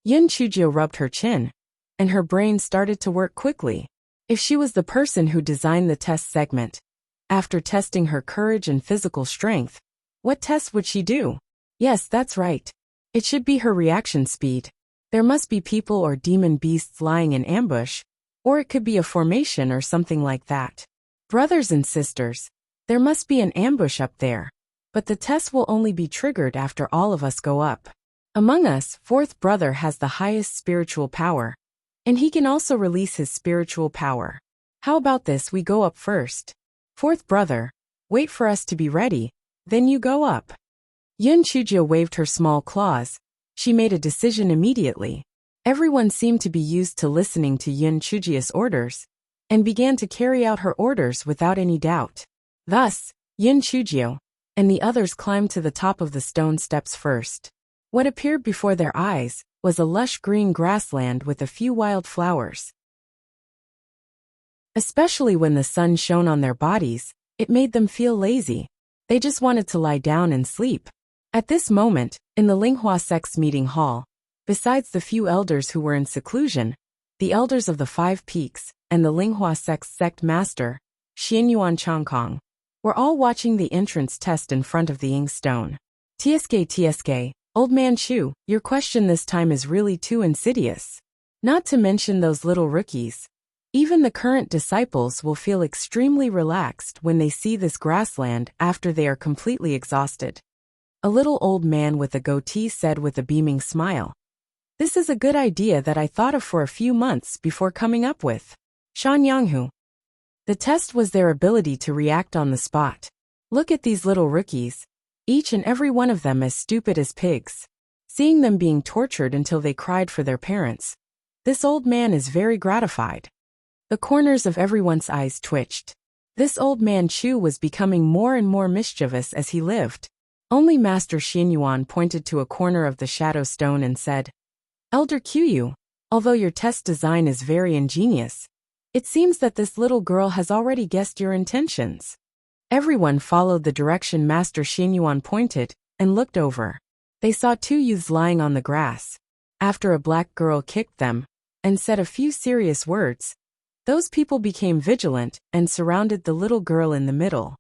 Yin Chujio rubbed her chin. and her brain started to work quickly. If she was the person who designed the test segment, after testing her courage and physical strength, what test would she do? Yes, that's right. It should be her reaction speed. There must be people or demon beasts lying in ambush, or it could be a formation or something like that. Brothers and sisters, there must be an ambush up there. But the test will only be triggered after all of us go up. Among us, fourth brother has the highest spiritual power, and he can also release his spiritual power. How about this, we go up first? Fourth brother, wait for us to be ready, then you go up. Yin Chujia waved her small claws. She made a decision immediately. Everyone seemed to be used to listening to Yin Chujia's orders, and began to carry out her orders without any doubt. Thus, Yin Chujia and the others climbed to the top of the stone steps first. What appeared before their eyes was a lush green grassland with a few wild flowers. Especially when the sun shone on their bodies, it made them feel lazy. They just wanted to lie down and sleep. At this moment, in the Linghua sect's meeting hall, besides the few elders who were in seclusion, the elders of the Five Peaks and the Linghua sect's sect master, Xianyuan Changkong, were all watching the entrance test in front of the ink stone. TSK, old man Chu, your question this time is really too insidious. Not to mention those little rookies. Even the current disciples will feel extremely relaxed when they see this grassland after they are completely exhausted. A little old man with a goatee said with a beaming smile. This is a good idea that I thought of for a few months before coming up with. Shan Yanghu. The test was their ability to react on the spot. Look at these little rookies, each and every one of them as stupid as pigs. Seeing them being tortured until they cried for their parents, this old man is very gratified. The corners of everyone's eyes twitched. This old man Chu was becoming more and more mischievous as he lived. Only Master Xianyuan pointed to a corner of the shadow stone and said, Elder Qiyu, although your test design is very ingenious, it seems that this little girl has already guessed your intentions. Everyone followed the direction Master Xianyuan pointed and looked over. They saw two youths lying on the grass. After a black girl kicked them and said a few serious words, those people became vigilant and surrounded the little girl in the middle.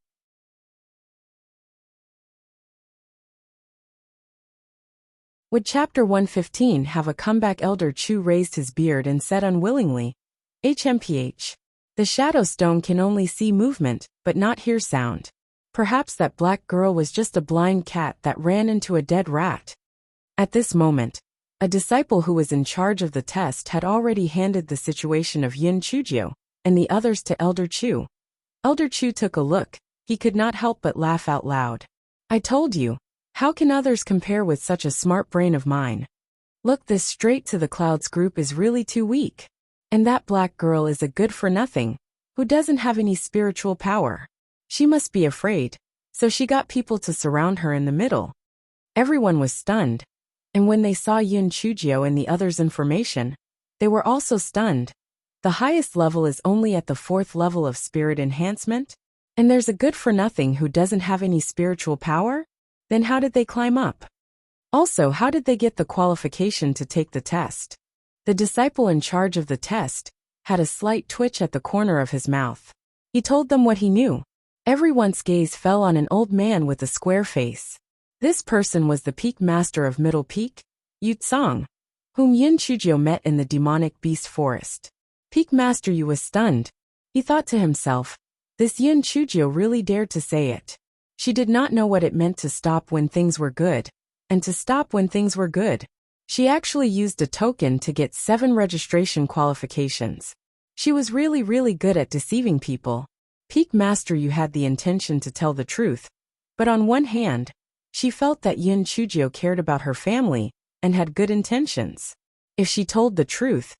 Would Chapter 115 have a comeback? Elder Chu raised his beard and said unwillingly, HMPH. The shadow stone can only see movement, but not hear sound. Perhaps that black girl was just a blind cat that ran into a dead rat. At this moment, a disciple who was in charge of the test had already handed the situation of Yin Chujio and the others to Elder Chu. Elder Chu took a look. He could not help but laugh out loud. I told you, how can others compare with such a smart brain of mine? Look, this straight to the clouds group is really too weak. And that black girl is a good-for-nothing, who doesn't have any spiritual power. She must be afraid, so she got people to surround her in the middle. Everyone was stunned, and when they saw Yin Chujio and the others' information, they were also stunned. The highest level is only at the 4th level of spirit enhancement, and there's a good-for-nothing who doesn't have any spiritual power? Then how did they climb up? Also, how did they get the qualification to take the test? The disciple in charge of the test had a slight twitch at the corner of his mouth. He told them what he knew. Everyone's gaze fell on an old man with a square face. This person was the Peak Master of Middle Peak, Yu Tsang, whom Yin Chujio met in the demonic beast forest. Peak Master Yu was stunned. He thought to himself, this Yin Chujio really dared to say it. She did not know what it meant to stop when things were good, and to stop when things were good. She actually used a token to get 7 registration qualifications. She was really good at deceiving people. Peak Master Yu had the intention to tell the truth, but on one hand, she felt that Yin Chujio cared about her family and had good intentions. If she told the truth,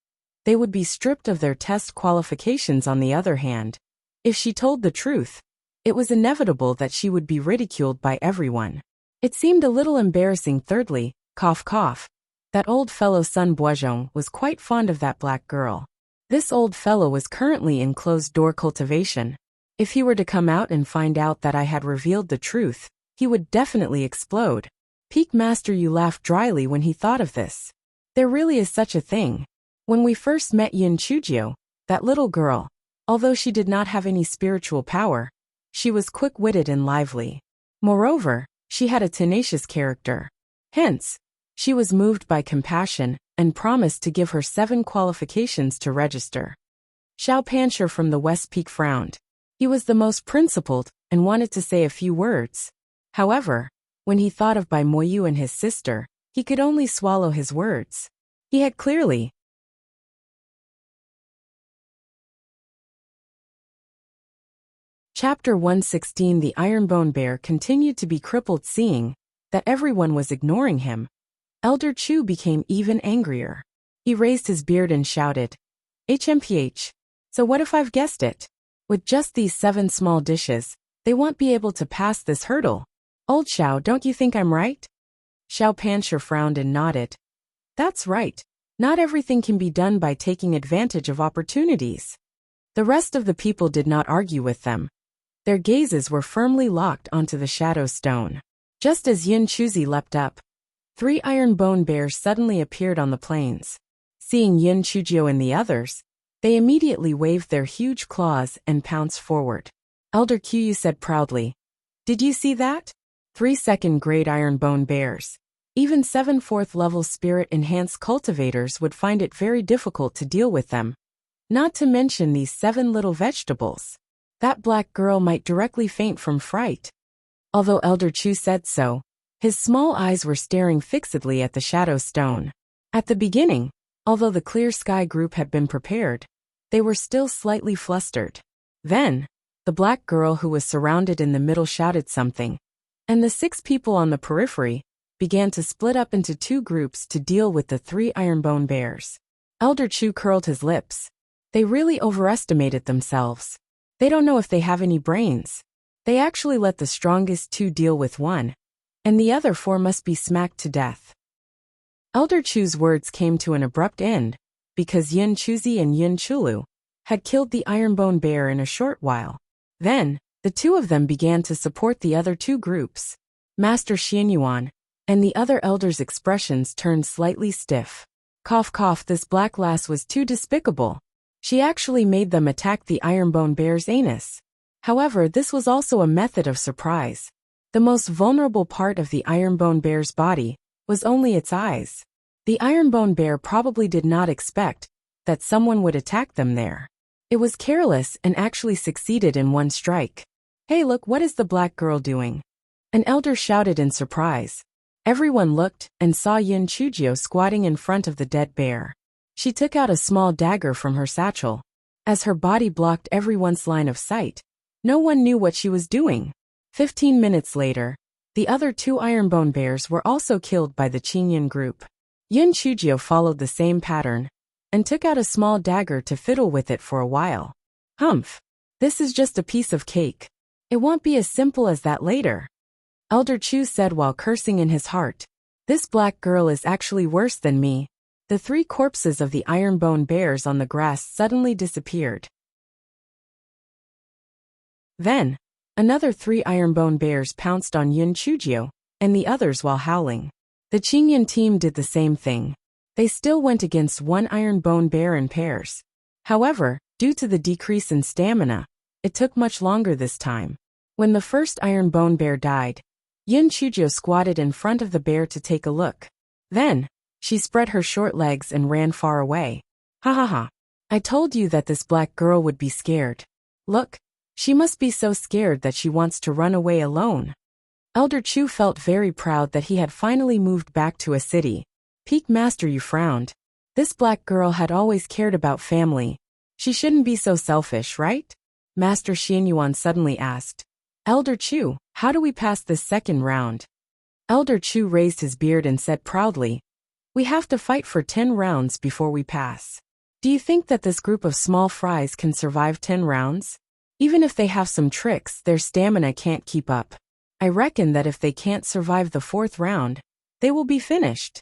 they would be stripped of their test qualifications. On the other hand, if she told the truth, it was inevitable that she would be ridiculed by everyone. It seemed a little embarrassing. Thirdly, cough cough. That old fellow Sun Boizhong was quite fond of that black girl. This old fellow was currently in closed-door cultivation. If he were to come out and find out that I had revealed the truth, he would definitely explode. Peak Master Yu laughed dryly when he thought of this. There really is such a thing. When we first met Yin Chujio, that little girl, although she did not have any spiritual power, she was quick-witted and lively. Moreover, she had a tenacious character. Hence, she was moved by compassion and promised to give her 7 qualifications to register. Xiao Panshi from the West Peak frowned. He was the most principled and wanted to say a few words. However, when he thought of Bai Moyu and his sister, he could only swallow his words. He had clearly Chapter 116. The Ironbone Bear continued to be crippled, seeing that everyone was ignoring him. Elder Chu became even angrier. He raised his beard and shouted, HMPH. So what if I've guessed it? With just these 7 small dishes, they won't be able to pass this hurdle. Old Xiao, don't you think I'm right? Xiao Panshi frowned and nodded. That's right. Not everything can be done by taking advantage of opportunities. The rest of the people did not argue with them. Their gazes were firmly locked onto the shadow stone. Just as Yin Chuzi leapt up, 3 iron-bone bears suddenly appeared on the plains. Seeing Yin Chujio and the others, they immediately waved their huge claws and pounced forward. Elder Qiyu said proudly, Did you see that? 3 second-grade iron-bone bears. Even 7 4th-level spirit-enhanced cultivators would find it very difficult to deal with them. Not to mention these 7 little vegetables. That black girl might directly faint from fright. Although Elder Chu said so, his small eyes were staring fixedly at the shadow stone. At the beginning, although the Clear Sky group had been prepared, they were still slightly flustered. Then, the black girl who was surrounded in the middle shouted something, and the 6 people on the periphery began to split up into 2 groups to deal with the 3 ironbone bears. Elder Chu curled his lips. They really overestimated themselves. They don't know if they have any brains. They actually let the strongest 2 deal with 1, and the other 4 must be smacked to death. Elder Chu's words came to an abrupt end, because Yin Chuzi and Yin Chulu had killed the ironbone bear in a short while. Then, the 2 of them began to support the other 2 groups. Master Xianyuan and the other elders' expressions turned slightly stiff. Cough cough, this black lass was too despicable. She actually made them attack the ironbone bear's anus. However, this was also a method of surprise. The most vulnerable part of the ironbone bear's body was only its eyes. The ironbone bear probably did not expect that someone would attack them there. It was careless and actually succeeded in 1 strike. Hey look, what is the black girl doing? An elder shouted in surprise. Everyone looked and saw Yin Chujio squatting in front of the dead bear. She took out a small dagger from her satchel. As her body blocked everyone's line of sight, no one knew what she was doing. 15 minutes later, the other 2 ironbone bears were also killed by the Qingyan group. Yin Chujio followed the same pattern and took out a small dagger to fiddle with it for a while. Humph! This is just a piece of cake. It won't be as simple as that later. Elder Chu said while cursing in his heart. This black girl is actually worse than me. The 3 corpses of the ironbone bears on the grass suddenly disappeared. Then, another 3 ironbone bears pounced on Yin Chujio and the others while howling. The Qingyan team did the same thing. They still went against 1 ironbone bear in pairs. However, due to the decrease in stamina, it took much longer this time. When the first ironbone bear died, Yin Chujio squatted in front of the bear to take a look. Then, she spread her short legs and ran far away. Ha ha ha. I told you that this black girl would be scared. Look, she must be so scared that she wants to run away alone. Elder Chu felt very proud that he had finally moved back to a city. Peak Master Yu frowned. This black girl had always cared about family. She shouldn't be so selfish, right? Master Xianyuan suddenly asked. Elder Chu, how do we pass this second round? Elder Chu raised his beard and said proudly, We have to fight for 10 rounds before we pass. Do you think that this group of small fries can survive 10 rounds? Even if they have some tricks, their stamina can't keep up. I reckon that if they can't survive the 4th round, they will be finished.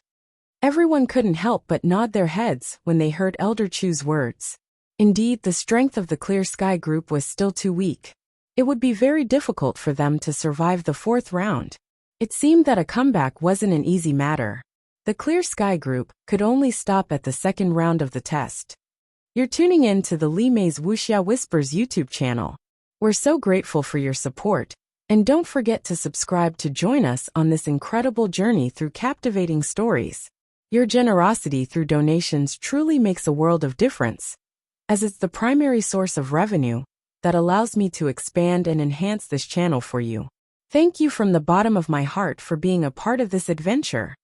Everyone couldn't help but nod their heads when they heard Elder Chu's words. Indeed, the strength of the Clear Sky group was still too weak. It would be very difficult for them to survive the 4th round. It seemed that a comeback wasn't an easy matter. The Clear Sky group could only stop at the second round of the test. You're tuning in to the Li Mei's Wuxia Whispers YouTube channel. We're so grateful for your support, and don't forget to subscribe to join us on this incredible journey through captivating stories. Your generosity through donations truly makes a world of difference, as it's the primary source of revenue that allows me to expand and enhance this channel for you. Thank you from the bottom of my heart for being a part of this adventure.